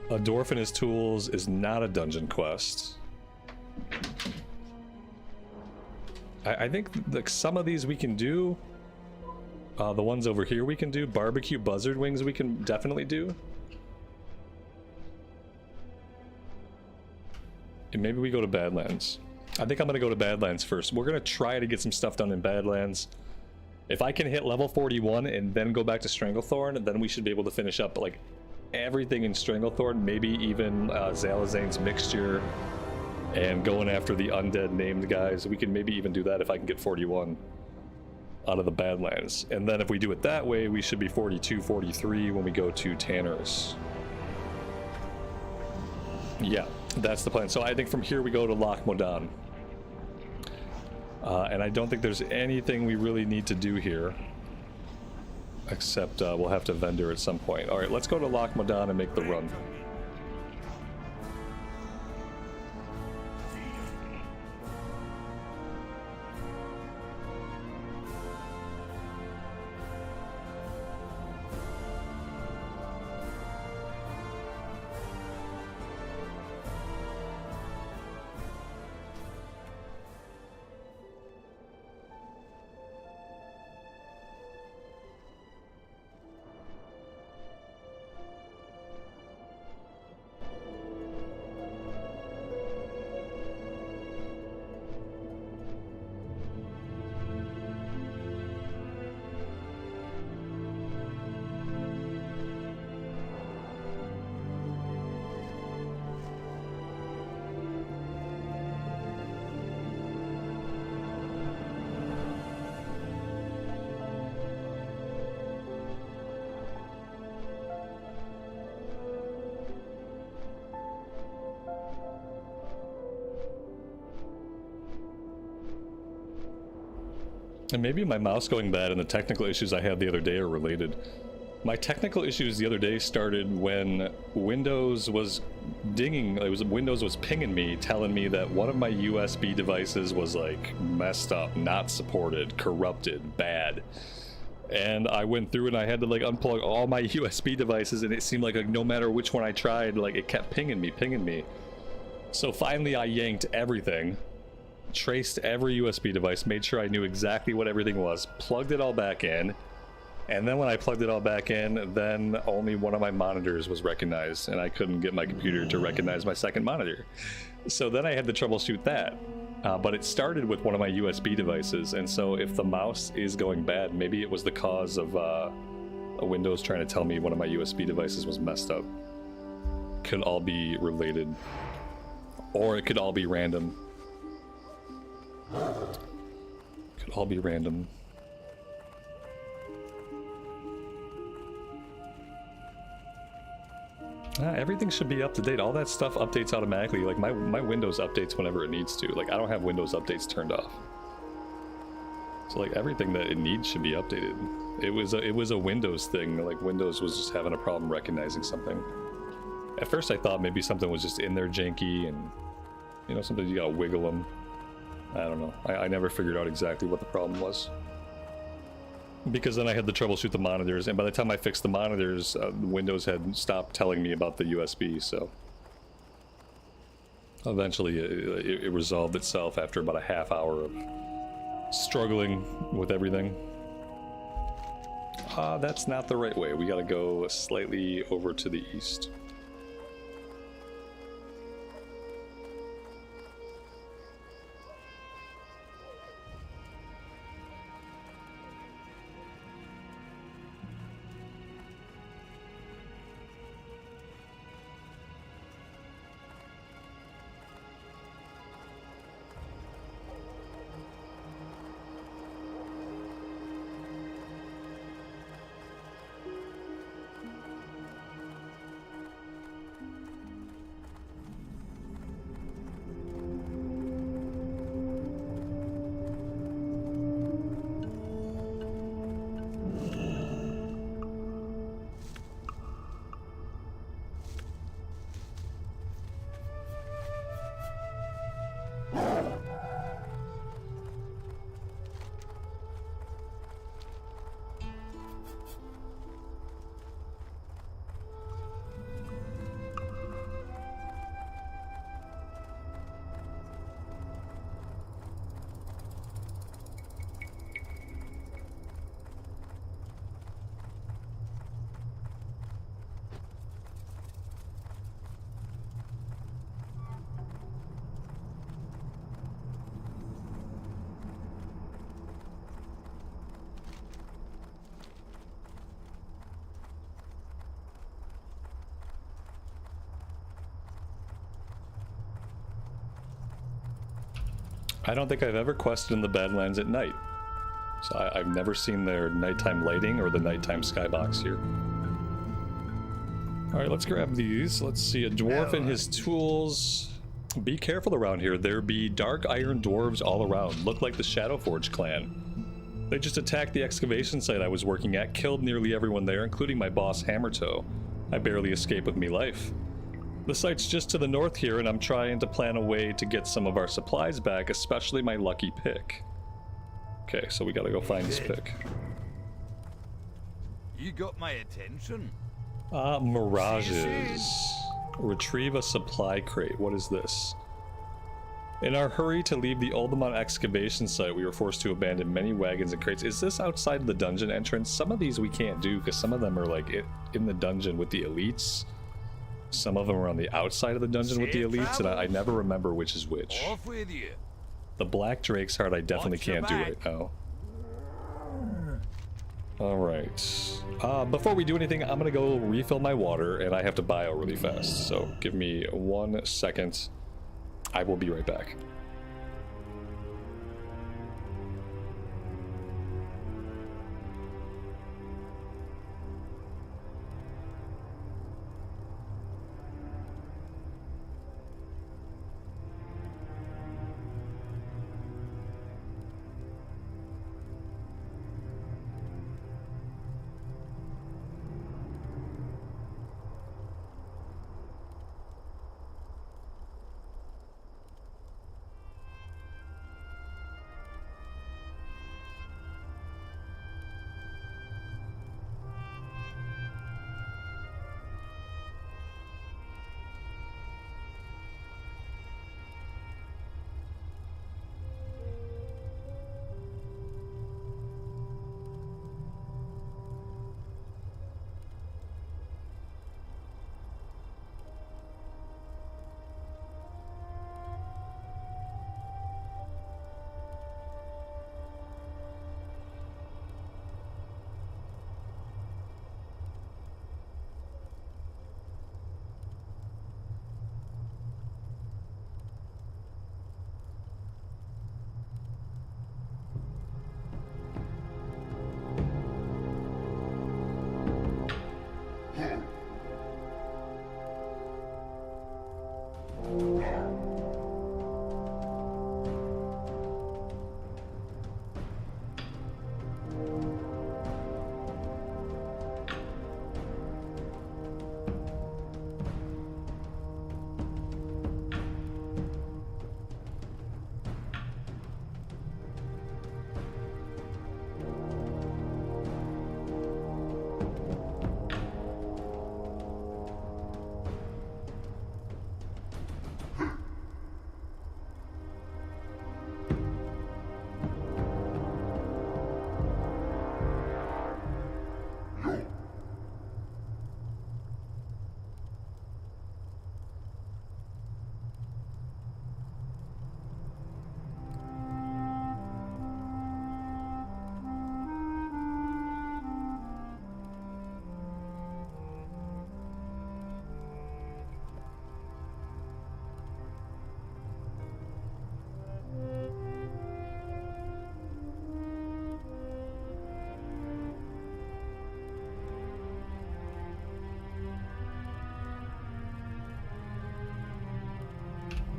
A dwarf and his tools is not a dungeon quest. I think like some of these we can do. The ones over here we can do. Barbecue buzzard wings we can definitely do. And maybe we go to Badlands. I think I'm gonna go to Badlands first. We're gonna try to get some stuff done in Badlands. If I can hit level 41 and then go back to Stranglethorn, then we should be able to finish up like everything in Stranglethorn, maybe even Zalazane's mixture. And going after the undead named guys, we can maybe even do that if I can get 41 out of the Badlands. And then if we do it that way, we should be 42, 43 when we go to Tannerus. Yeah, that's the plan. So I think from here we go to Loch Modan. And I don't think there's anything we really need to do here. Except we'll have to vendor at some point. Alright, let's go to Loch Modan and make the run. And maybe my mouse going bad and the technical issues I had the other day are related. My technical issues the other day started when Windows was dinging, Windows was pinging me, telling me that one of my USB devices was like messed up, not supported, corrupted, bad. And I went through and I had to like unplug all my USB devices, and it seemed like no matter which one I tried, like it kept pinging me. So finally I yanked everything, traced every USB device, made sure I knew exactly what everything was, plugged it all back in, and then when I plugged it all back in, then only one of my monitors was recognized, and I couldn't get my computer to recognize my second monitor. So then I had to troubleshoot that. But it started with one of my USB devices, and so if the mouse is going bad, maybe it was the cause of a Windows trying to tell me one of my USB devices was messed up. Could all be related. Or it could all be random. Could all be random. Everything should be up to date. All that stuff updates automatically. Like my Windows updates whenever it needs to. Like I don't have Windows updates turned off. So like everything that it needs should be updated. It was a Windows thing. Like Windows was just having a problem recognizing something. At first I thought maybe something was just in there janky and, you know, sometimes you gotta wiggle them. I don't know. I never figured out exactly what the problem was. Because then I had to troubleshoot the monitors, and by the time I fixed the monitors, Windows had stopped telling me about the USB, so... Eventually it resolved itself after about a half hour of struggling with everything. That's not the right way. We gotta go slightly over to the east. I don't think I've ever quested in the Badlands at night. So I've never seen their nighttime lighting or the nighttime skybox here. Alright, let's grab these. Let's see, a dwarf and his tools. Be careful around here. There be dark iron dwarves all around. Look like the Shadowforge clan. They just attacked the excavation site I was working at, killed nearly everyone there, including my boss Hammertoe. I barely escaped with me life. The site's just to the north here, and I'm trying to plan a way to get some of our supplies back, especially my lucky pick. Okay, so we gotta go find this pick. You got my attention. Mirages. Retrieve a supply crate. What is this? In our hurry to leave the Oldemont excavation site, we were forced to abandon many wagons and crates. Is this outside of the dungeon entrance? Some of these we can't do, because some of them are like in the dungeon with the elites. Some of them are on the outside of the dungeon with the elites, and I never remember which is which. Off with you. The Black Drake's Heart I definitely can't do right now. Alright. Before we do anything, I'm gonna go refill my water, and I have to bio really fast. So give me 1 second. I will be right back.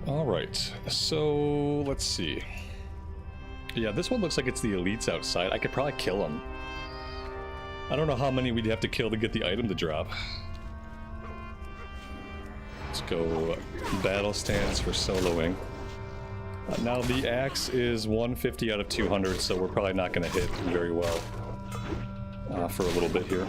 All right, so let's see. Yeah, this one looks like it's the elites outside. I could probably kill them. I don't know how many we'd have to kill to get the item to drop. Let's go battle stance for soloing. Now the axe is 150 out of 200, so we're probably not going to hit very well for a little bit here.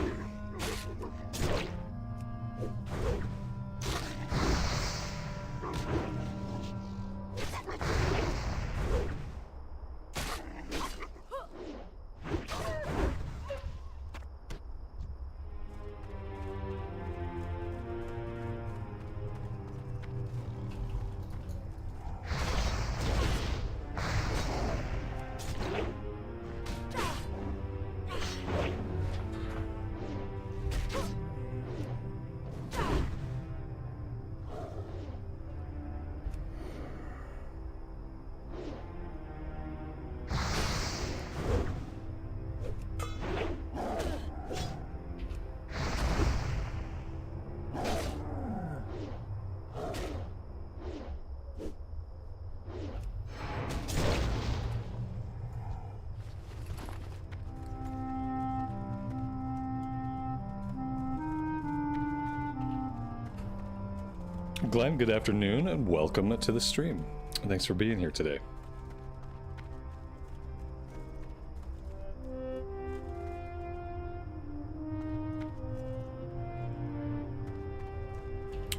Glenn, good afternoon and welcome to the stream. Thanks for being here today.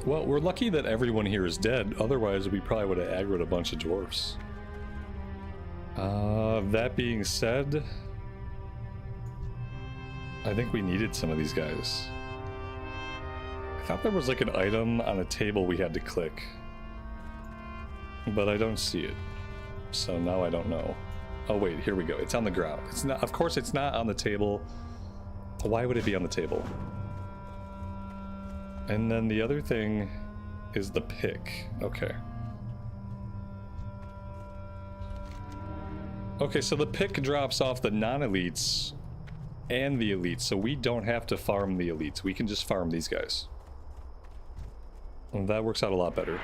Well, we're lucky that everyone here is dead, otherwise we probably would have aggroed a bunch of dwarfs. That being said, I think we needed some of these guys. I thought there was like an item on a table we had to click, but I don't see it, so now I don't know. Oh wait, here we go. It's on the ground. It's not. Of course, it's not on the table. Why would it be on the table? And then the other thing is the pick. Okay. Okay, so the pick drops off the non-elites and the elites, so we don't have to farm the elites. We can just farm these guys. And that works out a lot better.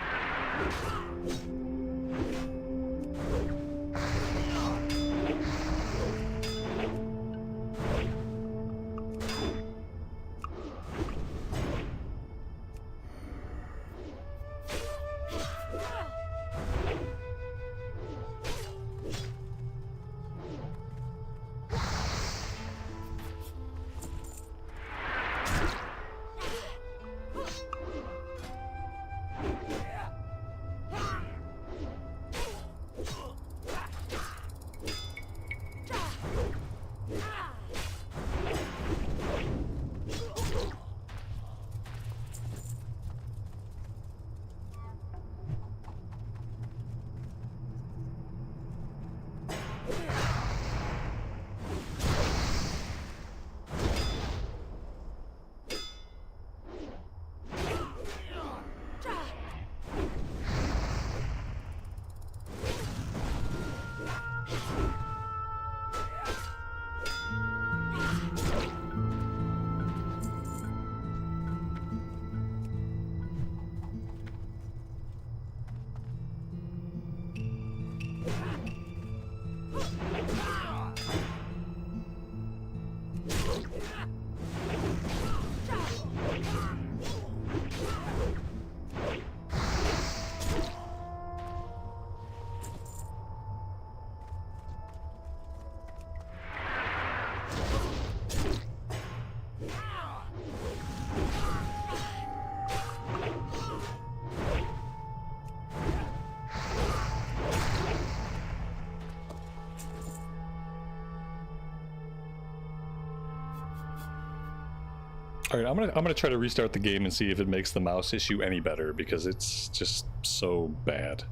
All right, I'm gonna try to restart the game and see if it makes the mouse issue any better, because it's just so bad.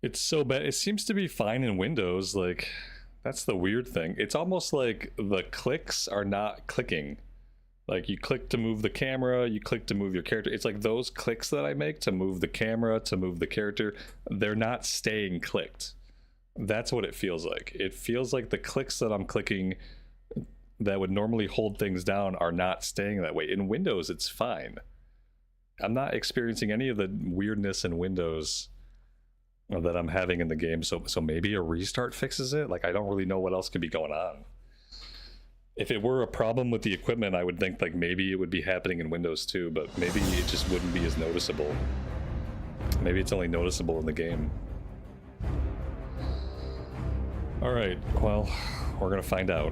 It's so bad. It seems to be fine in Windows. Like, that's the weird thing. It's almost like the clicks are not clicking. Like, you click to move the camera, you click to move your character. It's like those clicks that I make to move the camera, to move the character, they're not staying clicked. That's what it feels like. It feels like the clicks that I'm clicking that would normally hold things down are not staying that way. In Windows, it's fine. I'm not experiencing any of the weirdness in Windows that I'm having in the game, so maybe a restart fixes it. Like, I don't really know what else could be going on. If it were a problem with the equipment, I would think like maybe it would be happening in Windows too, but maybe it just wouldn't be as noticeable. Maybe it's only noticeable in the game. All right, well, we're gonna find out.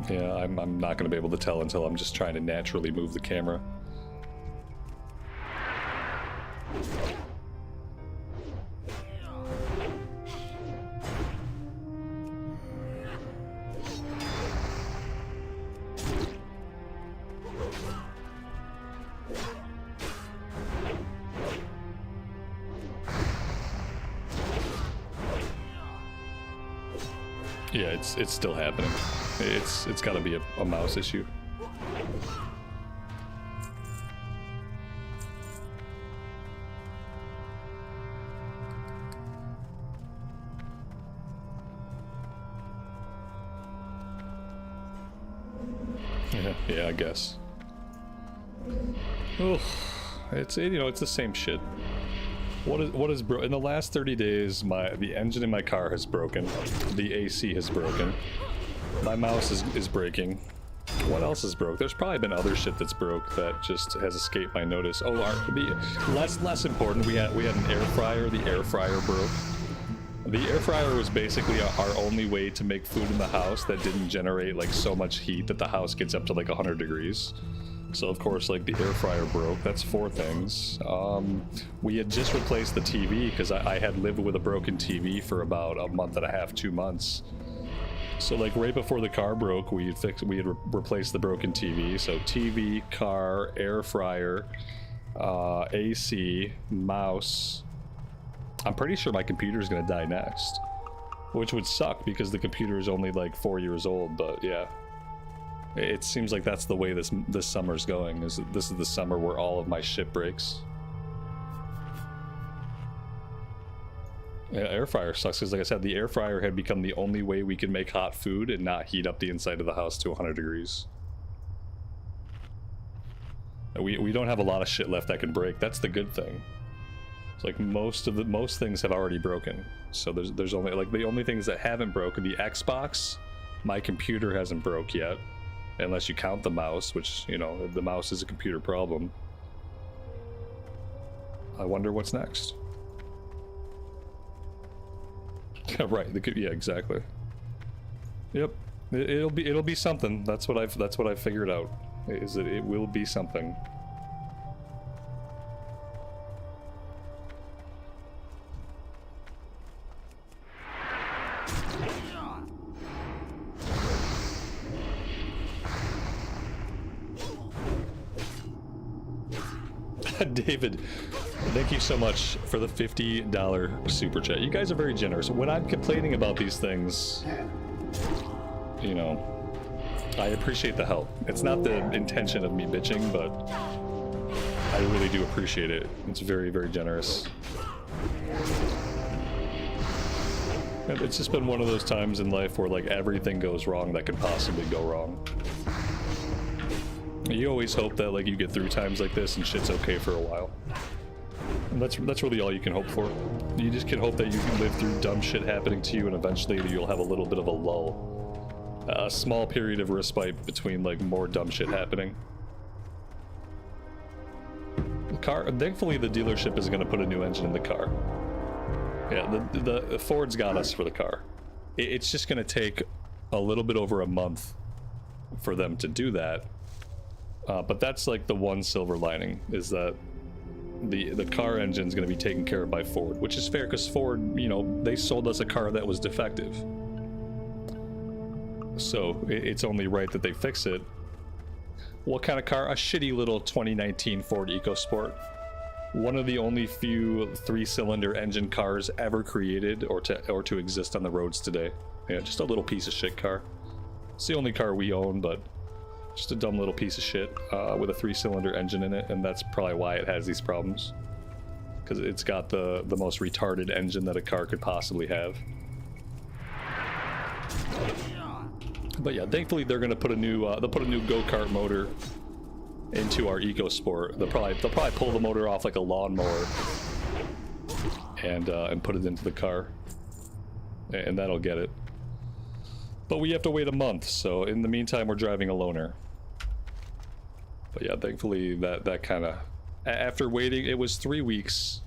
Yeah, I'm not going to be able to tell until I'm just trying to naturally move the camera. Yeah, it's still happening. It's got to be a mouse issue. Yeah, I guess. Oh, it's the same shit. What is in the last 30 days? The engine in my car has broken. The AC has broken. My mouse is breaking. What else is broke? There's probably been other shit that's broke that just has escaped my notice. Oh, less important. We had an air fryer. The air fryer broke. The air fryer was basically our only way to make food in the house that didn't generate like so much heat that the house gets up to like 100 degrees. So of course, like, the air fryer broke. That's 4 things. We had just replaced the TV because I had lived with a broken TV for about a month and a half, 2 months. So like right before the car broke, we had replaced the broken TV. So TV, car, air fryer, AC, mouse. I'm pretty sure my computer is gonna die next, which would suck because the computer is only like 4 years old. But yeah, it seems like that's the way this summer's going. This is the summer where all of my shit breaks. Yeah, air fryer sucks because, like I said, the air fryer had become the only way we could make hot food and not heat up the inside of the house to 100 degrees. We don't have a lot of shit left that can break. That's the good thing. It's like most things have already broken. So there's only like the only things that haven't broken. The Xbox, my computer hasn't broke yet, unless you count the mouse, which, you know, the mouse is a computer problem. I wonder what's next. Right. Yeah, exactly. Yep. It'll be something. That's what I've figured out. Is that it will be something. David, thank you so much for the $50 super chat. You guys are very generous. When I'm complaining about these things, you know, I appreciate the help. It's not the intention of me bitching, but I really do appreciate it. It's very, very generous. And it's just been one of those times in life where, like, everything goes wrong that could possibly go wrong. You always hope that, like, you get through times like this and shit's okay for a while. And that's really all you can hope for. You just can hope that you can live through dumb shit happening to you and eventually you'll have a little bit of a lull. A small period of respite between, like, more dumb shit happening. The car, thankfully the dealership is going to put a new engine in the car. Yeah, the Ford's got us for the car. It's just going to take a little bit over a month for them to do that. But that's like the one silver lining, is that the car engine's going to be taken care of by Ford, which is fair because Ford, you know, they sold us a car that was defective. So it's only right that they fix it. What kind of car? A shitty little 2019 Ford EcoSport. One of the only few 3-cylinder engine cars ever created or to exist on the roads today. Yeah, just a little piece of shit car. It's the only car we own, but just a dumb little piece of shit with a 3-cylinder engine in it, and that's probably why it has these problems. because it's got the most retarded engine that a car could possibly have. But yeah, thankfully they're gonna put a new go-kart motor into our EcoSport. They'll probably pull the motor off like a lawnmower and put it into the car, and that'll get it. But we have to wait a month, so in the meantime we're driving a loaner. But yeah, thankfully that kind of, after waiting, it was 3 weeks.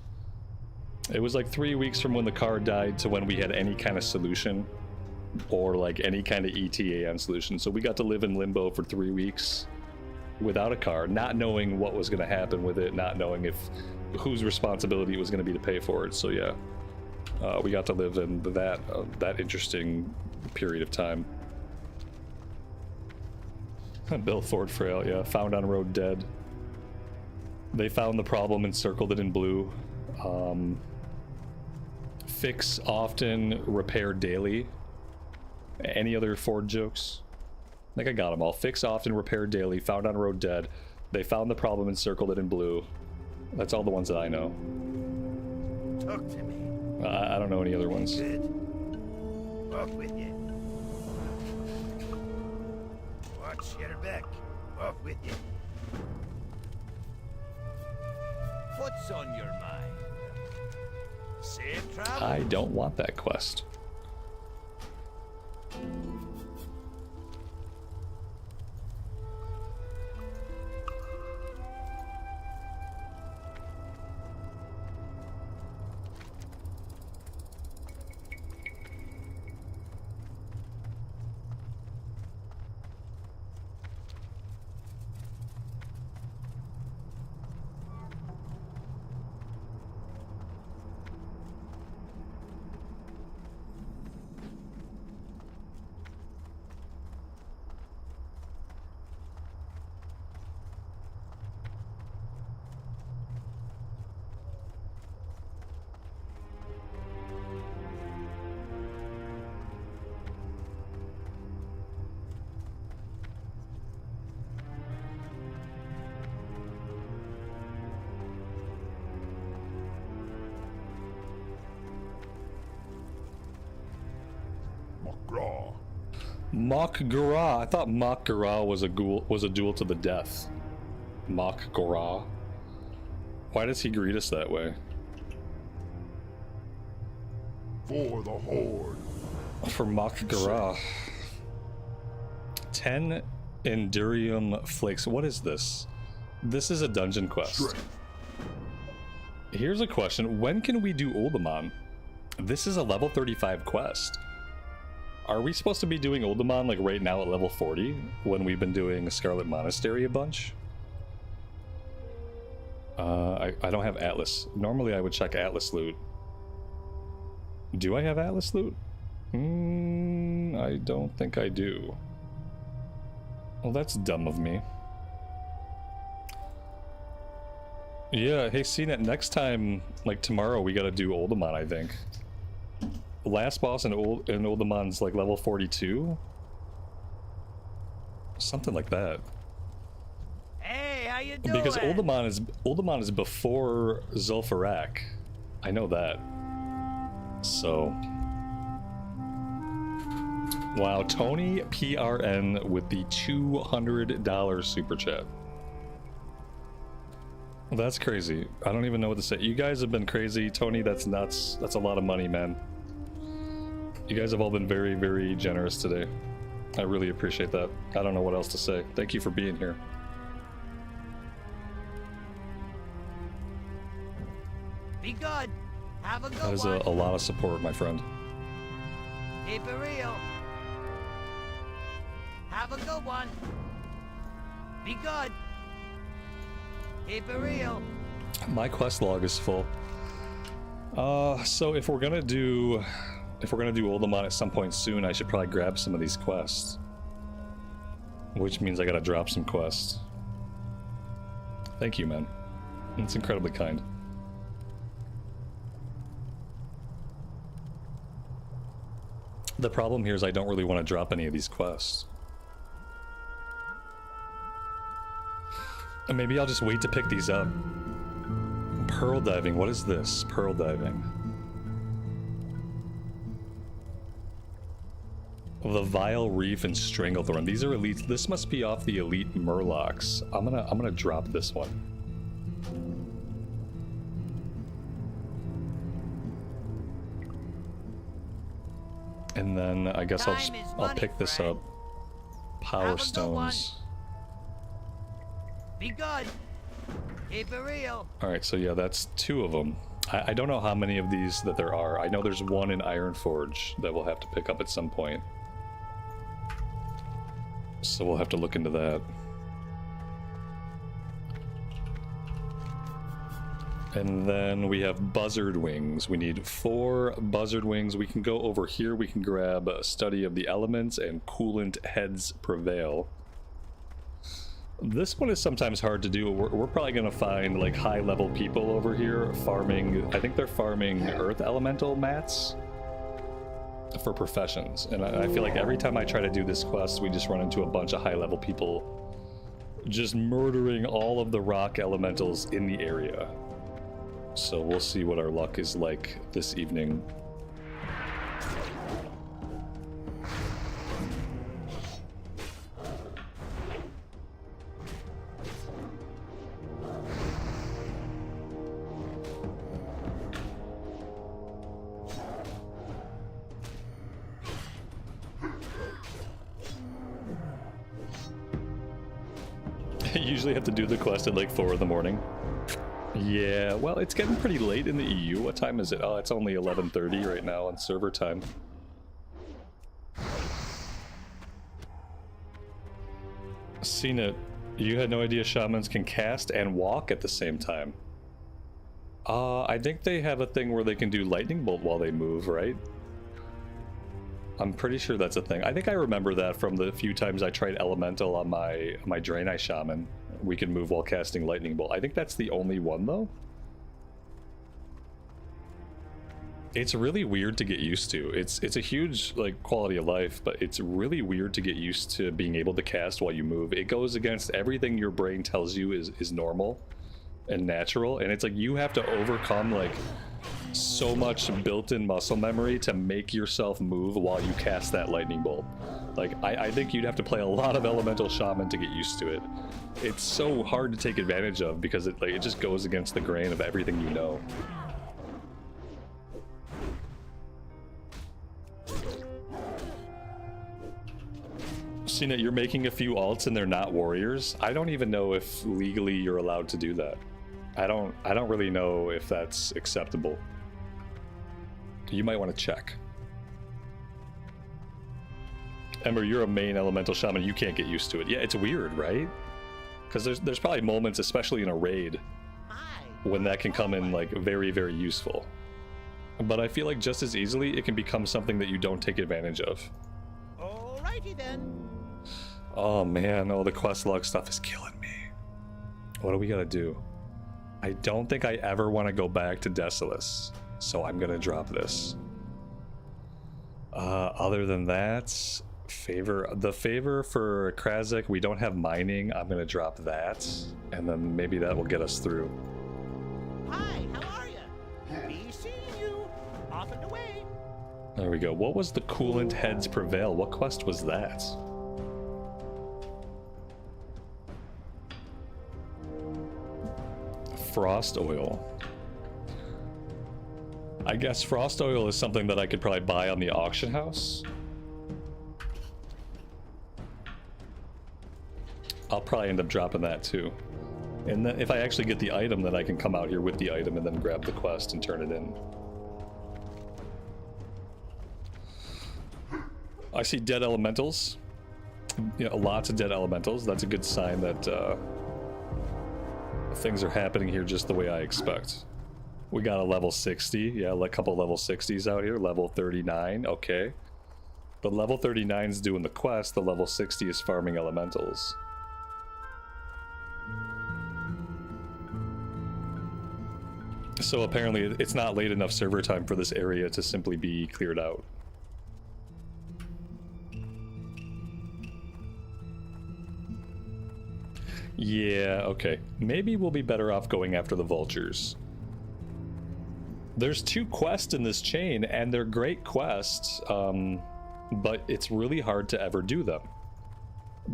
It was like 3 weeks from when the car died to when we had any kind of solution, or like any kind of ETA on solution. So we got to live in limbo for 3 weeks without a car, not knowing what was going to happen with it, not knowing whose responsibility it was going to be to pay for it. So yeah, we got to live in that interesting period of time. Bill Ford Frail, yeah, found on road dead. They found the problem and circled it in blue. Fix often, repair daily. Any other Ford jokes? I think I got them all. Fix often, repair daily, found on road dead. They found the problem and circled it in blue. That's all the ones that I know. Talk to me. I don't know any other ones. Good. Walk with you. Watch your back. Walk with you. What's on your mind? Safe travel? I don't want that quest. Mok-Gara. I thought Mok-Gara was a duel to the death. Mok-Gara. Why does he greet us that way? For the Horde. For Mok-Gara. 10 Endurium Flakes. What is this? This is a dungeon quest. Strength. Here's a question. When can we do Uldaman? This is a level 35 quest. Are we supposed to be doing Uldaman like right now at level 40 when we've been doing Scarlet Monastery a bunch? I don't have Atlas. Normally I would check Atlas loot. Do I have Atlas loot? I don't think I do. Well, that's dumb of me. Yeah, hey, CNET, next time, like tomorrow, we gotta do Uldaman, I think. Last boss in Uldaman's like level 42? Something like that. Hey, how you doing? Because Uldaman is before Zul'Farrak. I know that. So. Wow, Tony PRN with the $200 super chat. That's crazy. I don't even know what to say. You guys have been crazy. Tony, that's nuts. That's a lot of money, man. You guys have all been very, very generous today. I really appreciate that. I don't know what else to say. Thank you for being here. Be good. Have a good That is one. a lot of support, my friend. Keep it real. Have a good one. Be good. Keep it real. My quest log is full. So if we're gonna do Uldaman at some point soon, I should probably grab some of these quests. Which means I gotta drop some quests. Thank you, man. It's incredibly kind. The problem here is I don't really want to drop any of these quests. And maybe I'll just wait to pick these up. Pearl diving. What is this? Pearl diving. The Vile Reef and Stranglethorn. These are elites. This must be off the elite Murlocs. I'm gonna drop this one. And then I guess I'll pick this up. Power Stones. Be good. Keep it real. Alright, so yeah, that's 2 of them. I don't know how many of these that there are. I know there's one in Ironforge that we'll have to pick up at some point. So we'll have to look into that. And then we have Buzzard Wings. We need 4 Buzzard Wings. We can go over here. We can grab a Study of the Elements and Coolant Heads Prevail. This one is sometimes hard to do. We're probably going to find like high-level people over here farming. I think they're farming Earth Elemental mats for professions. And I feel like every time I try to do this quest, we just run into a bunch of high-level people just murdering all of the rock elementals in the area. So we'll see what our luck is like this evening. I usually have to do the quest at like 4 in the morning. Yeah, well, it's getting pretty late in the EU. What time is it? Oh, it's only 11:30 right now on server time. Seen it. You had no idea shamans can cast and walk at the same time. I think they have a thing where they can do lightning bolt while they move, right? I'm pretty sure that's a thing. I think I remember that from the few times I tried elemental on my Draenei shaman. We can move while casting lightning bolt. I think that's the only one though. It's really weird to get used to. It's a huge like quality of life, but it's really weird to get used to being able to cast while you move. It goes against everything your brain tells you is normal and natural, and it's like you have to overcome like so much built-in muscle memory to make yourself move while you cast that lightning bolt. Like I think you'd have to play a lot of elemental shaman to get used to it. It's so hard to take advantage of because it just goes against the grain of everything you know. Seen it, you're making a few alts and they're not warriors. I don't even know if legally you're allowed to do that. I don't really know if that's acceptable. You might want to check. Ember, you're a main elemental shaman. You can't get used to it. Yeah, it's weird, right? Because there's probably moments, especially in a raid, when that can come in like very, very useful. But I feel like just as easily, it can become something that you don't take advantage of. Alrighty then. Oh man, the quest log stuff is killing me. What do we gotta do? I don't think I ever want to go back to Desolus, so I'm gonna drop this. Other than that, the favor for Krasik, we don't have mining. I'm gonna drop that, and then maybe that will get us through. Hi, how are you? Be seeing you. Off and away. There we go. What was the Coolant Heads Prevail? What quest was that? Frost Oil. I guess Frost Oil is something that I could probably buy on the auction house. I'll probably end up dropping that too. And then if I actually get the item, then I can come out here with the item and then grab the quest and turn it in. I see dead elementals. Yeah, lots of dead elementals. That's a good sign that things are happening here just the way I expect. We got a level 60. Yeah, a couple level 60s out here. Level 39. Okay. The level 39 is doing the quest. The level 60 is farming elementals. So apparently it's not late enough server time for this area to simply be cleared out. Yeah, okay. Maybe we'll be better off going after the vultures. There's 2 quests in this chain, and they're great quests, but it's really hard to ever do them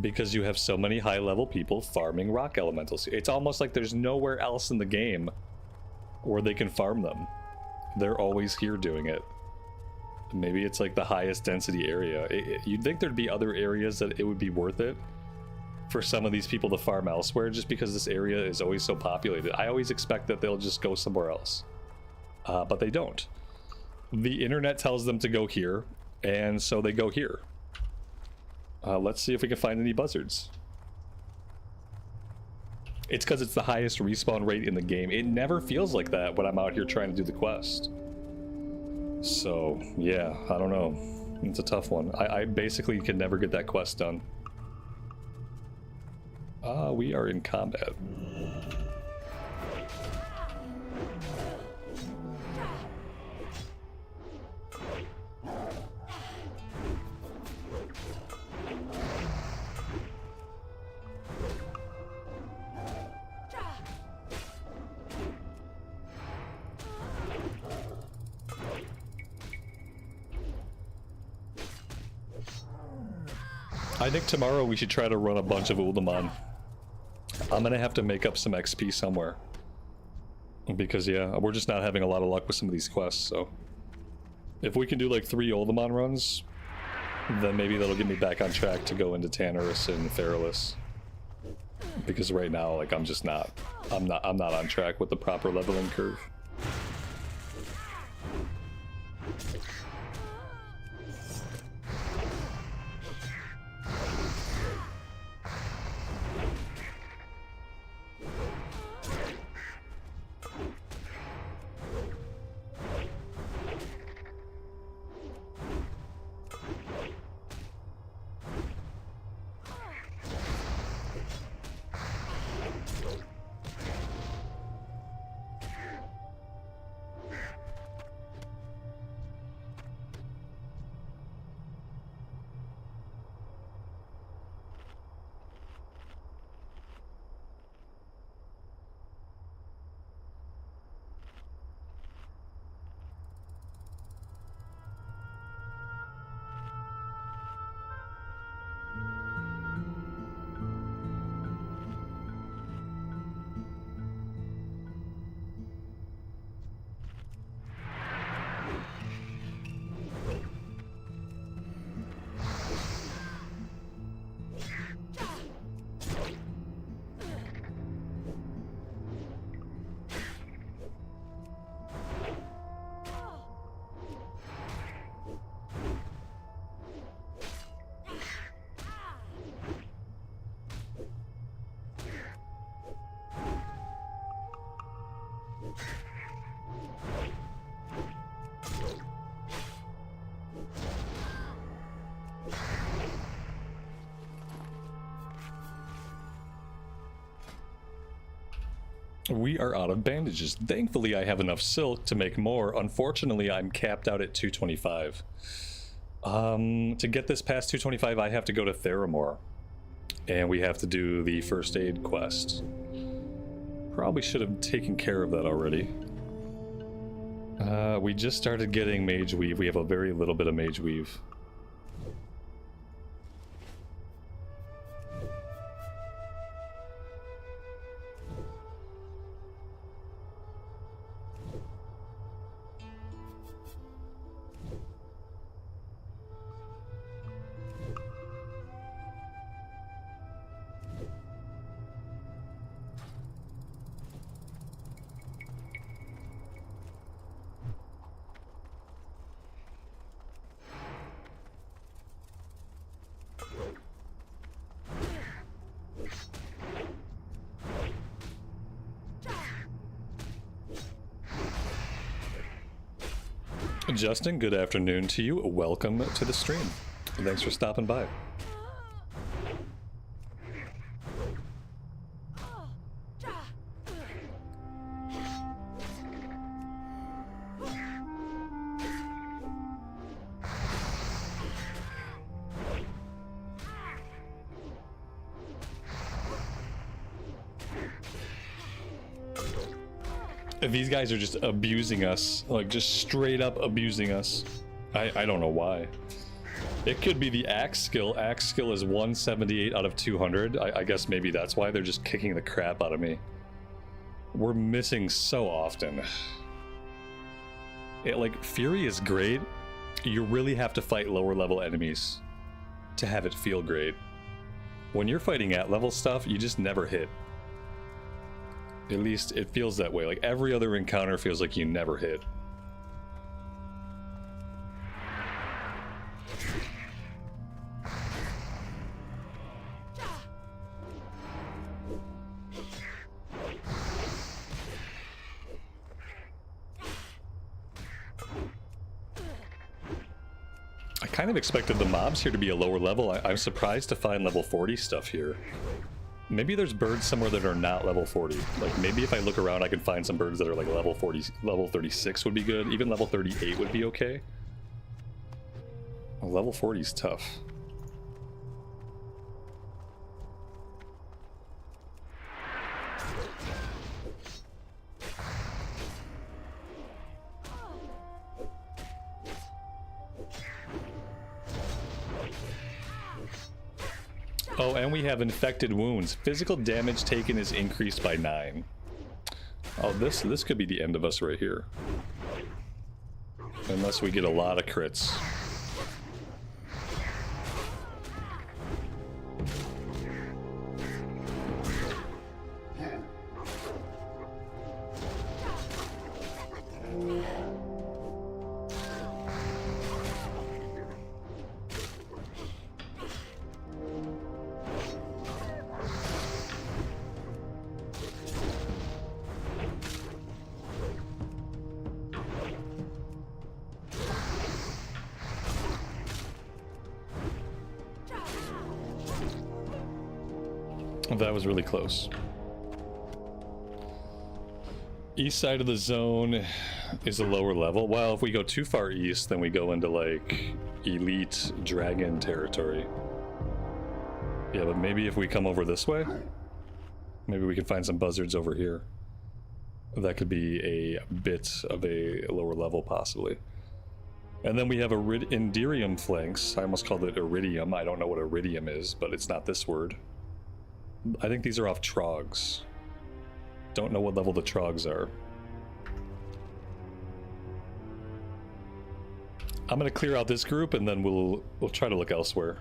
because you have so many high-level people farming rock elementals. It's almost like there's nowhere else in the game where they can farm them. They're always here doing it. Maybe it's like the highest density area. You'd think there'd be other areas that it would be worth it for some of these people to farm elsewhere, just because this area is always so populated. I always expect that they'll just go somewhere else. But they don't. The internet tells them to go here, and so they go here. Let's see if we can find any buzzards. It's because it's the highest respawn rate in the game. It never feels like that when I'm out here trying to do the quest. So, yeah, I don't know. It's a tough one. I basically can never get that quest done. We are in combat. I think tomorrow we should try to run a bunch of Uldaman. I'm gonna have to make up some XP somewhere. Because, yeah, we're just not having a lot of luck with some of these quests, so... If we can do like 3 Uldaman runs, then maybe that'll get me back on track to go into Tannerus and Theralis. Because right now, like, I'm just not... I'm not on track with the proper leveling curve. We are out of bandages. Thankfully, I have enough silk to make more. Unfortunately, I'm capped out at 225. To get this past 225, I have to go to Theramore. And we have to do the first aid quest. Probably should have taken care of that already. We just started getting Mage Weave. We have a very little bit of Mage Weave. Justin, good afternoon to you. Welcome to the stream. Thanks for stopping by. These guys are just abusing us, like just straight up abusing us. I don't know why. It could be the axe skill. Axe skill is 178 out of 200. I guess maybe that's why they're just kicking the crap out of me. We're missing so often. Like, Fury is great. You really have to fight lower level enemies to have it feel great. When you're fighting at level stuff, you just never hit. At least it feels that way. Like, every other encounter feels like you never hit. I kind of expected the mobs here to be a lower level. I'm surprised to find level 40 stuff here. Maybe there's birds somewhere that are not level 40. Like, maybe if I look around, I can find some birds that are like level 40, level 36 would be good. Even level 38 would be okay. Well, level 40 is tough. Oh, and we have infected wounds. Physical damage taken is increased by 9. Oh, this could be the end of us right here. Unless we get a lot of crits. That was really close. East side of the zone is a lower level. Well, if we go too far east, then we go into like elite dragon territory. Yeah, but maybe if we come over this way, maybe we can find some buzzards over here. That could be a bit of a lower level, possibly. And then we have Indirium flanks. I almost called it Iridium. I don't know what Iridium is, but it's not this word. I think these are off Trogs. Don't know what level the Trogs are. I'm gonna clear out this group and then we'll try to look elsewhere.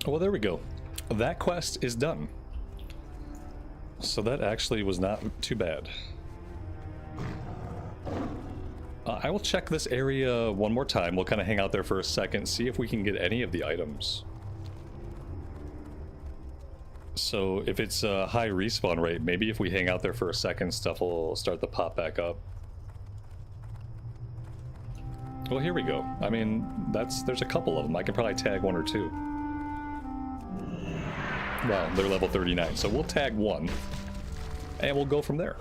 Well, there we go. That quest is done. So that actually was not too bad. I will check this area one more time. We'll kind of hang out there for a second, see if we can get any of the items. So if it's a high respawn rate, maybe if we hang out there for a second, stuff will start to pop back up. Well, here we go. I mean, there's a couple of them. I can probably tag one or two. Well, they're level 39, so we'll tag one, and we'll go from there.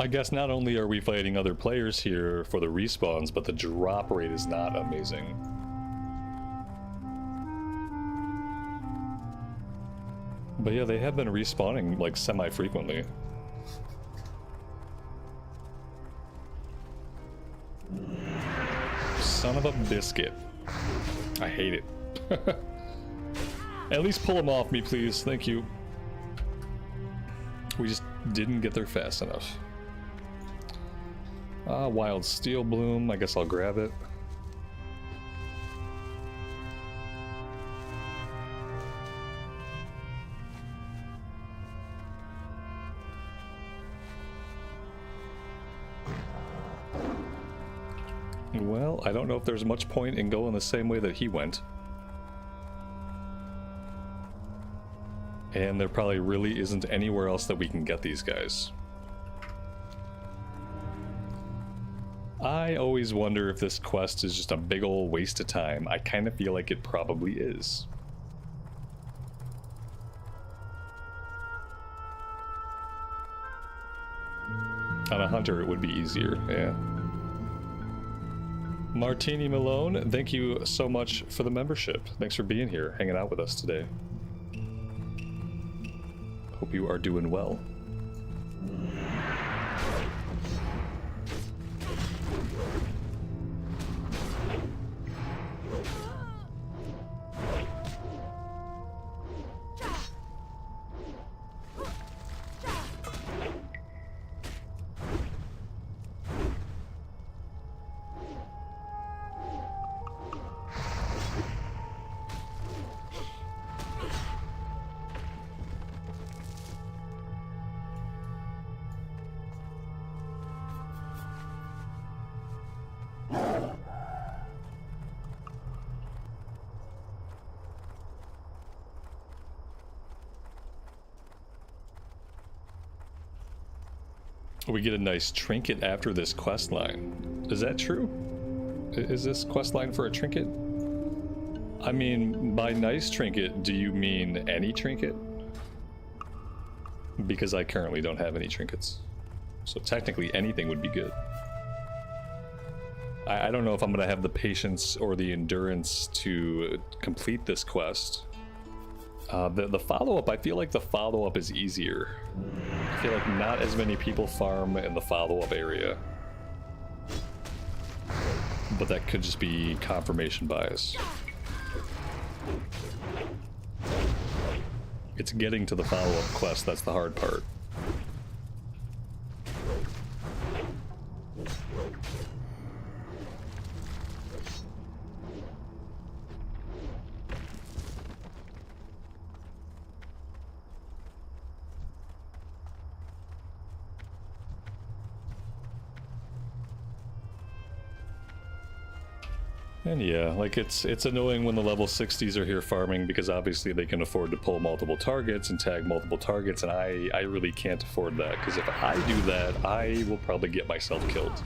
I guess not only are we fighting other players here for the respawns, but the drop rate is not amazing. But yeah, they have been respawning like semi-frequently. Son of a biscuit. I hate it. At least pull them off me, please. Thank you. We just didn't get there fast enough. Wild Steel Bloom. I guess I'll grab it. Well, I don't know if there's much point in going the same way that he went. And there probably really isn't anywhere else that we can get these guys. I always wonder if this quest is just a big ol' waste of time. I kind of feel like it probably is. On a hunter, it would be easier, yeah. Martini Malone, thank you so much for the membership. Thanks for being here, hanging out with us today. Hope you are doing well. We get a nice trinket after this quest line. Is that true? Is this quest line for a trinket? I mean, by nice trinket, do you mean any trinket? Because I currently don't have any trinkets. So technically anything would be good. I don't know if I'm gonna have the patience or the endurance to complete this quest. The follow-up, I feel like the follow-up is easier. I feel like not as many people farm in the follow-up area. But that could just be confirmation bias. It's getting to the follow-up quest that's the hard part. And yeah, like it's annoying when the level 60s are here farming because obviously they can afford to pull multiple targets and tag multiple targets, and I really can't afford that because if I do that, I will probably get myself killed.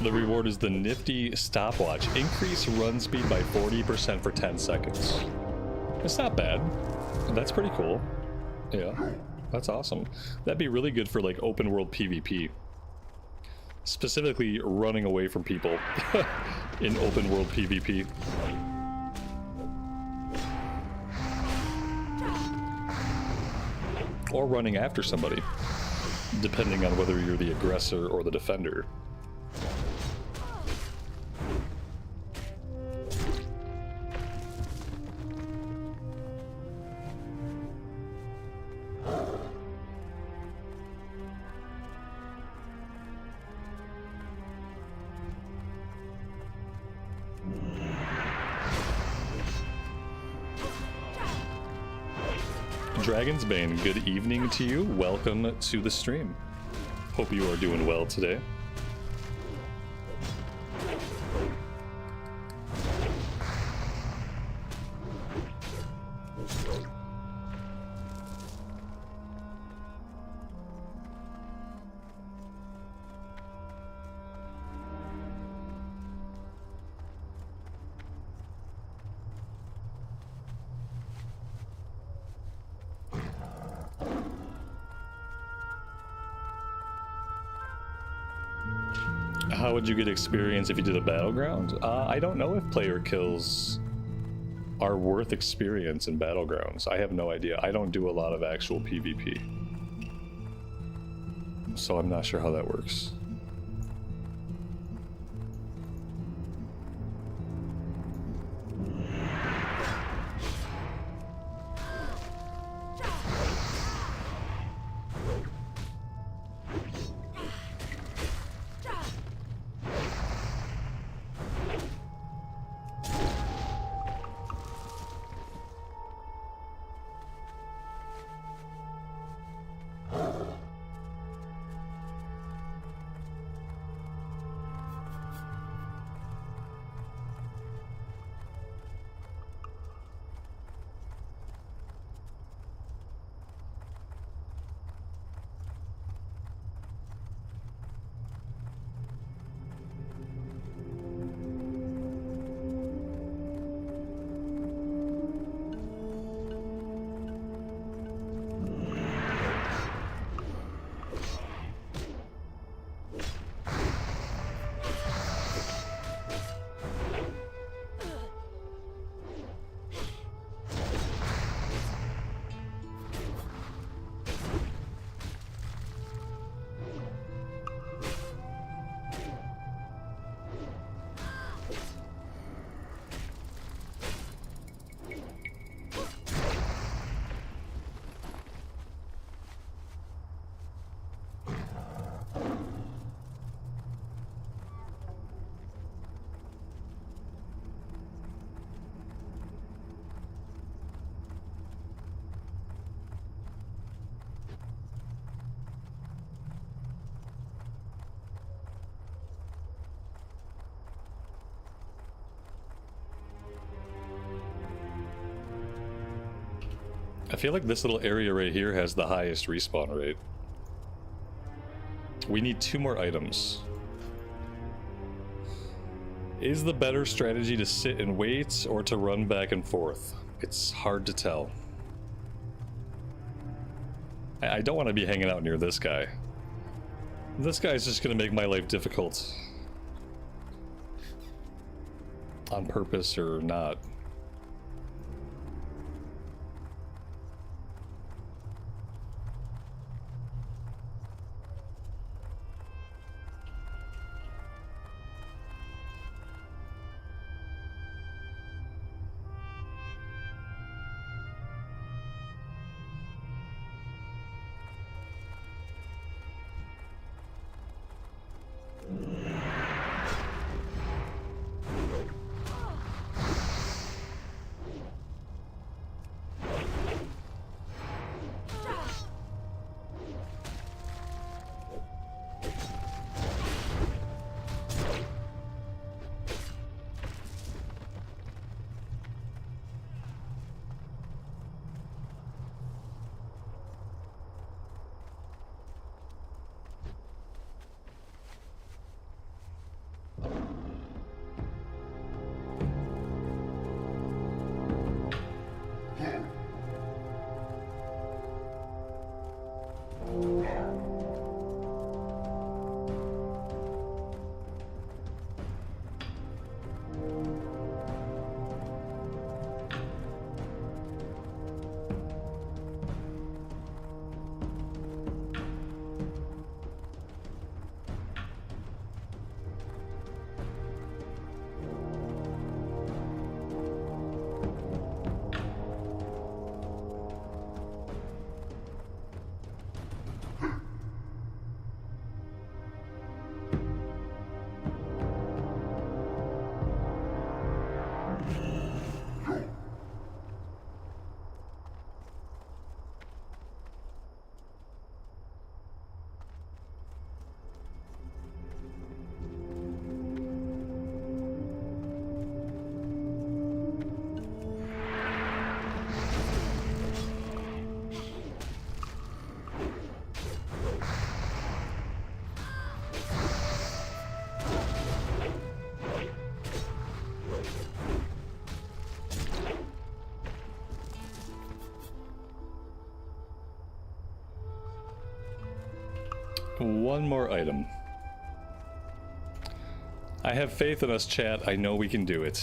The reward is the nifty stopwatch. Increase run speed by 40% for 10 seconds. It's not bad. That's pretty cool. Yeah, that's awesome. That'd be really good for like open world PvP. Specifically, running away from people in open world PvP. Or running after somebody, depending on whether you're the aggressor or the defender. Dragon's Bane, good evening to you. Welcome to the stream. Hope you are doing well today. How would you get experience if you did a battleground? I don't know if player kills are worth experience in battlegrounds. I have no idea. I don't do a lot of actual PvP, so I'm not sure how that works. I feel like this little area right here has the highest respawn rate. We need 2 more items. Is the better strategy to sit and wait or to run back and forth? It's hard to tell. I don't want to be hanging out near this guy. This guy's just going to make my life difficult. On purpose or not. One more item. I have faith in us, chat. I know we can do it.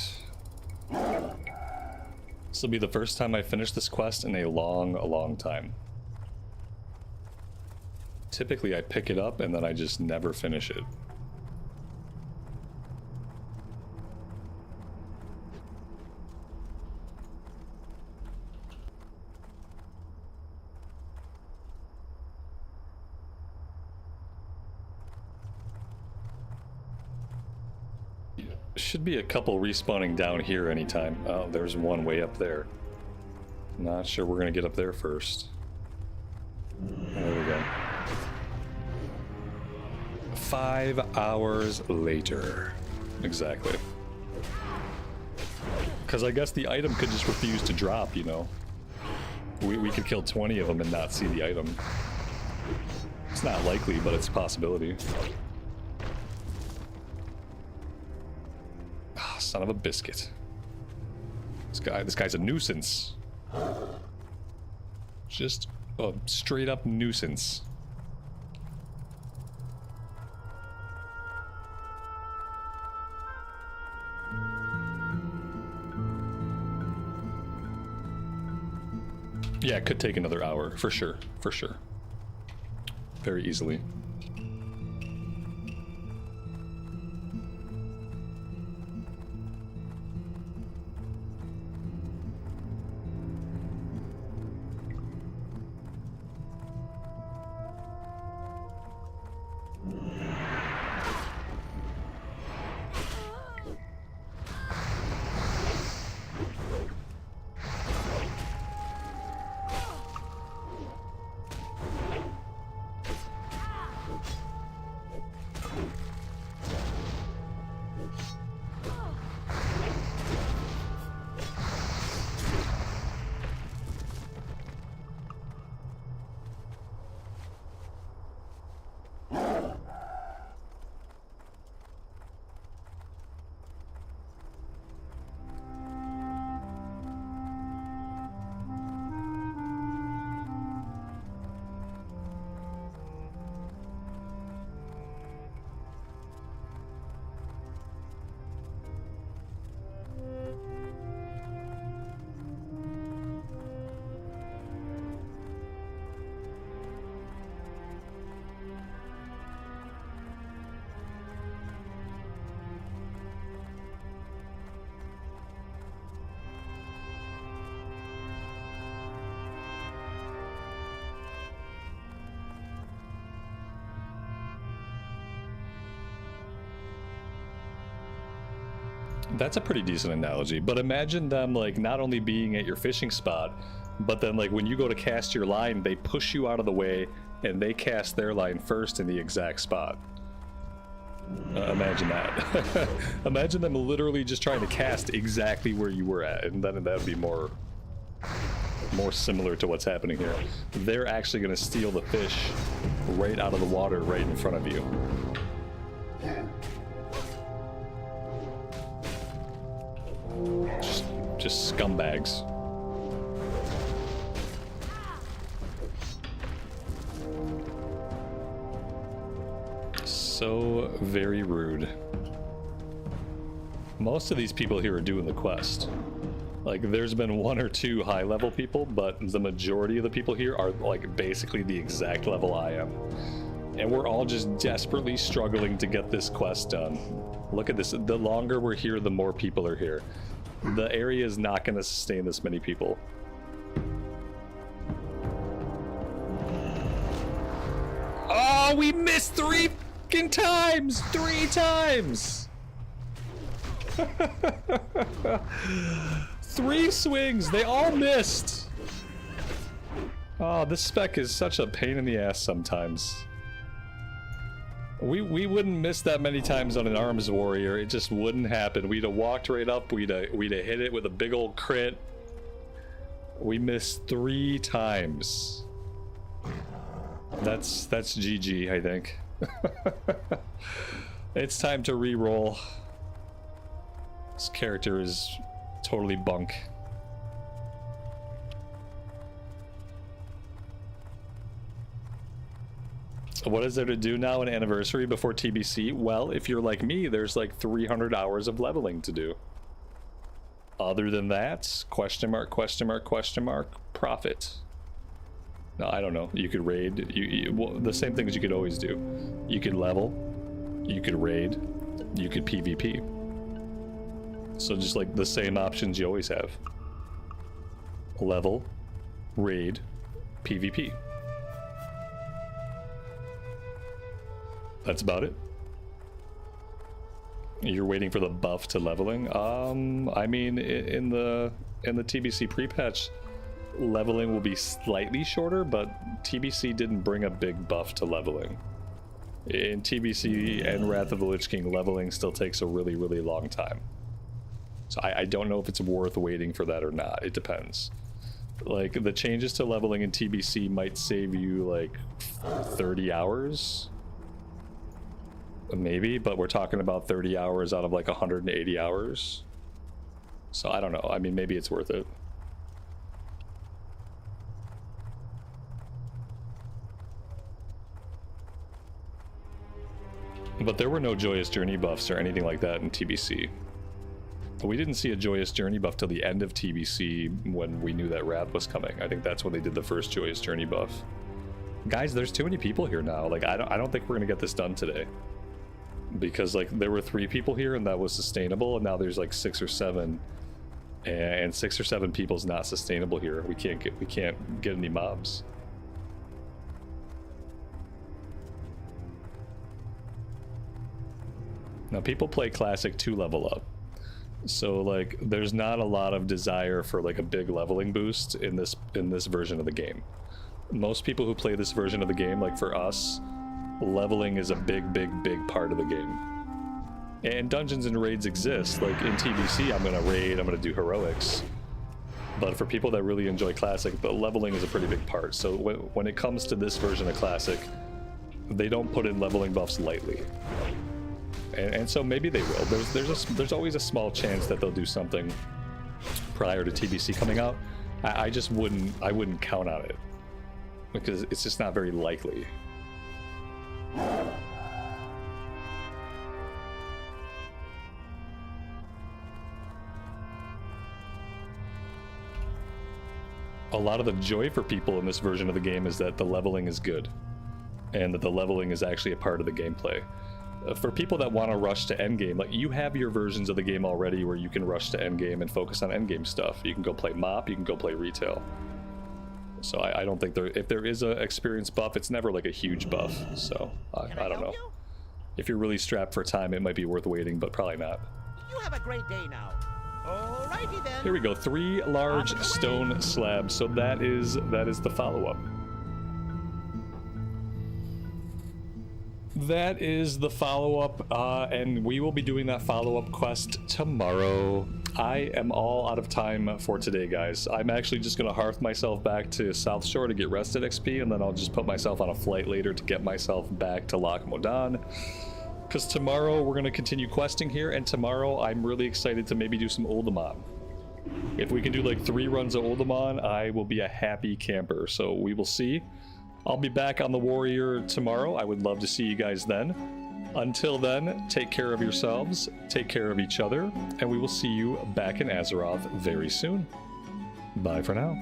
This will be the first time I finish this quest in a long time. Typically I pick it up and then I just never finish it. Should be a couple respawning down here anytime. Oh, there's one way up there. Not sure we're gonna get up there first. There we go. 5 hours later. Exactly. Because I guess the item could just refuse to drop, you know. We could kill 20 of them and not see the item. It's not likely, but it's a possibility. Ah, son of a biscuit. This guy's a nuisance. Just a straight up nuisance. Yeah, it could take another hour, for sure, for sure. Very easily. That's a pretty decent analogy, but imagine them like not only being at your fishing spot, but then like when you go to cast your line, they push you out of the way and they cast their line first in the exact spot. Imagine that. Imagine them literally just trying to cast exactly where you were at, and then that would be more similar to what's happening here. They're actually going to steal the fish right out of the water right in front of you. Just scumbags. So very rude. Most of these people here are doing the quest. Like, there's been 1 or 2 high-level people, but the majority of the people here are, like, basically the exact level I am. And we're all just desperately struggling to get this quest done. Look at this. The longer we're here, the more people are here. The area is not going to sustain this many people. Oh, we missed 3 fucking times! 3 times! 3 swings! They all missed! Oh, this spec is such a pain in the ass sometimes. We wouldn't miss that many times on an arms warrior. It just wouldn't happen. We'd have walked right up. We'd have hit it with a big old crit. We missed 3 times. That's GG, I think. It's time to re-roll. This character is totally bunk. What is there to do now in Anniversary before TBC? Well, if you're like me, there's like 300 hours of leveling to do. Other than that, question mark, question mark, question mark, profit. No, I don't know. You could raid. Well, the same things you could always do. You could level. You could raid. You could PvP. So just like the same options you always have. Level, raid, PvP. That's about it. You're waiting for the buff to leveling. I mean, in the TBC pre-patch, leveling will be slightly shorter, but TBC didn't bring a big buff to leveling. In TBC and Wrath of the Lich King, leveling still takes a really, really long time. So I don't know if it's worth waiting for that or not. It depends. Like, the changes to leveling in TBC might save you like 30 hours. Maybe, but we're talking about 30 hours out of like 180 hours. So I don't know. I mean, maybe it's worth it. But there were no Joyous Journey buffs or anything like that in TBC. We didn't see a Joyous Journey buff till the end of TBC when we knew that Wrath was coming. I think that's when they did the first Joyous Journey buff. Guys, there's too many people here now. Like, I don't think we're gonna get this done today. Because like there were 3 people here and that was sustainable, and now there's like 6 or 7, and 6 or 7 people is not sustainable here. We can't get any mobs. Now people play Classic to level up, so like there's not a lot of desire for like a big leveling boost in this version of the game. Most people who play this version of the game, like for us, leveling is a big part of the game. And dungeons and raids exist. Like in TBC, I'm gonna raid, I'm gonna do heroics. But for people that really enjoy Classic, the leveling is a pretty big part. So when it comes to this version of Classic, they don't put in leveling buffs lightly. And so maybe they will. There's always a small chance that they'll do something prior to TBC coming out. I wouldn't count on it, because it's just not very likely. A lot of the joy for people in this version of the game is that the leveling is good, and that the leveling is actually a part of the gameplay. For people that want to rush to endgame, like, you have your versions of the game already where you can rush to endgame and focus on endgame stuff. You can go play MOP, you can go play retail. So I don't think if there is a experience buff, it's never like a huge buff. So I don't know. If you're really strapped for time, it might be worth waiting, but probably not. You have a great day now. Alrighty then. Here we go, 3 large stone slabs. So that is the follow-up. That is the follow-up, and we will be doing that follow-up quest tomorrow. I am all out of time for today, guys. I'm actually just going to hearth myself back to South Shore to get rested XP, and then I'll just put myself on a flight later to get myself back to Loch Modan. Because tomorrow we're going to continue questing here, and tomorrow I'm really excited to maybe do some Uldaman. If we can do like 3 runs of Uldaman, I will be a happy camper, so we will see. I'll be back on the Warrior tomorrow. I would love to see you guys then. Until then, take care of yourselves, take care of each other, and we will see you back in Azeroth very soon. Bye for now.